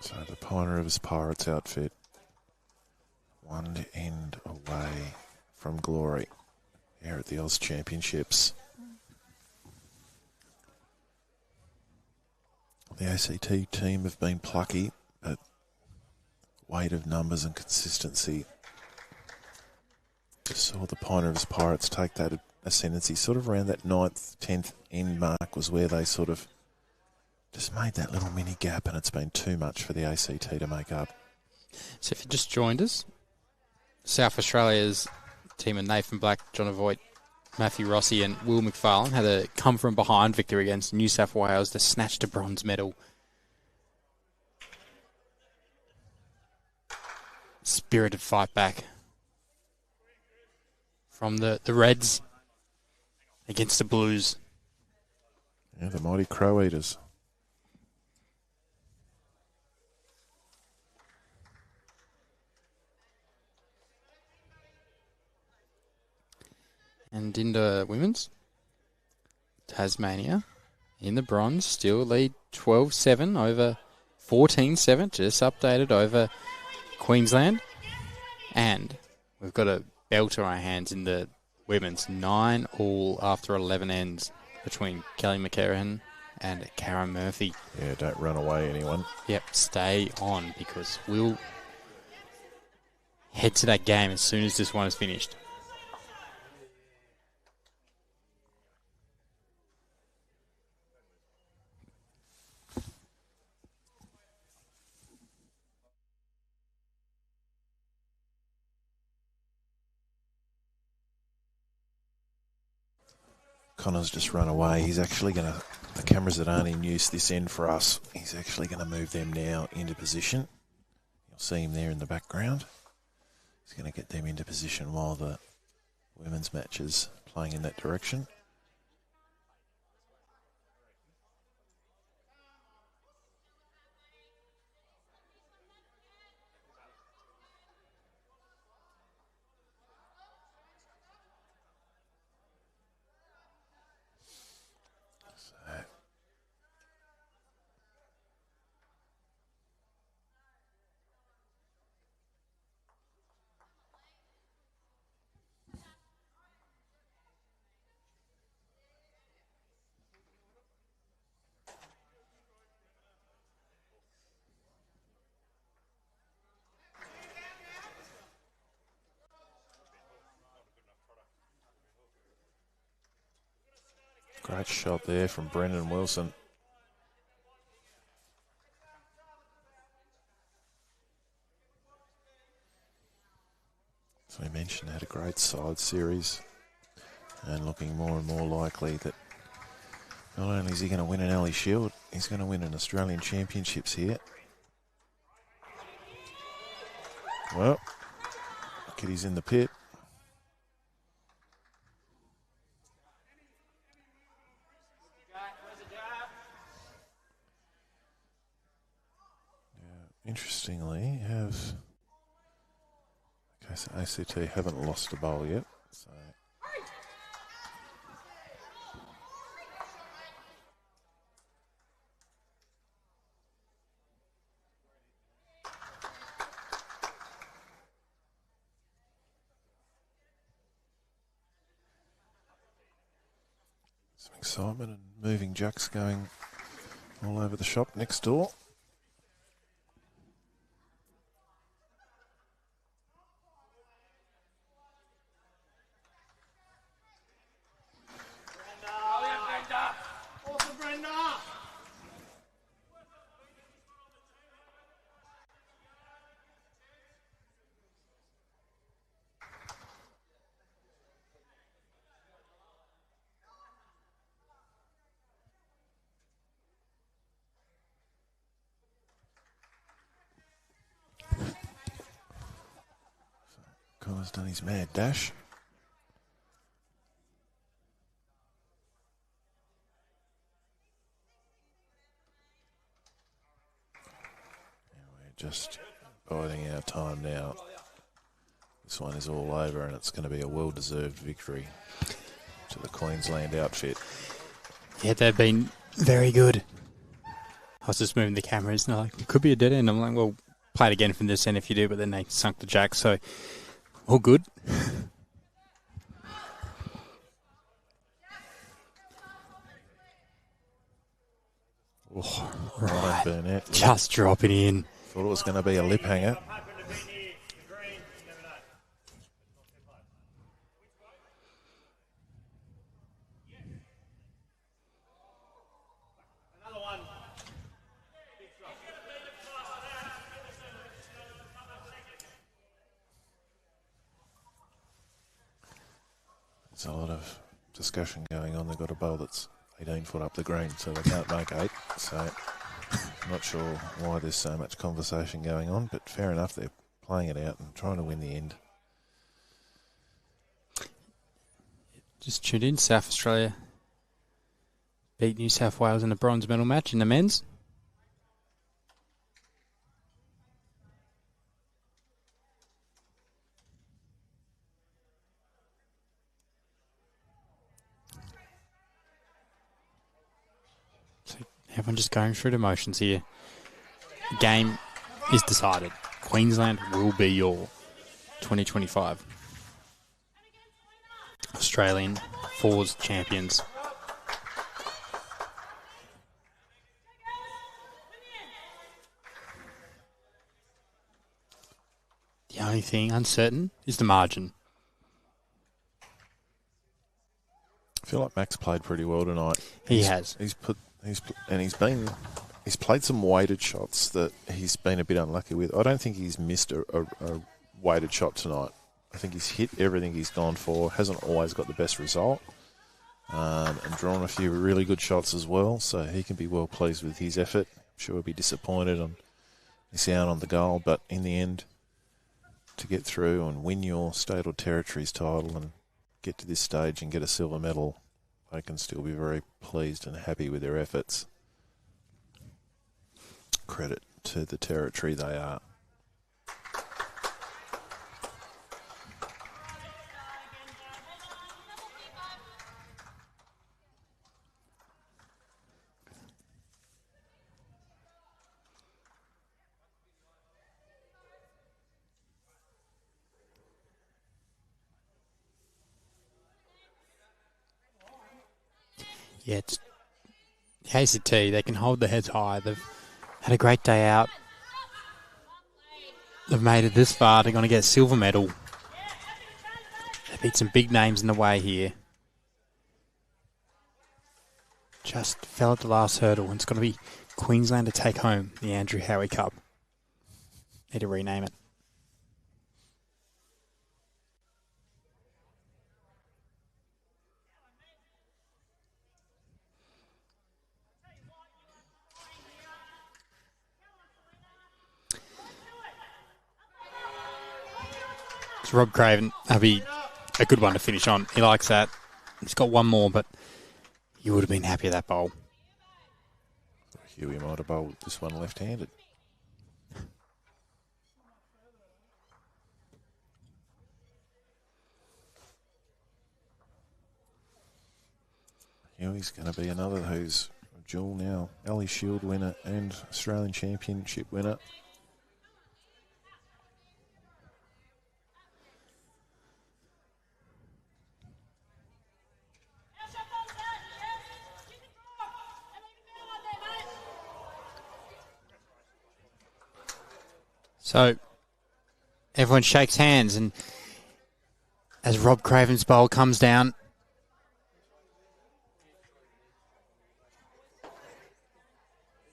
So the Pine Rivers Pirates outfit, 1 end away from glory here at the Oz Championships. The ACT team have been plucky, but weight of numbers and consistency. Just saw the Pine Rivers Pirates take that ascendancy sort of around that 9th, 10th end mark was where they sort of just made that little mini gap, and it's been too much for the ACT to make up. So if you just joined us, South Australia's team of Nathan Black, John Avoit, Matthew Rossi and Will McFarlane had a come-from-behind victory against New South Wales to snatch the bronze medal. Spirited fight back from the Reds against the Blues. Yeah, the mighty Crow Eaters. And into women's, Tasmania in the bronze still lead 12-7 over 14-7, just updated over Queensland. And we've got a belter on our hands in the women's, 9 all after 11 ends between Kelly McCarran and Karen Murphy. Yeah, don't run away, anyone. Yep, stay on because we'll head to that game as soon as this one is finished. Connor's just run away. He's actually going to, the cameras that aren't in use this end for us, he's actually going to move them now into position. You'll see him there in the background. He's going to get them into position while the women's match is playing in that direction. Great shot there from Brendan Wilson. As we mentioned, had a great side series and looking more and more likely that not only is he going to win an Ellie Shield, he's going to win an Australian Championships here. Well, Kitty's in the pit. Interestingly, so ACT haven't lost a bowl yet. So some excitement and moving jacks going all over the shop next door. Connor's done his mad dash. And we're just biding our time now. This one is all over and it's going to be a well-deserved victory to the Queensland outfit. Yeah, they've been very good. I was just moving the cameras and they're like, it could be a dead end. I'm like, well, play it again from this end if you do, but then they sunk the jack, so all good. Oh, Right. Burnett. Just dropping in. Thought it was going to be a lip hanger. There's a lot of discussion going on. They've got a bowl that's 18 foot up the green, so they can't make 8. So I'm not sure why there's so much conversation going on, but fair enough. They're playing it out and trying to win the end. Just tuned in. South Australia beat New South Wales in a bronze medal match in the men's. So everyone just going through the motions here. The game is decided. Queensland will be your 2025 Australian Fours champions. The only thing uncertain is the margin. I feel like Max played pretty well tonight. He has. He's played some weighted shots that he's been a bit unlucky with. I don't think he's missed a weighted shot tonight. I think he's hit everything he's gone for. Hasn't always got the best result. And drawn a few really good shots as well. So he can be well pleased with his effort. I'm sure he'll be disappointed on missing out on the goal. But in the end, to get through and win your state or territories title and get to this stage and get a silver medal, they can still be very pleased and happy with their efforts. Credit to the territory they are. Yeah, it's the ACT. They can hold their heads high. They've had a great day out. They've made it this far. They're going to get a silver medal. They beat some big names in the way here. Just fell at the last hurdle. And it's going to be Queensland to take home the Andrew Howie Cup. Need to rename it. Rob Craven. That'll be a good one to finish on. He likes that. He's got one more, but he would have been happy with that bowl. Huey might have bowled this one left-handed. Huey's going to be another who's a dual now. Ali Shield winner and Australian Championship winner. So everyone shakes hands, and as Rob Craven's bowl comes down,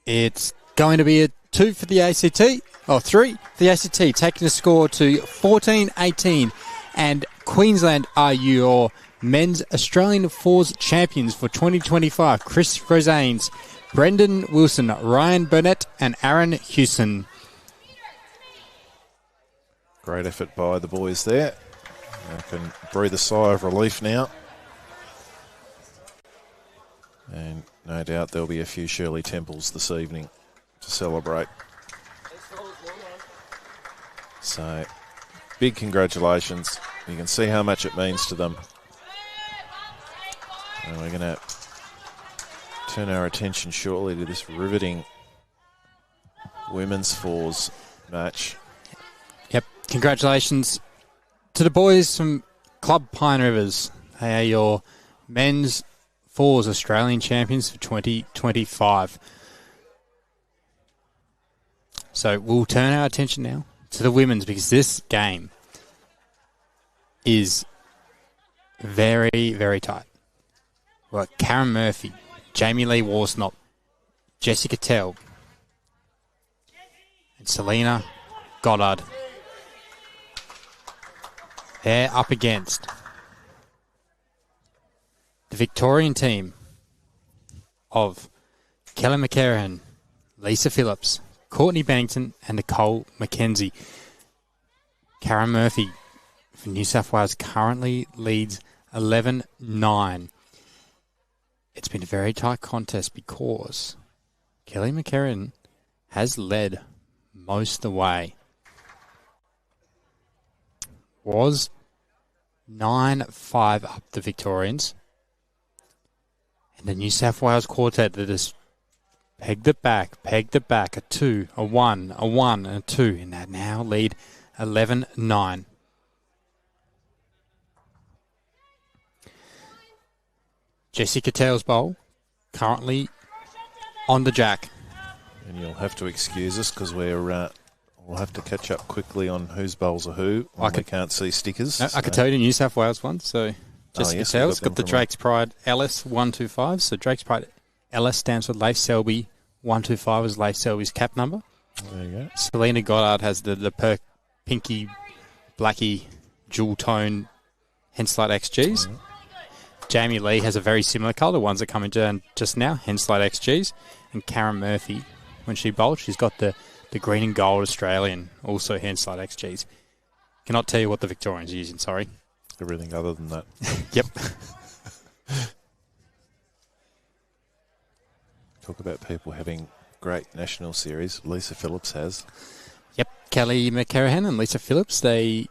it's going to be a 2 for the ACT, or 3 for the ACT, taking the score to 14-18. And Queensland are your men's Australian Fours champions for 2025. Chris Rosanes, Brendan Wilson, Ryan Burnett, and Aaron Hewson. Great effort by the boys there. I can breathe a sigh of relief now. And no doubt there'll be a few Shirley Temples this evening to celebrate. So, big congratulations. You can see how much it means to them. And we're going to turn our attention shortly to this riveting women's fours match. Yep, congratulations to the boys from Club Pine Rivers. They are your men's fours Australian champions for 2025. So we'll turn our attention now to the women's, because this game is very, very tight. We've got Karen Murphy, Jamie Lee Warsnop, Jessica Tell, and Selena Goddard. They're up against the Victorian team of Kelly McCarran, Lisa Phillips, Courtney Bennington, and Nicole McKenzie. Karen Murphy from New South Wales currently leads 11-9. It's been a very tight contest because Kelly McCarran has led most of the way. Was 9-5 up the Victorians. And the New South Wales quartet that has pegged it back, a 2, a 1, a 1, and a 2. And that now lead 11-9. Jessica Tell's bowl currently on the jack. And you'll have to excuse us because we'll have to catch up quickly on whose bowls are who. We can't see stickers. I could tell you the New South Wales one. So Jessica Tell's got the Drake's Pride LS 125. So Drake's Pride LS stands for Leif Selby 125 is Leif Selby's cap number. There you go. Selena Goddard has the pinky, blacky, dual tone Henslide XGs. Mm-hmm. Jamie Lee has a very similar colour, the ones that come in just now, Henslide XGs. And Karen Murphy, when she bowls, she's got the green and gold Australian, also Henslide XGs. Cannot tell you what the Victorians are using, sorry. Everything other than that. Yep. Talk about people having great national series. Lisa Phillips has. Yep. Kelly McCarran and Lisa Phillips, they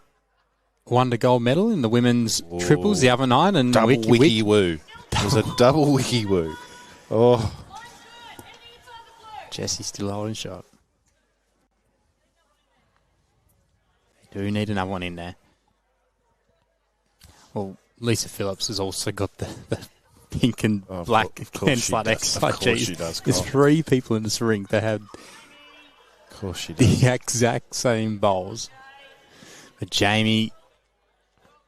won the gold medal in the women's triples the other night. And double wiki woo. It was a double wiki woo. Oh. Jesse's still holding shot. They do need another one in there. Well, Lisa Phillips has also got the pink and black Henslide XIGs. There's 3 people in this ring that have the exact same bowls. But Jamie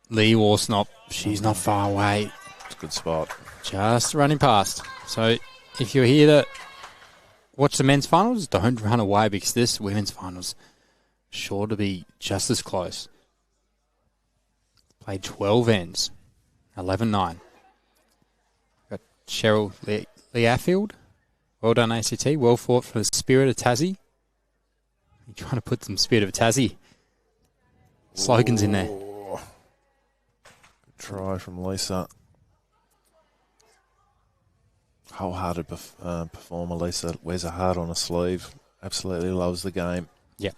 Lee Warsnop, she's not far away. It's a good spot. Just running past. So if you're here to watch the men's finals, don't run away because this women's finals sure to be just as close. Played 12 ends, 11-9. Got Cheryl Leafield. Well done, ACT. Well fought for the Spirit of Tassie. You're trying to put some Spirit of Tassie slogans in there. try from Lisa. Wholehearted performer, Lisa. Wears her heart on her sleeve. Absolutely loves the game. Yep.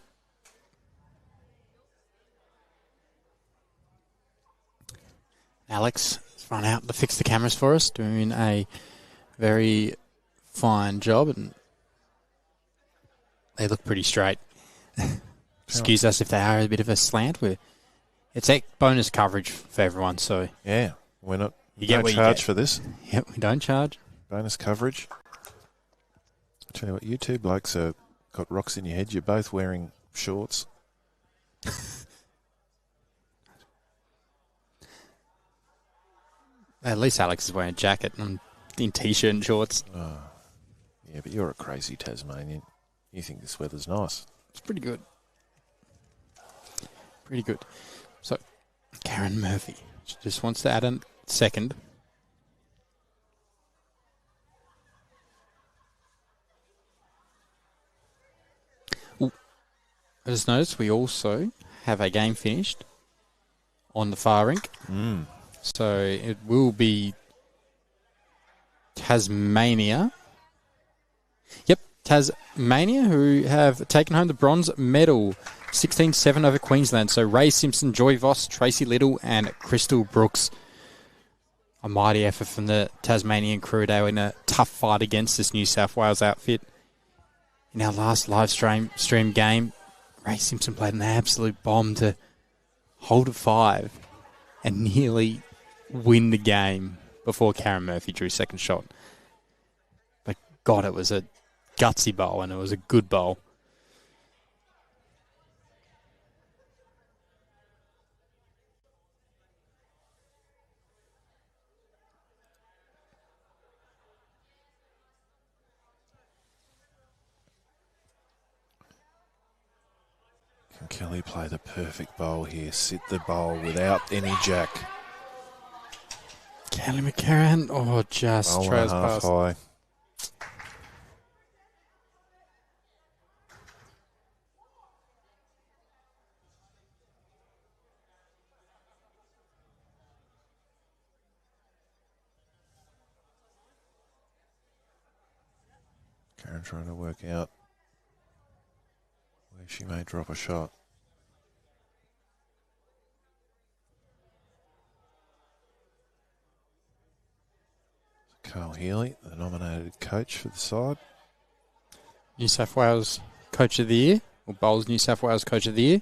Alex has run out to fix the cameras for us, doing a very fine job, and they look pretty straight. Excuse us if they are a bit of a slant. It's bonus coverage for everyone, so yeah, we're not. You get don't what you charge get. for this. Yep, we don't charge. Bonus coverage. I tell you what, you two blokes are got rocks in your head. You're both wearing shorts. At least Alex is wearing a jacket and in t-shirt and shorts. Yeah, but you're a crazy Tasmanian. You think this weather's nice. It's pretty good. Pretty good. So, Karen Murphy. She just wants to add a second. Ooh. I just noticed we also have a game finished on the far rink. So it will be Tasmania. Yep, Tasmania, who have taken home the bronze medal, 16-7 over Queensland. So Ray Simpson, Joy Voss, Tracy Little, and Crystal Brooks. A mighty effort from the Tasmanian crew. They were in a tough fight against this New South Wales outfit. In our last live stream game, Ray Simpson played an absolute bomb to hold a 5 and nearly win the game before Karen Murphy drew second shot. But God, it was a gutsy bowl, and it was a good bowl. Can Kelly play the perfect bowl here? Sit the bowl without any jack. Kelly McCarran, just Bowl trails and a half past. high. Karen trying to work out where she may drop a shot. Carl Healy, the nominated coach for the side. New South Wales Coach of the Year, or Bowls New South Wales Coach of the Year.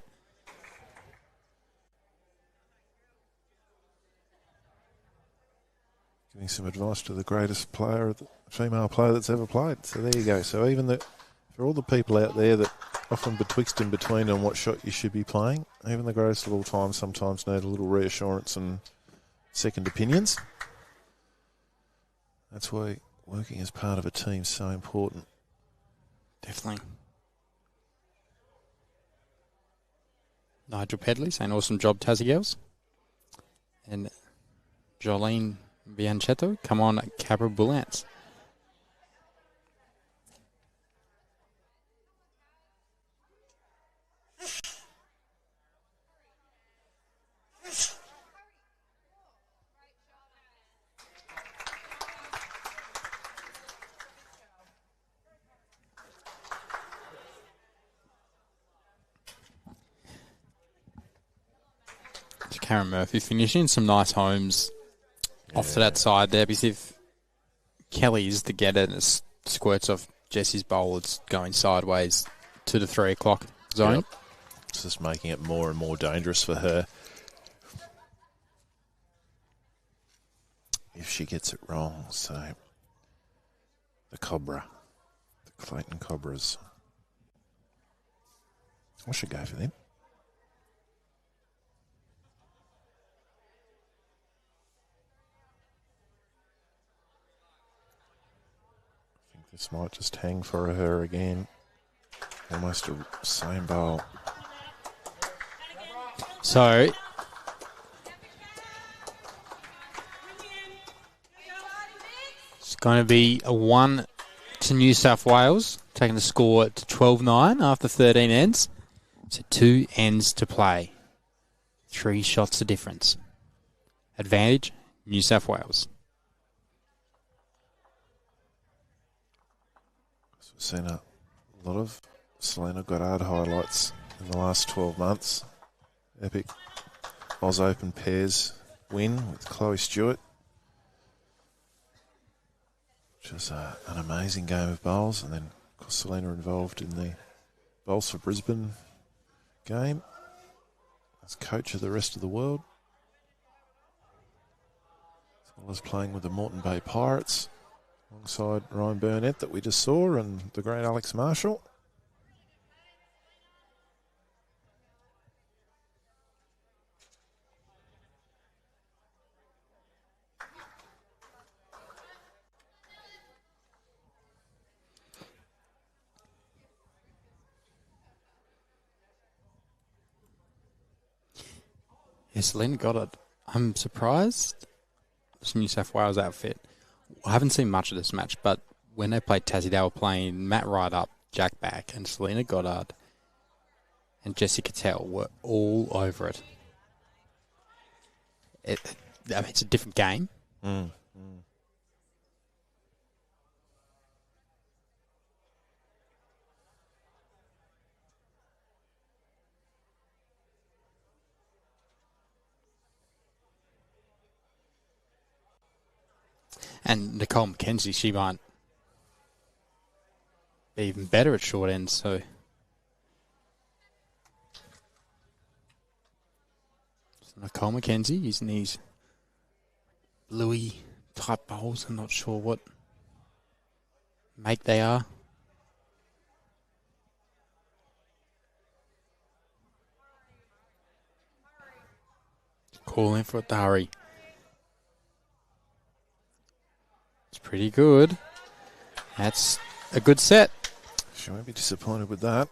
Giving some advice to the greatest player, female player that's ever played. So there you go. So even for all the people out there that often betwixt and between on what shot you should be playing, even the greatest of all time sometimes need a little reassurance and second opinions. That's why working as part of a team is so important. Definitely. Nigel Pedley saying awesome job, Tassie Girls. And Jolene Bianchetto, come on, Cabra Bullants. Karen Murphy finishing some nice homes off to that side there, because if Kelly's to get it and it squirts off Jesse's bowl, it's going sideways to the 3 o'clock zone. Yep. It's just making it more and more dangerous for her. If she gets it wrong, so the Cobra, the Clayton Cobras. I should go for them. This might just hang for her again. Almost the same bowl. So it's going to be a 1 to New South Wales, taking the score to 12-9 after 13 ends. So 2 ends to play. 3 shots of difference. Advantage, New South Wales. So we've seen a lot of Selena Goddard highlights in the last 12 months. Epic Oz Open pairs win with Chloe Stewart. Which was an amazing game of bowls. And then, of course, Selena involved in the Bowls for Brisbane game as coach of the rest of the world. As well as playing with the Moreton Bay Pirates alongside Ryan Burnett that we just saw and the great Alex Marshall. Yes, Selena got it. I'm surprised this New South Wales outfit. I haven't seen much of this match, but when they played Tassie, they were playing Matt Wright up, Jack back, and Selena Goddard and Jessica Tell were all over it. I mean, it's a different game. And Nicole McKenzie, she might be even better at short ends, so. Nicole McKenzie using these bluey type bowls. I'm not sure what make they are. Calling for it to hurry. It's pretty good. That's a good set. She won't be disappointed with that.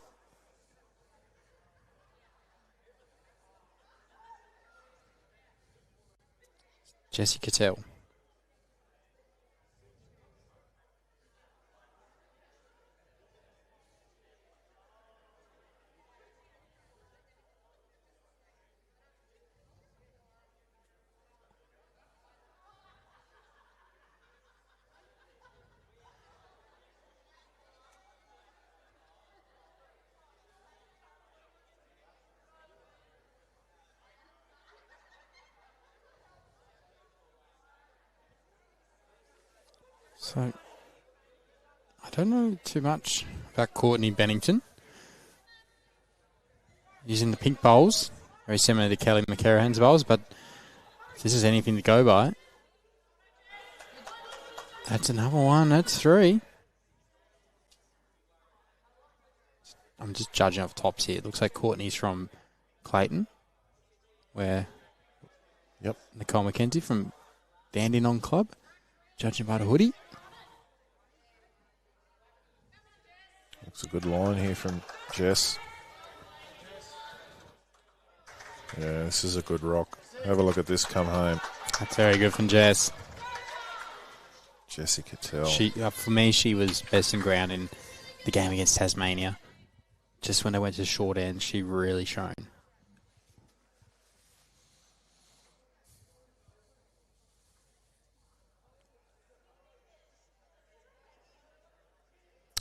Jessie Cattell. So, I don't know too much about Courtney Bennington. Using the pink bowls, very similar to Kelly McCarahan's bowls, but if this is anything to go by, that's another one, that's 3. I'm just judging off tops here. It looks like Courtney's from Clayton, where Nicole McKenzie from Dandenong Club, judging by the hoodie. Looks a good line here from Jess. Yeah, this is a good rock. Have a look at this come home. That's very good from Jess. Jessica Tell. For me, she was best in ground in the game against Tasmania. Just when they went to short end, she really shone.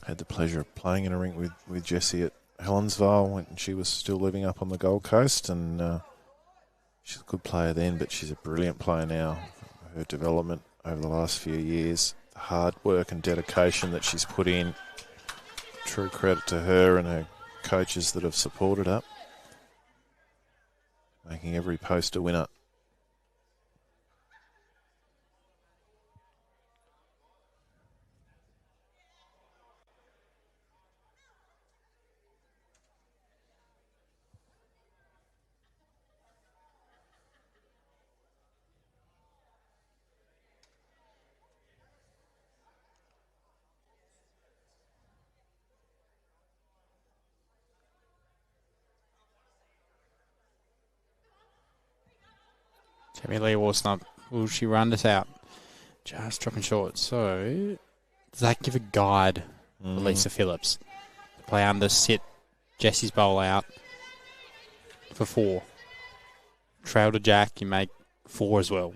Had the pleasure of playing in a rink with Jessie at Helensvale when she was still living up on the Gold Coast, and she's a good player then, but she's a brilliant player now. Her development over the last few years, the hard work and dedication that she's put in, true credit to her and her coaches that have supported her, making every post a winner. Jamie Lee Warsnop, will she run this out? Just dropping short. So, does that give a guide for Lisa Phillips? Play under, sit Jessie's bowl out for 4. Trail to Jack, you make 4 as well.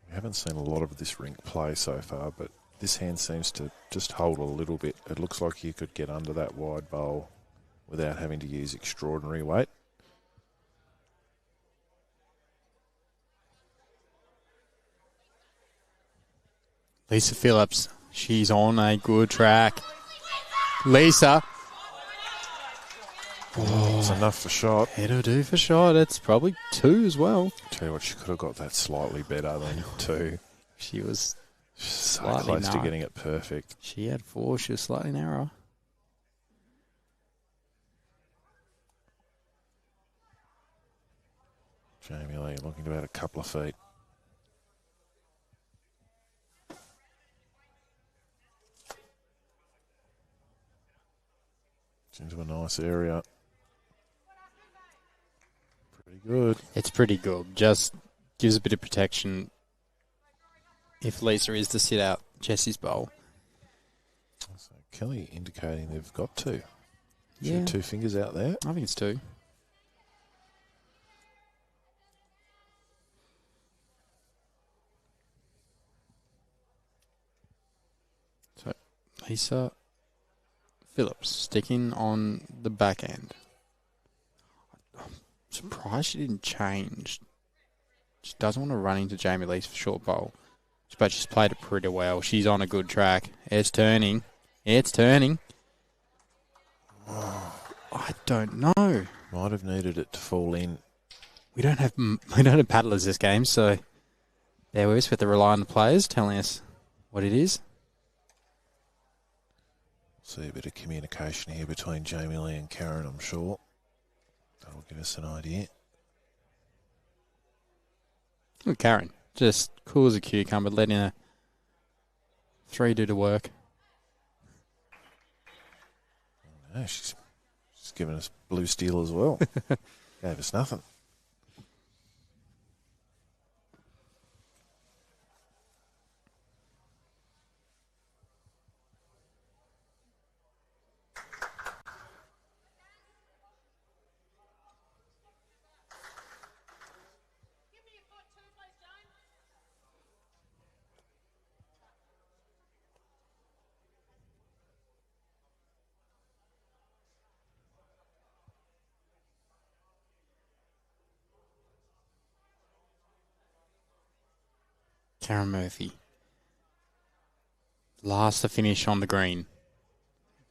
We haven't seen a lot of this rink play so far, but this hand seems to just hold a little bit. It looks like you could get under that wide bowl without having to use extraordinary weight. Lisa Phillips, she's on a good track. Lisa. It's enough for shot. It'll do for shot. It's probably 2 as well. Tell you what, she could have got that slightly better than 2. She was So slightly close to narrow. getting it perfect. She had 4. She was slightly narrower. Jamie Lee looking to add a couple of feet. It's into a nice area. Pretty good. It's pretty good. Just gives a bit of protection if Lisa is to sit out Jessie's bowl. So Kelly indicating they've got to. Yeah. 2 fingers out there. I think it's 2. So Lisa Phillips sticking on the back end. I'm surprised she didn't change. She doesn't want to run into Jamie Lee's for short bowl. But she's played it pretty well. She's on a good track. It's turning. It's turning. I don't know. Might have needed it to fall in. We don't have paddlers this game, so there we have to rely on the players telling us what it is. See a bit of communication here between Jamie Lee and Karen, I'm sure. That'll give us an idea. Look, Karen, just cool as a cucumber, letting a 3 do the work. No, she's given us blue steel as well. Gave us nothing. Karen Murphy. Last to finish on the green.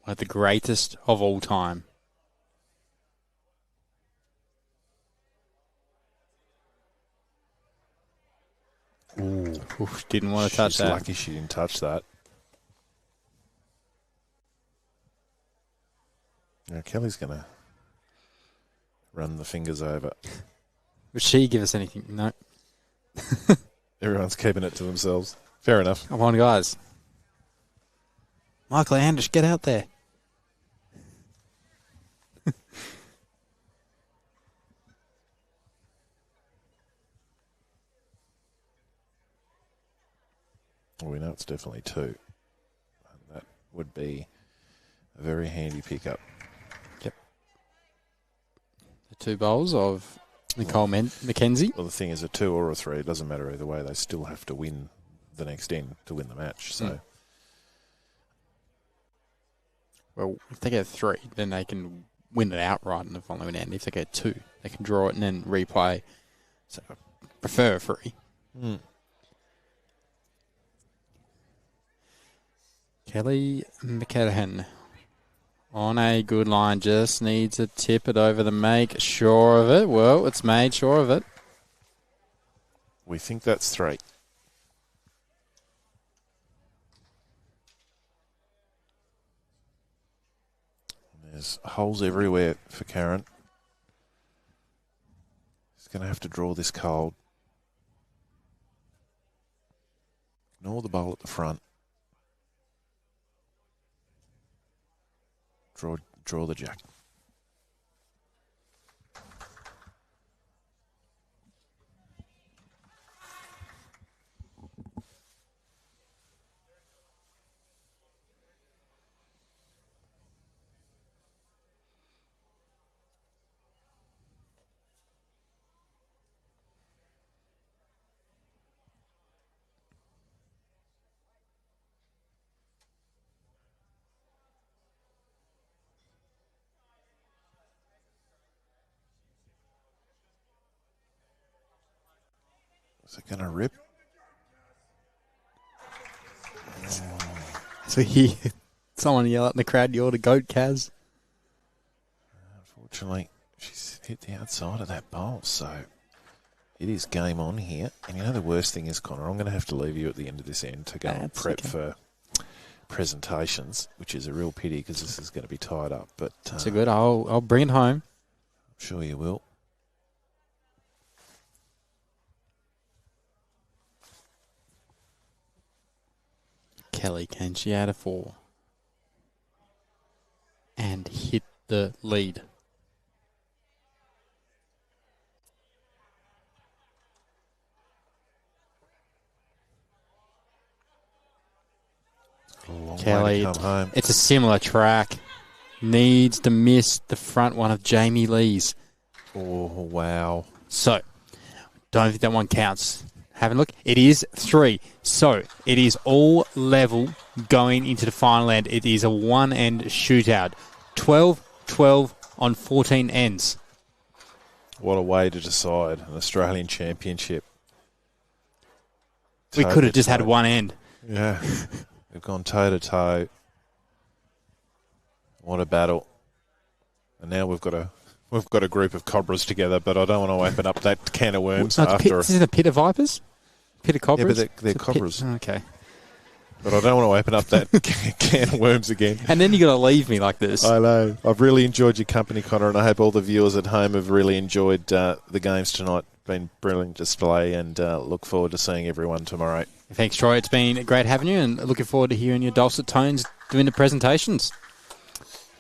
One of the greatest of all time. Ooh. Oof, didn't want to touch She's that. lucky she didn't touch that. Now Kelly's going to run the fingers over. Would she give us anything? No. Everyone's keeping it to themselves. Fair enough. Come on, guys. Michael Anders, get out there. Well, we know it's definitely 2. And that would be a very handy pickup. Yep. The 2 bowls of Nicole McKenzie. Well, the thing is, a 2 or a 3, it doesn't matter either way. They still have to win the next end to win the match. So, Well, if they get 3, then they can win it outright in the following end. If they get 2, they can draw it and then replay. So, I prefer a 3. Kelly McCahan on a good line. Just needs to tip it over the make. Sure of it. Well, it's made sure of it. we think that's 3. There's holes everywhere for Karen. He's going to have to draw this cold. Ignore the bowl at the front. Draw the jack. Is it going to rip? So he, someone yell out in the crowd, "You're the goat, Kaz." Unfortunately, she's hit the outside of that bowl, so it is game on here. And you know the worst thing is, Connor, I'm going to have to leave you at the end of this end to go and prep for presentations, which is a real pity because this is going to be tied up. But so good. I'll bring it home. I'm sure you will. Kelly, can she add a 4 and hit the lead? Kelly, come home. It's a similar track. Needs to miss the front one of Jamie Lee's. Oh, wow. So, don't think that one counts. Have a look. It is 3. So, it is all level going into the final end. It is a one-end shootout. 12-12 on 14 ends. What a way to decide an Australian championship. We could have just had one end. Yeah. We've gone toe-to-toe. What a battle. And now we've got a group of cobras together, but I don't want to open up that can of worms after. Is it a pit of vipers? Pit of cobras? Yeah, but they're cobras. Okay. But I don't want to open up that can of worms again. And then you're going to leave me like this. I know. I've really enjoyed your company, Connor, and I hope all the viewers at home have really enjoyed the games tonight. Been brilliant display, and look forward to seeing everyone tomorrow. Thanks, Troy. It's been great having you, and looking forward to hearing your dulcet tones doing the presentations.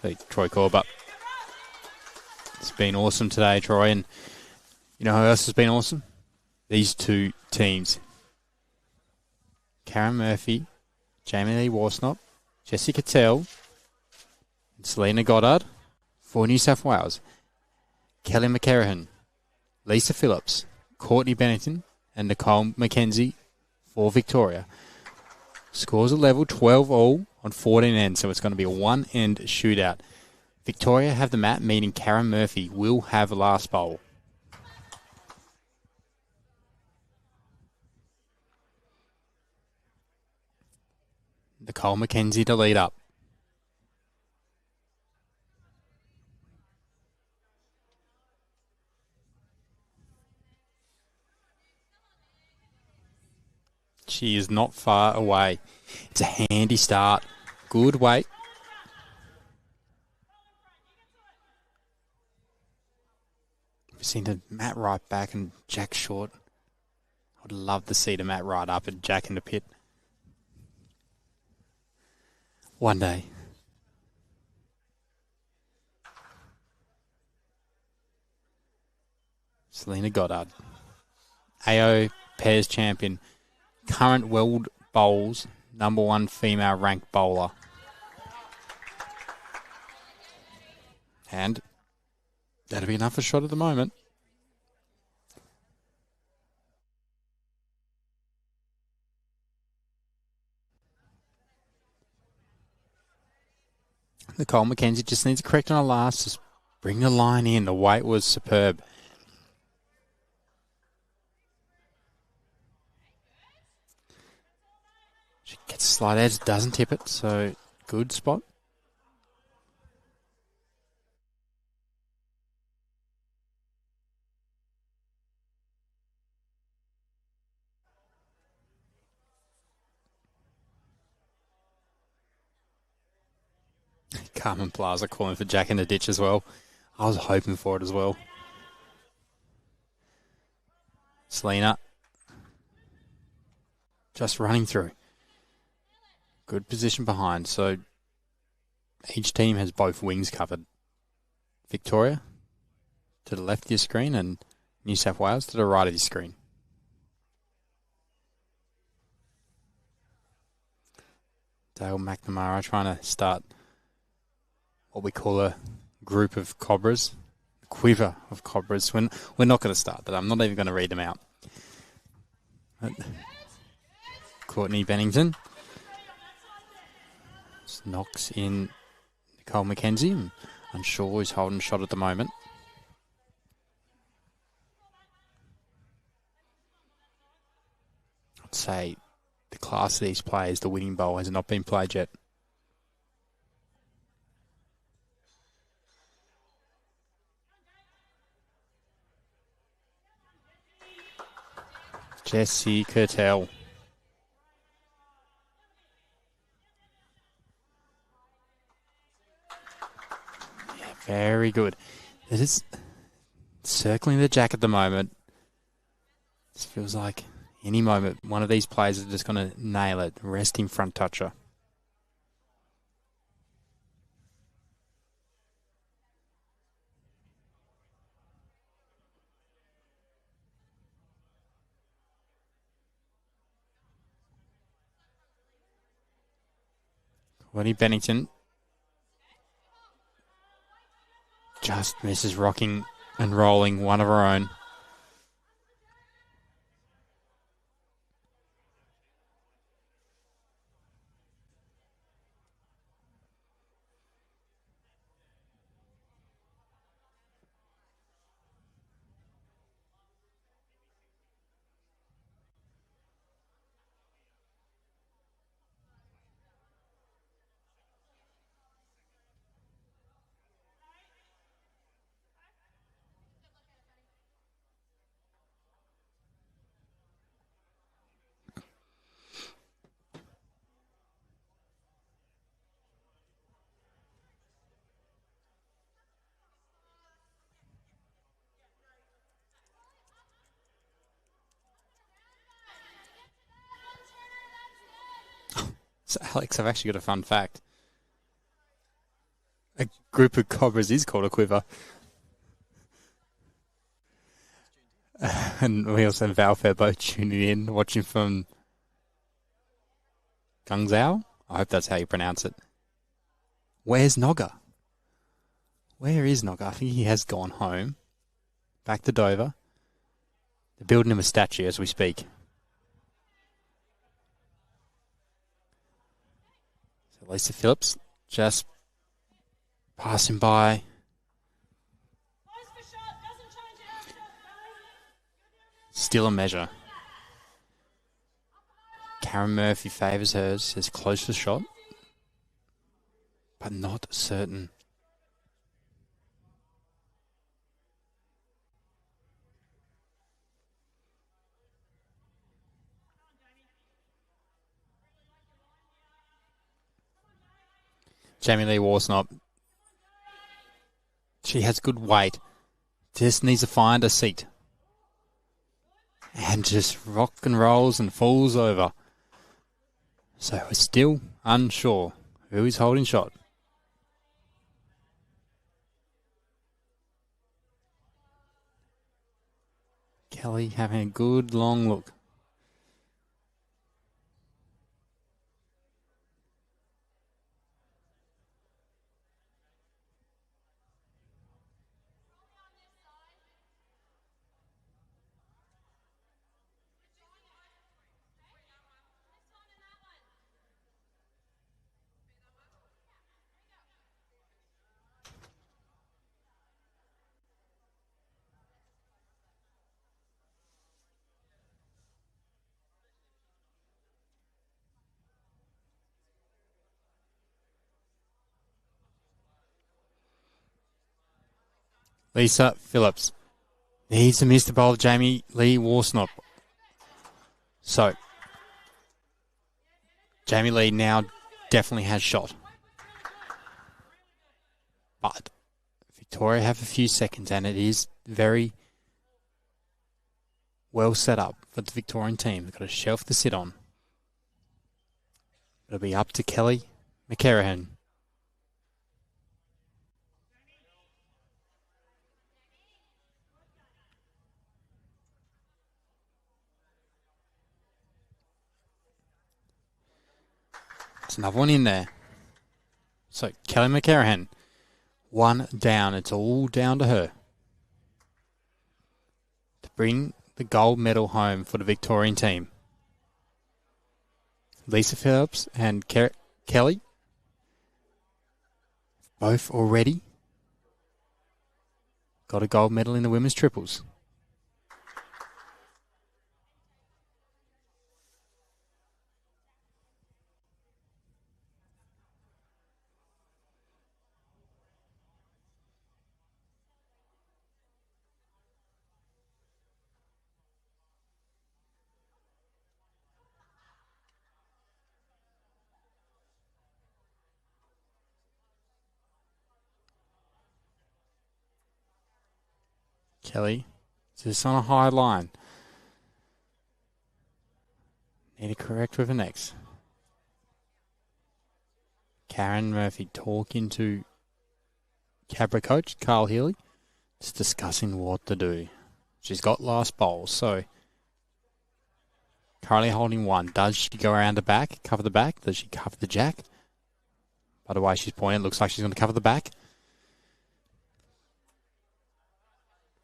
Hey, Troy Corbutt. It's been awesome today, Troy, and you know who else has been awesome? These two teams. Karen Murphy, Jamie Lee Warsnop, Jessica Tell, and Selena Goddard for New South Wales. Kelly McCarrahan, Lisa Phillips, Courtney Bennington, and Nicole McKenzie for Victoria. Scores are level 12 all on 14 ends, so it's going to be a one-end shootout. Victoria have the mat, meaning Karen Murphy will have last bowl. Nicole McKenzie to lead up. She is not far away. It's a handy start. Good weight. We've seen the Matt right back and Jack short. I'd love to see the Matt right up and Jack in the pit. One day. Selena Goddard. AO Pairs champion. Current World Bowls #1 female ranked bowler. And that'll be enough for a shot at the moment. Nicole McKenzie just needs to correct on her last. Just bring the line in. The weight was superb. She gets a slight edge, doesn't tip it, so good spot. Carmen Plaza calling for Jack in the ditch as well. I was hoping for it as well. Selena just running through. Good position behind. So each team has both wings covered. Victoria to the left of your screen and New South Wales to the right of your screen. Dale McNamara trying to start what we call a group of cobras, a quiver of cobras. We're not going to start that. I'm not even going to read them out. But Courtney Bennington knocks in Nicole McKenzie. I'm unsure who's holding shot at the moment. say the class of these players, the winning bowl, has not been played yet. Jesse Curtel. Yeah, very good. It is circling the jack at the moment. This feels like any moment one of these players is just going to nail it. Resting front toucher. Wendy Bennington just misses rocking and rolling one of her own. So, Alex, I've actually got a fun fact. A group of cobras is called a quiver. And we also have Valfair both tuning in, watching from Gungzhou. I hope that's how you pronounce it. Where's Nogga? Where is Nogga? I think he has gone home. Back to Dover. They're building him a statue as we speak. So Lisa Phillips just passing by. Still a measure. Karen Murphy favours hers, says close to shot, but not certain. Jamie Lee Warsnop. She has good weight. Just needs to find a seat. And just rock and rolls and falls over. So we're still unsure who is holding shot. Kelly having a good long look. Lisa Phillips needs to miss the bowl of Jamie Lee Warsnop. So, Jamie Lee now definitely has shot. But Victoria have a few seconds, and it is very well set up for the Victorian team. They've got a shelf to sit on. It'll be up to Kelly McCarahan. It's another one in there. So Kelly McCarahan, one down. It's all down to her to bring the gold medal home for the Victorian team. Lisa Phillips and Kelly both already got a gold medal in the women's triples. Kelly, just on a high line. Need to correct with an X. Karen Murphy talking to Cabra coach Carl Healy, just discussing what to do. She's got last bowl, so currently holding one. Does she go around the back, cover the back? Does she cover the jack? By the way she's pointing, it looks like she's going to cover the back.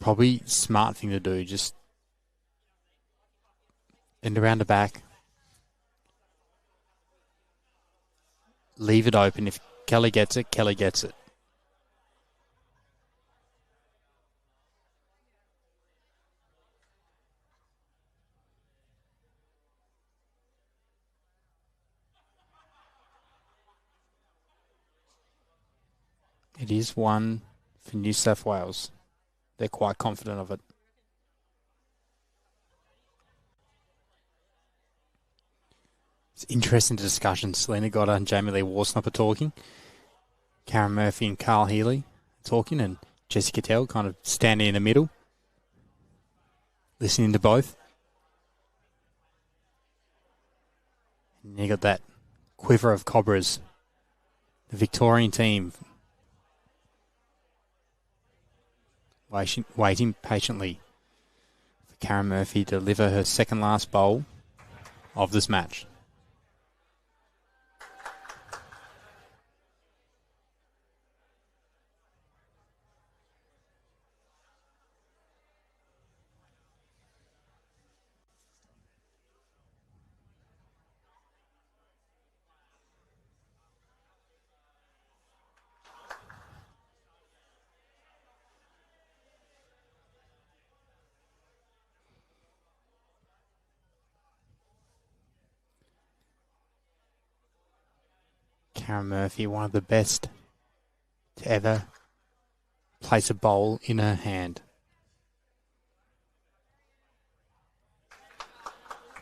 Probably smart thing to do, just end around the back. Leave it open. If Kelly gets it, Kelly gets it. It is one for New South Wales. They're quite confident of it. It's interesting discussion. Selena Goddard and Jamie Lee Warsnop are talking. Karen Murphy and Carl Healy are talking, and Jessica Tell kind of standing in the middle, listening to both. And you got that quiver of Cobras, the Victorian team, waiting patiently for Karen Murphy to deliver her second last bowl of this match. Karen Murphy, one of the best to ever place a bowl in her hand.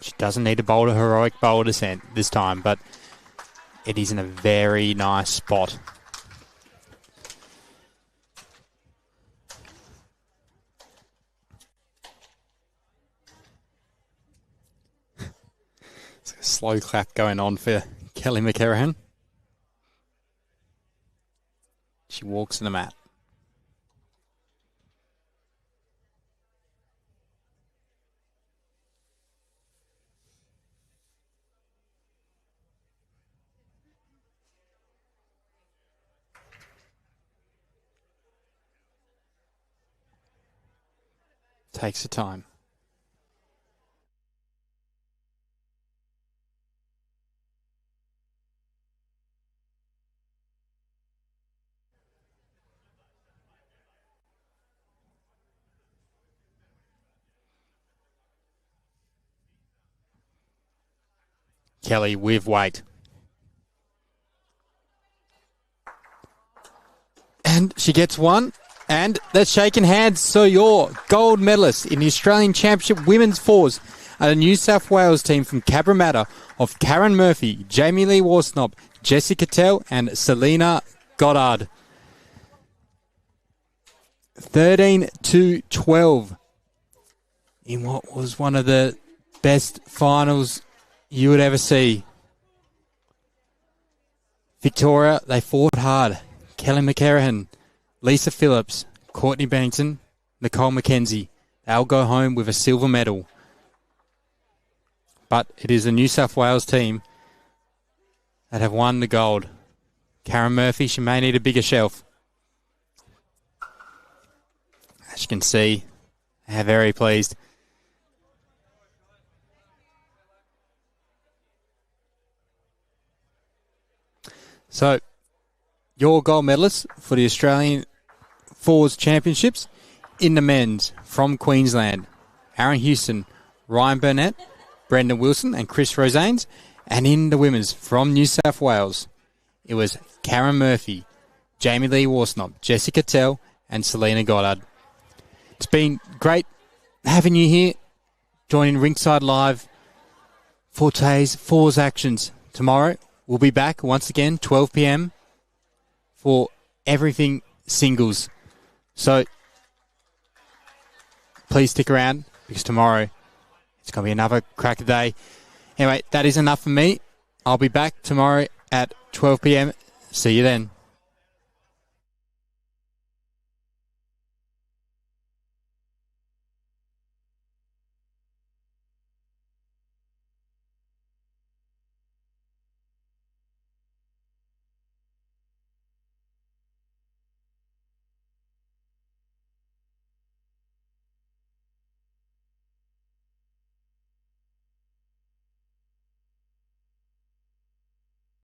She doesn't need to bowl a heroic bowl descent this time, but it is in a very nice spot. It's a slow clap going on for Kelly McCarrahan. She walks to the mat. Takes her time. Kelly with weight. And she gets one. And they're shaking hands. So your gold medalist in the Australian Championship Women's Fours are the New South Wales team from Cabramatta of Karen Murphy, Jamie Lee Warsnop, Jessica Tell and Selena Goddard. 13-12 in what was one of the best finals you would ever see. Victoria, they fought hard. Kelly McCarrahan, Lisa Phillips, Courtney Bennington, Nicole McKenzie. They'll go home with a silver medal. But it is the New South Wales team that have won the gold. Karen Murphy, she may need a bigger shelf. As you can see, they're very pleased. So, your gold medalists for the Australian Fours Championships in the men's from Queensland, Aaron Hewson, Ryan Burnett, Brendan Wilson and Chris Rosanes. And in the women's from New South Wales, it was Karen Murphy, Jamie Lee Warsnop, Jessica Tell and Selena Goddard. It's been great having you here, joining Rinkside Live for today's Fours Actions. Tomorrow, we'll be back once again, 12 p.m. for everything singles. So, please stick around because tomorrow it's going to be another cracker day. Anyway, that is enough for me. I'll be back tomorrow at 12 p.m. See you then.